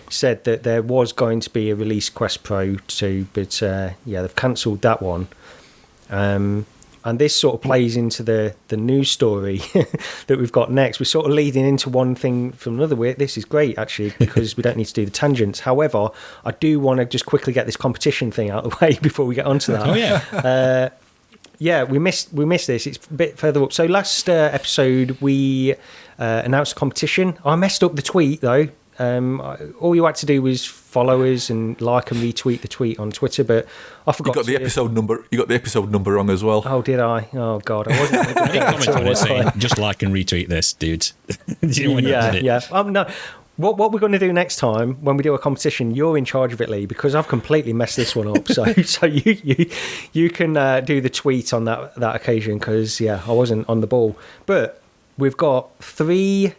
said that there was going to be a release Quest Pro 2, but they've cancelled that one. And this sort of plays into the news story that we've got next. We're sort of leading into one thing from another. This is great, actually, because we don't need to do the tangents. However, I do want to just quickly get this competition thing out of the way before we get onto that. Oh, yeah. We missed this. It's a bit further up. So last episode, we announced a competition. I messed up the tweet, though. All you had to do was follow us and like and retweet the tweet on Twitter, but I forgot. You got the episode number. You got the episode number wrong as well. Oh, did I? Oh God, I wasn't. Comment on it saying, just like and retweet this, dudes. Yeah. No. What we're going to do next time when we do a competition, you're in charge of it, Lee, because I've completely messed this one up. So you can do the tweet on that occasion, because I wasn't on the ball. But we've got 3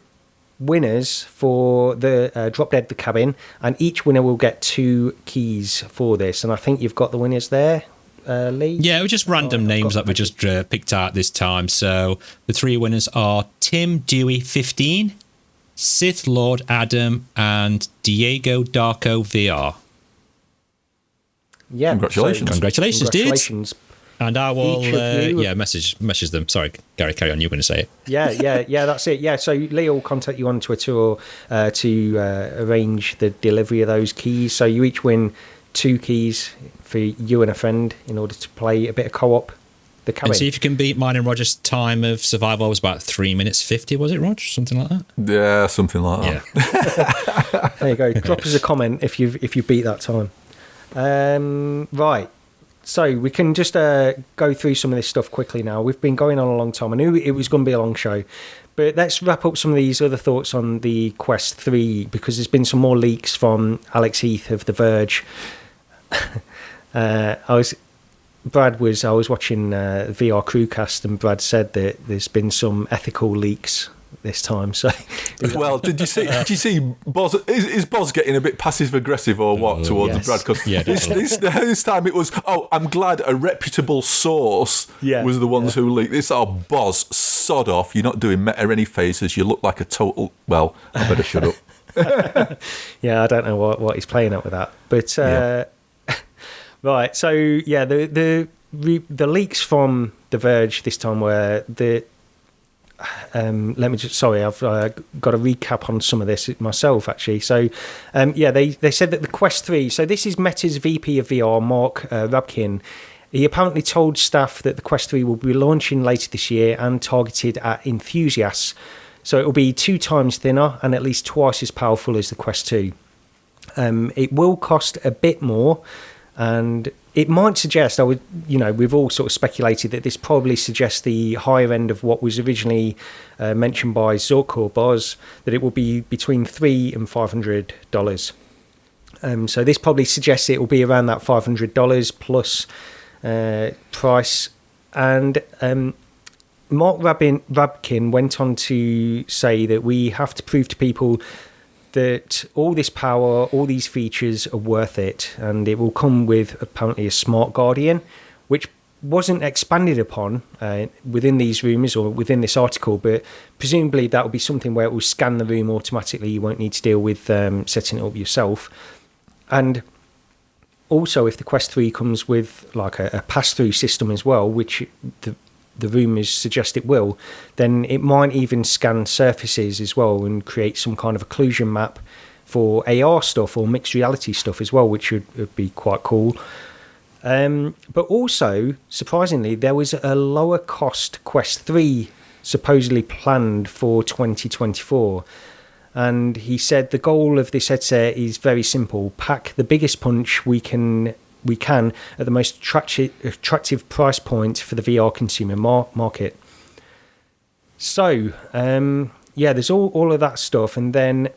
winners for the Drop Dead the Cabin, and each winner will get 2 keys for this. And I think you've got the winners there, Lee? Yeah, it was just random names that we just picked out this time. So the 3 winners are Tim Dewey 15, Sith Lord Adam, and Diego Darko VR. Yeah. Congratulations, dudes. And I will, message them. Sorry, Gary, carry on. You were going to say it. Yeah, that's it. Yeah, so Lee will contact you on Twitter or to arrange the delivery of those keys. So you each win 2 keys for you and a friend in order to play a bit of co-op. The cabin. And see if you can beat mine and Roger's time of survival. It was about 3 minutes 50, was it, Roger? Something like that? Yeah, something like that. Yeah. There you go. Drop us a comment if you beat that time. Right. So we can just go through some of this stuff quickly now. We've been going on a long time. I knew it was going to be a long show. But let's wrap up some of these other thoughts on the Quest 3, because there's been some more leaks from Alex Heath of The Verge. I was watching VR Crewcast, and Brad said that there's been some ethical leaks this time. So, well, did you see Boz? Is Boz getting a bit passive aggressive or what towards Brad? Because this time it was, I'm glad a reputable source was the ones who leaked this. Boz, sod off! You're not doing Meta any faces. You look like a total. Well, I better shut up. Yeah, I don't know what he's playing at with that, but right. So the leaks from The Verge this time were the. I've got a recap on some of this myself, actually. So, they said that the Quest 3, so this is Meta's VP of VR, Mark Rabkin. He apparently told staff that the Quest 3 will be launching later this year and targeted at enthusiasts. So it will be 2 times thinner and at least twice as powerful as the Quest 2. It will cost a bit more, and it might suggest, we've all sort of speculated that this probably suggests the higher end of what was originally mentioned by Zuck or Boz, that it will be between $300 and $500. So this probably suggests it will be around that $500 plus price. And Mark Rabkin went on to say that we have to prove to people that all this power, all these features are worth it, and it will come with apparently a smart guardian, which wasn't expanded upon within these rumours or within this article, but presumably that will be something where it will scan the room automatically. You won't need to deal with setting it up yourself. And also, if the Quest 3 comes with like a pass-through system as well, which the rumours suggest it will, then it might even scan surfaces as well and create some kind of occlusion map for AR stuff or mixed reality stuff as well, which would be quite cool. But also, surprisingly, there was a lower cost Quest 3 supposedly planned for 2024. And he said the goal of this headset is very simple: pack the biggest punch we can at the most attractive price point for the VR consumer market. So, there's all of that stuff, and then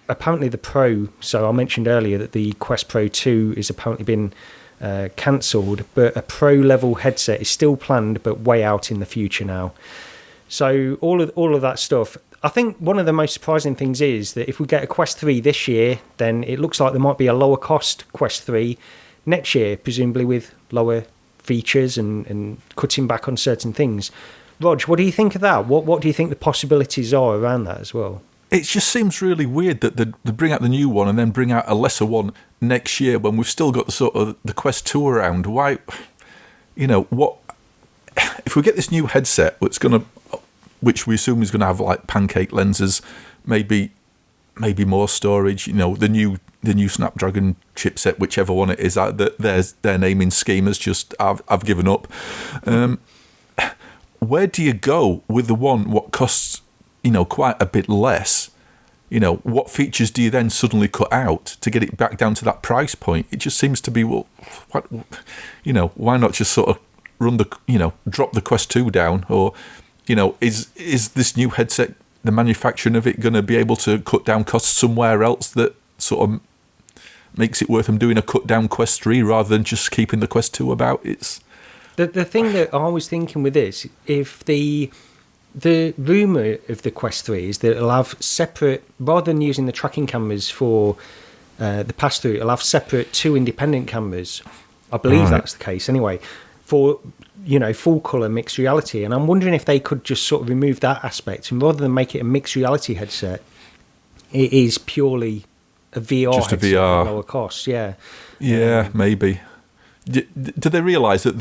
apparently the Pro. So I mentioned earlier that the Quest Pro 2 is apparently been cancelled, but a Pro level headset is still planned, but way out in the future now. So all of that stuff. I think one of the most surprising things is that if we get a Quest 3 this year, then it looks like there might be a lower cost Quest 3 next year, presumably with lower features and cutting back on certain things. Rog, what do you think of that? What do you think the possibilities are around that as well? It just seems really weird that they bring out the new one and then bring out a lesser one next year when we've still got the sort of the Quest 2 around. Why, what if we get this new headset which we assume is going to have like pancake lenses, maybe more storage, the new Snapdragon chipset, whichever one it is, their naming scheme is just I've given up. Where do you go with the one what costs quite a bit less? What features do you then suddenly cut out to get it back down to that price point? It just seems to be, well, what, why not just sort of drop the Quest 2 down? Or, is this new headset, the manufacturing of it, going to be able to cut down costs somewhere else that sort of makes it worth them doing a cut down Quest 3 rather than just keeping the Quest 2 about? It's the thing that I was thinking with this, if the rumour of the Quest 3 is that it'll have separate, rather than using the tracking cameras for the pass-through, it'll have separate 2 independent cameras. I believe that's the case anyway, for full colour mixed reality. And I'm wondering if they could just sort of remove that aspect, and rather than make it a mixed reality headset, it is purely a VR just headset a VR. at lower cost. Yeah, maybe. Do they realise that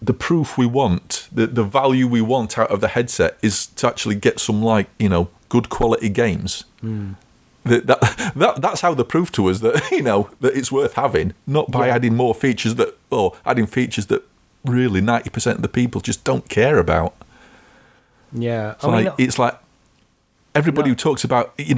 the proof we want, the value we want out of the headset is to actually get some good quality games? That's how they prove to us that that it's worth having, not by adding more features that really 90% of the people just don't care about. Yeah, it's like everybody who talks about you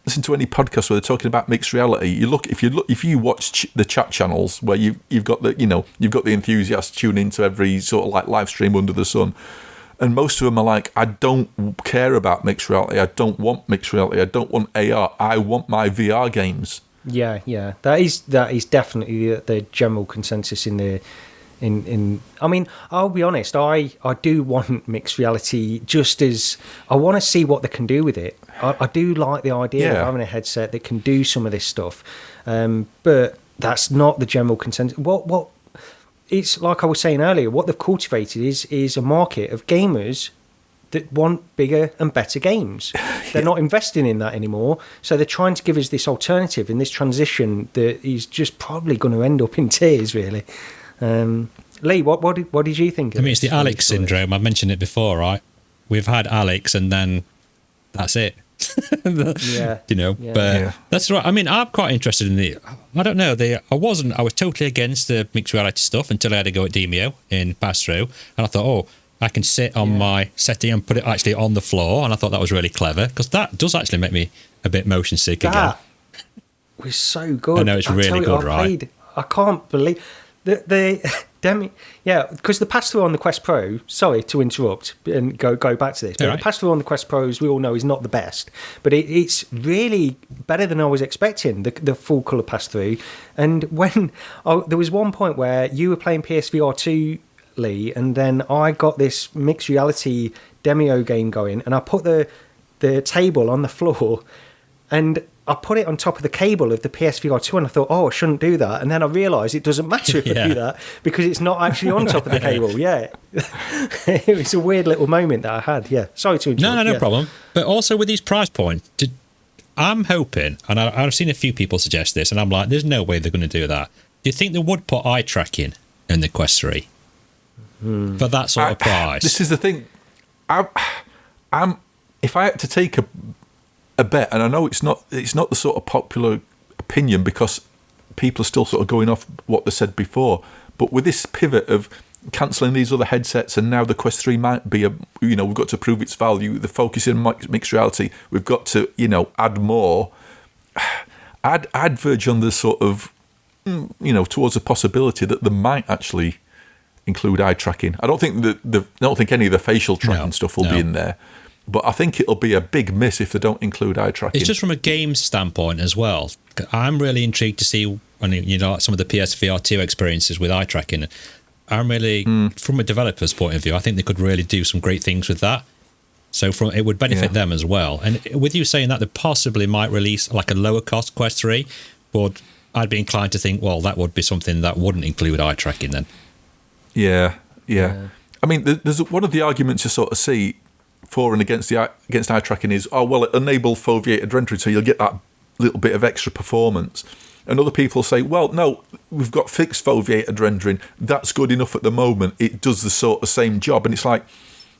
listen to any podcast where they're talking about mixed reality. If you watch the chat channels where you've got the enthusiasts tune into every sort of like live stream under the sun, and most of them are like, I don't care about mixed reality. I don't want mixed reality. I don't want AR. I want my VR games. Yeah. That is definitely the general consensus in the. I mean, I'll be honest, I do want mixed reality, just as I want to see what they can do with it. I do like the idea of having a headset that can do some of this stuff, but that's not the general consensus. What it's like I was saying earlier, what they've cultivated is a market of gamers that want bigger and better games. They're not investing in that anymore, so they're trying to give us this alternative in this transition that is just probably going to end up in tears, really. Lee, what did you think? It's the Alex syndrome. I mentioned it before, right? We've had Alex, and then that's it. But that's right. I mean, I'm quite interested in the. I don't know. I was totally against the mixed reality stuff until I had to go at Demio in pass through, and I thought, I can sit on my settee and put it actually on the floor, and I thought that was really clever because that does actually make me a bit motion sick again. That was so good. I know it's really good, right? I can't believe. Because the pass-through on the Quest Pro, sorry to interrupt and go back to this, but the pass-through on the Quest Pro, as we all know, is not the best, but it's really better than I was expecting, the full colour pass-through. And when there was one point where you were playing PS VR2, Lee, and then I got this mixed reality Demio game going, and I put the table on the floor, and I put it on top of the cable of the PSVR 2, and I thought, I shouldn't do that. And then I realised it doesn't matter if I do that because it's not actually on top of the cable. Yeah. It was a weird little moment that I had. Yeah. Sorry to interrupt. No problem. But also with these price points, I'm hoping, and I've seen a few people suggest this, and I'm like, there's no way they're going to do that. Do you think they would put eye tracking in the Quest 3 for that sort of price? This is the thing. If I had to take a bet, and I know it's not the sort of popular opinion because people are still sort of going off what they said before, but with this pivot of cancelling these other headsets and now the Quest 3 might be we've got to prove its value, the focus in mixed reality, we've got to add more, add Verge on the sort of towards a possibility that they might actually include eye tracking. I don't think any of the facial tracking stuff will be in there. But I think it'll be a big miss if they don't include eye tracking. It's just from a games standpoint as well. I'm really intrigued to see some of the PS VR2 experiences with eye tracking. I'm really, from a developer's point of view, I think they could really do some great things with that. So it would benefit them as well. And with you saying that, they possibly might release like a lower cost Quest 3, but I'd be inclined to think, well, that would be something that wouldn't include eye tracking then. Yeah. I mean, there's one of the arguments you sort of see for and against eye tracking is, it enable foveated rendering, so you'll get that little bit of extra performance. And other people say, well, no, we've got fixed foveated rendering. That's good enough at the moment. It does the sort of same job. And it's like,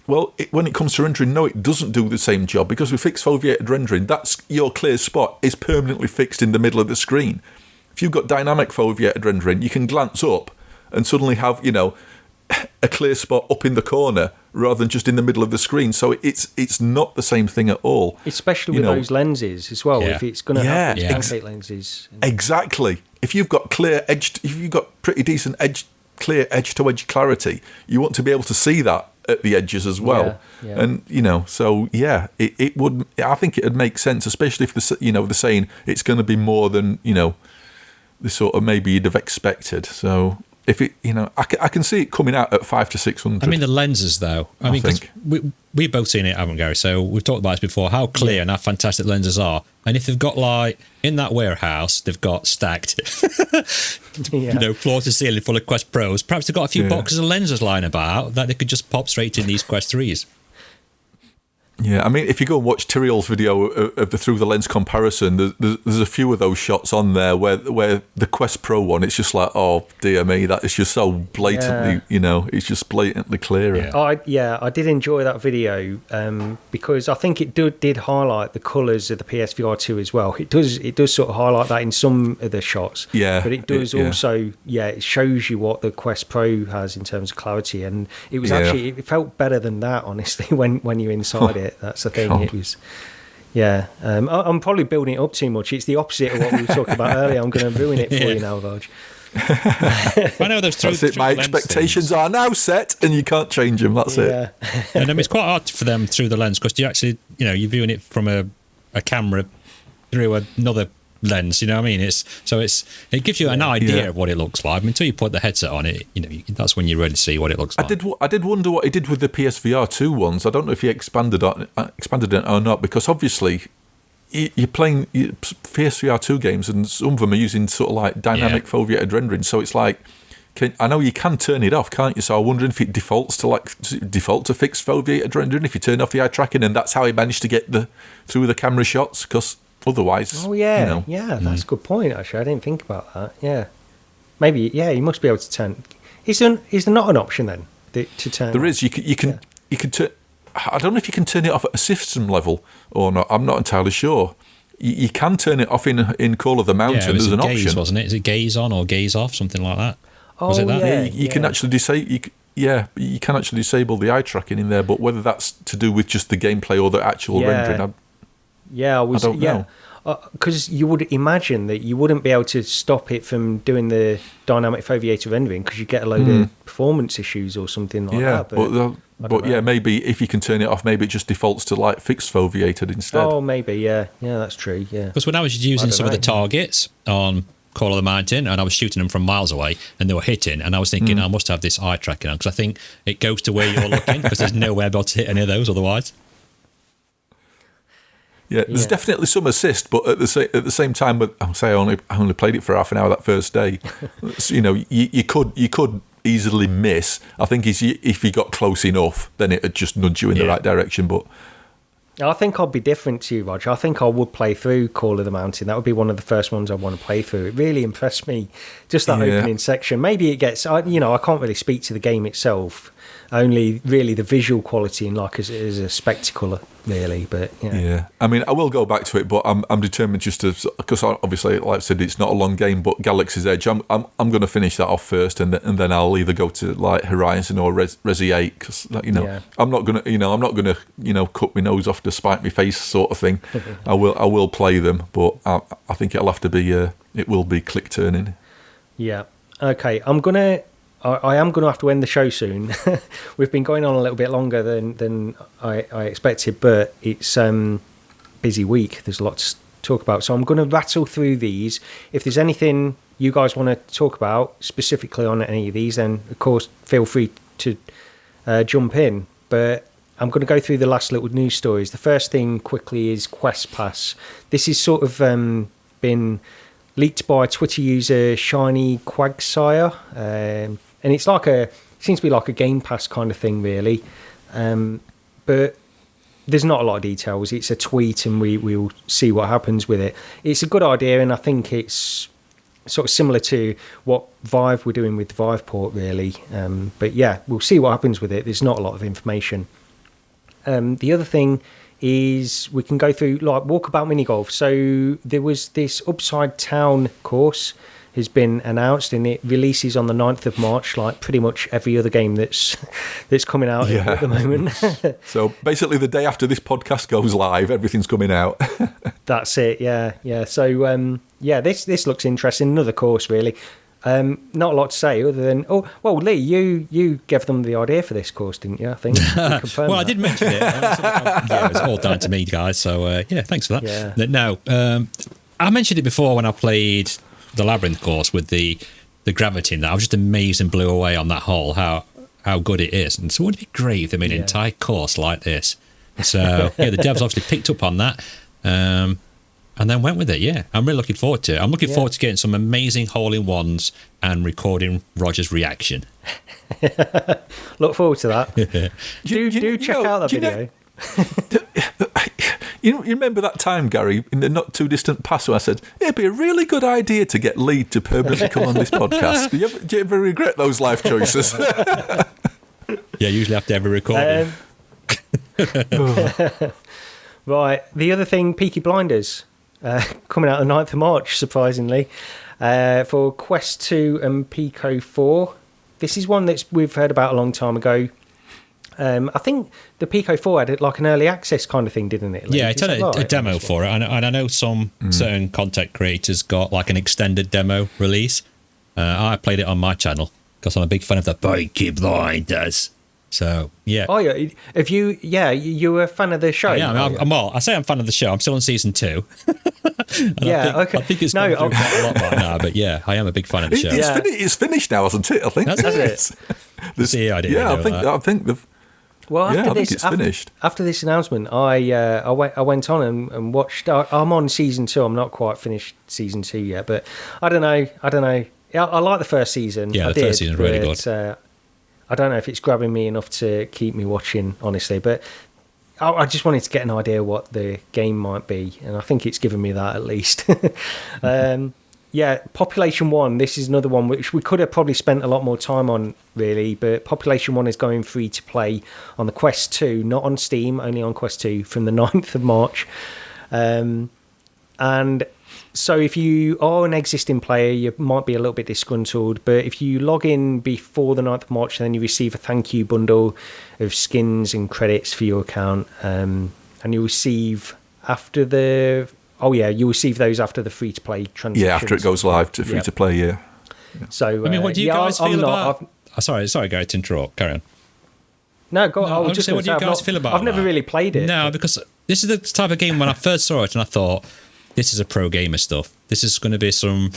well, when it comes to rendering, no, it doesn't do the same job, because with fixed foveated rendering, that's your clear spot is permanently fixed in the middle of the screen. If you've got dynamic foveated rendering, you can glance up and suddenly have, a clear spot up in the corner rather than just in the middle of the screen. So it's not the same thing at all. Especially with those lenses as well. If it's going to have pancake lenses. Exactly. If you've got pretty decent clear edge-to-edge clarity, you want to be able to see that at the edges as well. And it would. I think it would make sense, especially if they're saying it's going to be more than the sort of maybe you'd have expected. So. If it, I can see it coming out at 500 to 600. I mean, the lenses, though. I mean, because we've both seen it, haven't we, Gary? So we've talked about this before, how clear and how fantastic lenses are. And if they've got, like, in that warehouse, they've got stacked, floor to ceiling full of Quest Pros, perhaps they've got a few boxes of lenses lying about that they could just pop straight in these Quest 3s. Yeah, I mean, if you go and watch Tyriel's video of the through the lens comparison, there's a few of those shots on there where the Quest Pro one, it's just like, oh dear me, that is just so blatantly, it's just blatantly clearer. I did enjoy that video because I think it did highlight the colours of the PSVR2 as well. It does sort of highlight that in some of the shots. Yeah, but it does also, it shows you what the Quest Pro has in terms of clarity, and it was actually it felt better than that, honestly, when you're inside it. That's the thing. God. It was, I'm probably building it up too much. It's the opposite of what we were talking about earlier. I'm going to ruin it for you now, Verge. I know those That's it. My expectations are now set, and you can't change them. That's it. And it's quite hard for them through the lens because you actually, you're viewing it from a camera through another lens. You know what I mean? It gives you an idea of what it looks like. Until you put the headset on it, that's when you really see what it looks like. I did wonder what he did with the PSVR2 ones. I don't know if he expanded it or not, because obviously you're playing PSVR2 games, and some of them are using sort of like dynamic foveated rendering. So it's like, I know you can turn it off, can't you? So I'm wondering if it defaults to fixed foveated rendering. If you turn off the eye tracking, and that's how he managed to get through the camera shots, because. Otherwise, that's a good point. Actually, I didn't think about that. Yeah, maybe. Yeah, you must be able to turn. Is there not an option then to turn? There is. You can turn. I don't know if you can turn it off at a system level or not. I'm not entirely sure. You can turn it off in Call of the Mountain. Yeah, there's an gaze, option, wasn't it? Is it gaze on or gaze off, something like that? Was it that? Yeah, you can actually disable. You can actually disable the eye tracking in there, but whether that's to do with just the gameplay or the actual rendering. I don't know. Because you would imagine that you wouldn't be able to stop it from doing the dynamic foveated rendering because you get a load of performance issues or something like that. But maybe if you can turn it off, maybe it just defaults to like fixed foveated instead. Oh, maybe, yeah, that's true, yeah. Because when I was using some of the targets on Call of the Mountain, and I was shooting them from miles away, and they were hitting, and I was thinking, I must have this eye tracking on, because I think it goes to where you're looking, because there's nowhere able to hit any of those otherwise. Yeah, there's definitely some assist, but at the same time, I only played it for half an hour that first day. You could easily miss. I think if you got close enough, then it'd just nudge you in the right direction. But I think I'd be different to you, Roger. I think I would play through Call of the Mountain. That would be one of the first ones I want to play through. It really impressed me, just that opening section. Maybe it gets, I can't really speak to the game itself, only really the visual quality and like as a spectacle, really. But yeah, I mean, I will go back to it, but I'm determined just to, because obviously, like I said, it's not a long game. But Galaxy's Edge, I'm going to finish that off first, and then I'll either go to like Horizon or Resi 8, because I'm not gonna cut my nose off to spite my face sort of thing. I will play them, but I think it'll have to be it will be click turning. Yeah. Okay. I'm gonna I am going to have to end the show soon. We've been going on a little bit longer than I expected, but it's busy week. There's a lot to talk about, so I'm going to rattle through these. If there's anything you guys want to talk about specifically on any of these, then of course feel free to jump in. But I'm going to go through the last little news stories. The first thing quickly is Quest Pass. This is sort of been leaked by Twitter user Shiny Quagsire, and it's seems to be like a Game Pass kind of thing, really. But there's not a lot of details. It's a tweet, and we'll see what happens with it. It's a good idea, and I think it's sort of similar to what Vive were doing with Viveport, really. But yeah, we'll see what happens with it. There's not a lot of information. The other thing is we can go through like Walkabout mini golf. So there was this Upside Town course has been announced, and it releases on the 9th of March, like pretty much every other game that's coming out at the moment. So basically the day after this podcast goes live, everything's coming out. That's it, yeah. So this looks interesting. Another course, really. Not a lot to say other than, Lee, you gave them the idea for this course, didn't you? I think. Well, I did mention it. Yeah, it was all down to me, guys. So thanks for that. Yeah. No, I mentioned it before when I played the Labyrinth course with the gravity in that. I was just amazed and blew away on that hole how good it is. And so wouldn't it be great if they made an entire course like this? So the devs obviously picked up on that. And then went with it, yeah. I'm really looking forward to it. I'm looking forward to getting some amazing hole-in-ones and recording Roger's reaction. Look forward to that. do check out that video. You remember that time, Gary, in the not too distant past, where I said it'd be a really good idea to get Lee to permanently come on this podcast? Do you ever regret those life choices? Yeah, usually after every recording. Right, the other thing, Peaky Blinders, coming out the 9th of March, surprisingly, for Quest 2 and Pico 4. This is one that we've heard about a long time ago. I think the Pico 4 had like an early access kind of thing, didn't it? Yeah, it had a demo for it, and I know some certain content creators got like an extended demo release. I played it on my channel because I'm a big fan of the Peaky Blinders. So yeah. Oh yeah, if you were a fan of the show. Yeah, I say I'm a fan of the show. I'm still on season 2. Okay. I think it's gone through quite a lot by now, but yeah, I am a big fan of the show. It's finished now, hasn't it? I think that's it. I think the. Well, I think it's finished. After this announcement, I went on and watched. I'm on season 2. I'm not quite finished season 2 yet, but I don't know. Yeah, I like the first season. Yeah, the first season's really good. I don't know if it's grabbing me enough to keep me watching, honestly, but I just wanted to get an idea what the game might be, and I think it's given me that at least. Population 1, this is another one which we could have probably spent a lot more time on, really, but Population 1 is going free to play on the Quest 2, not on Steam, only on Quest 2 from the 9th of March. And so if you are an existing player, you might be a little bit disgruntled, but if you log in before the 9th of March, then you receive a thank you bundle of skins and credits for your account, and you receive you receive those after the free-to-play transition. Yeah, after it goes live to free-to-play, yeah. So, what do you guys feel about... Sorry, Gary, to interrupt. Carry on. No, go on. No, what do you guys feel about I've never really played it. No, because this is the type of game when I first saw it and I thought, this is a pro gamer stuff. This is going to be some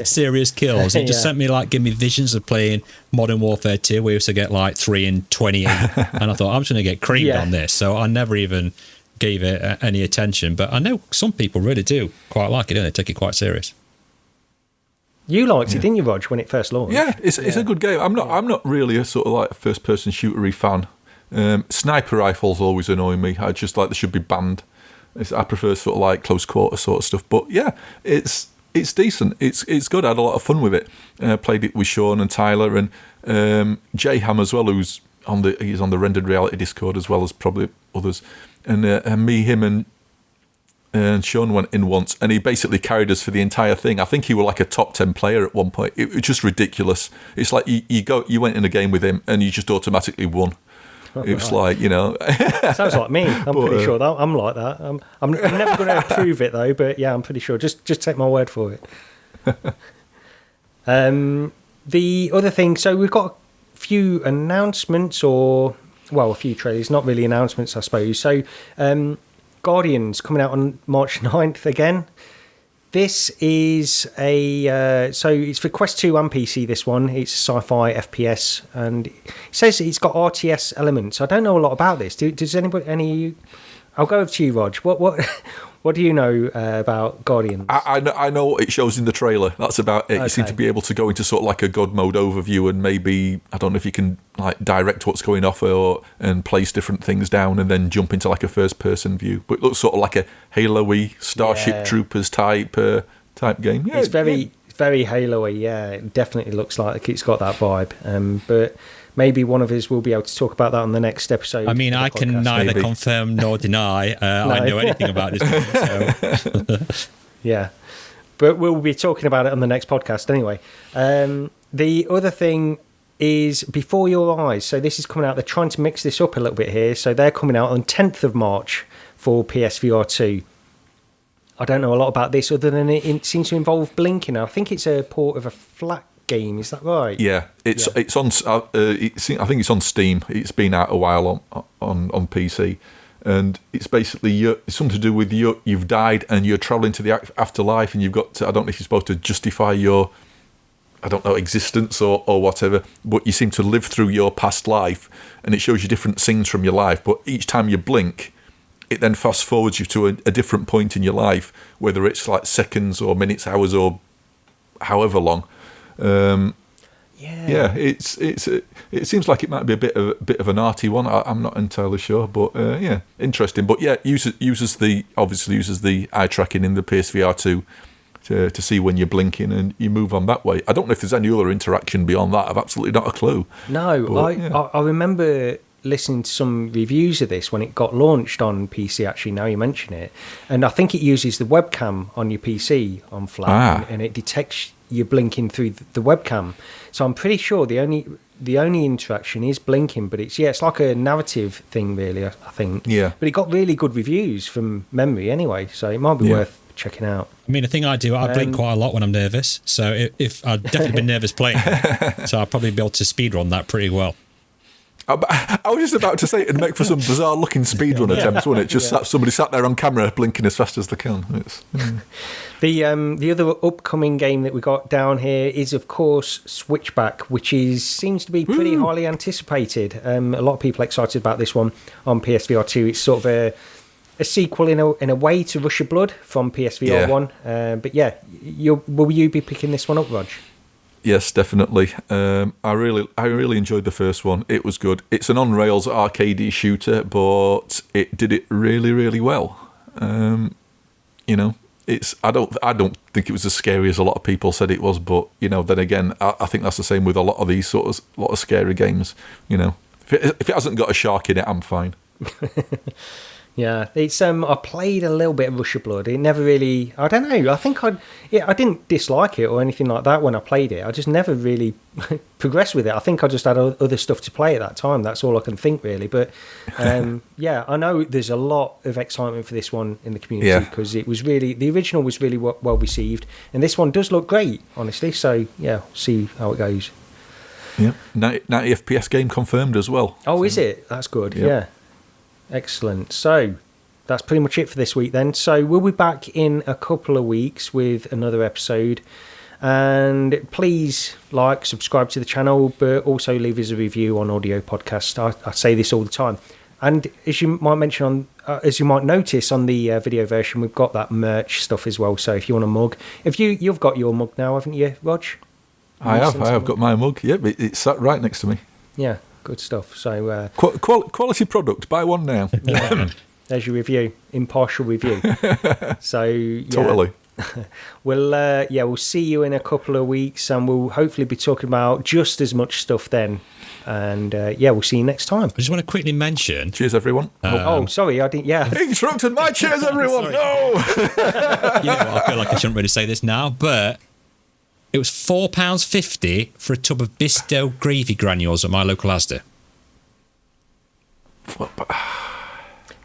serious kills. It just give me visions of playing Modern Warfare 2 where you used to get like 3 and 28. And I thought, I'm just going to get creamed on this. So I never even gave it any attention. But I know some people really do quite like it, don't they? Take it quite serious. You liked it, didn't you, Rog, when it first launched? Yeah, it's a good game. I'm not really a sort of like first-person shootery fan. Sniper rifles always annoy me. I just like they should be banned. I prefer sort of like close quarter sort of stuff. But yeah, it's decent. It's good. I had a lot of fun with it. Played it with Sean and Tyler and J-Ham as well, he's on the Rendered Reality Discord as well as probably others. And me, him, and Sean went in once, and he basically carried us for the entire thing. I think he was like a top 10 player at one point. It was just ridiculous. It's like you went in a game with him and you just automatically won. It was like, Sounds like me. I'm pretty sure that I'm like that. I'm never going to prove it though, but yeah, I'm pretty sure. Just take my word for it. The other thing, so we've got a few announcements, or well, a few trailers, not really announcements, I suppose. So, Guardians coming out on March 9th again. This is so it's for Quest 2 and PC, this one. It's sci-fi FPS, and it says it's got RTS elements. I don't know a lot about this. Does anybody, any of you? I'll go over to you, Rog. What do you know about Guardians? I know what it shows in the trailer. That's about it. Okay. You seem to be able to go into sort of like a God mode overview, and maybe, I don't know if you can like direct what's going off and place different things down and then jump into like a first person view. But it looks sort of like a Halo-y Starship Troopers type game. Yeah, it's very Halo-y, yeah. It definitely looks like it's got that vibe. But maybe one of us will be able to talk about that on the next episode. I mean, I can neither confirm nor deny I know anything about this game. So. Yeah, but we'll be talking about it on the next podcast anyway. The other thing is Before Your Eyes. So this is coming out. They're trying to mix this up a little bit here. So they're coming out on 10th of March for PS VR2. I don't know a lot about this other than it seems to involve blinking. I think it's a port of a flat game, is that right? Yeah, it's on. I think it's on Steam. It's been out a while on PC, and it's basically it's something to do with you've died and you're travelling to the afterlife, and you've got to, I don't know if you're supposed to justify your, I don't know, existence or whatever, but you seem to live through your past life, and it shows you different scenes from your life. But each time you blink, it then fast forwards you to a different point in your life, whether it's like seconds or minutes, hours, or however long. It seems like it might be a bit of an arty one. I'm not entirely sure, but interesting. But yeah, uses the eye tracking in the PSVR2 to see when you're blinking, and you move on that way. I don't know if there's any other interaction beyond that. I've absolutely not a clue. No, but, I remember listening to some reviews of this when it got launched on PC, actually, now you mention it, and I think it uses the webcam on your PC on flat, and it detects you blinking through the webcam. So I'm pretty sure the only interaction is blinking, but it's like a narrative thing, really, I think. Yeah. But it got really good reviews from memory anyway, so it might be worth checking out. I mean, the thing I do, I blink quite a lot when I'm nervous, so if I've definitely been nervous playing, so I'll probably be able to speedrun that pretty well. I was just about to say it'd make for some bizarre looking speedrun attempts, wouldn't it? Just somebody sat there on camera blinking as fast as they can. The other upcoming game that we got down here is, of course, Switchback, which seems to be pretty highly anticipated. A lot of people are excited about this one on PSVR2. It's sort of a sequel in a way to Rush of Blood from PSVR 1. But yeah, will you be picking this one up, Rog? Yes, definitely. I really enjoyed the first one. It was good. It's an on-rails arcadey shooter, but it did it really, really well. I don't think it was as scary as a lot of people said it was, but then again, I think that's the same with a lot of these lot of scary games. If it hasn't got a shark in it, I'm fine. Yeah, it's I played a little bit of Rush of Blood. It never really, I don't know. I think I didn't dislike it or anything like that when I played it. I just never really progressed with it. I think I just had other stuff to play at that time. That's all I can think, really. But yeah, I know there's a lot of excitement for this one in the community because it was really, the original was really well received, and this one does look great, honestly. So yeah, see how it goes. Yeah, 90 FPS game confirmed as well. Oh, is it? That's good. Yeah. Excellent. So that's pretty much it for this week then. So we'll be back in a couple of weeks with another episode. And please subscribe to the channel, but also leave us a review on audio podcast. I say this all the time. And as you might notice on the video version, we've got that merch stuff as well. So if you want a mug, you've got your mug now, haven't you, Rog? I have got my mug. Yeah, it's sat right next to me. Yeah. Good stuff. So quality product. Buy one now. Yeah. There's your review, impartial review. So yeah. Totally. We'll see you in a couple of weeks, and we'll hopefully be talking about just as much stuff then. And we'll see you next time. I just want to quickly mention. Cheers, everyone. Sorry, I didn't. Yeah. Interrupted my cheers, everyone. No. I feel like I shouldn't really say this now, but. It was £4.50 for a tub of Bisto gravy granules at my local Asda.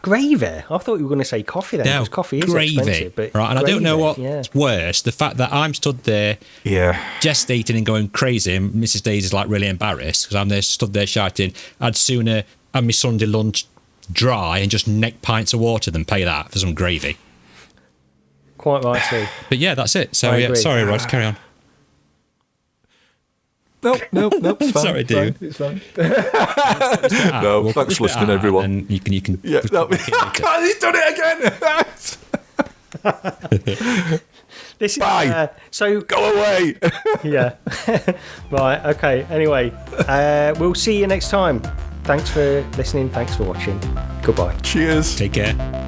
Gravy? I thought you were going to say coffee then, because coffee is expensive. But right, and I don't know what's worse, the fact that I'm stood there gestating and going crazy, and Mrs. Daisy's like really embarrassed because I'm there stood there shouting, I'd sooner have my Sunday lunch dry and just neck pints of water than pay that for some gravy. Quite right too. But yeah, that's it. So yeah, sorry, Rod, carry on. No, it's fine. Sorry, dude. It's fine. No, thanks for listening, everyone. And you can. Yeah, he's done it again. This is, Bye. So go away. Yeah. Right. Okay. Anyway, we'll see you next time. Thanks for listening. Thanks for watching. Goodbye. Cheers. Take care.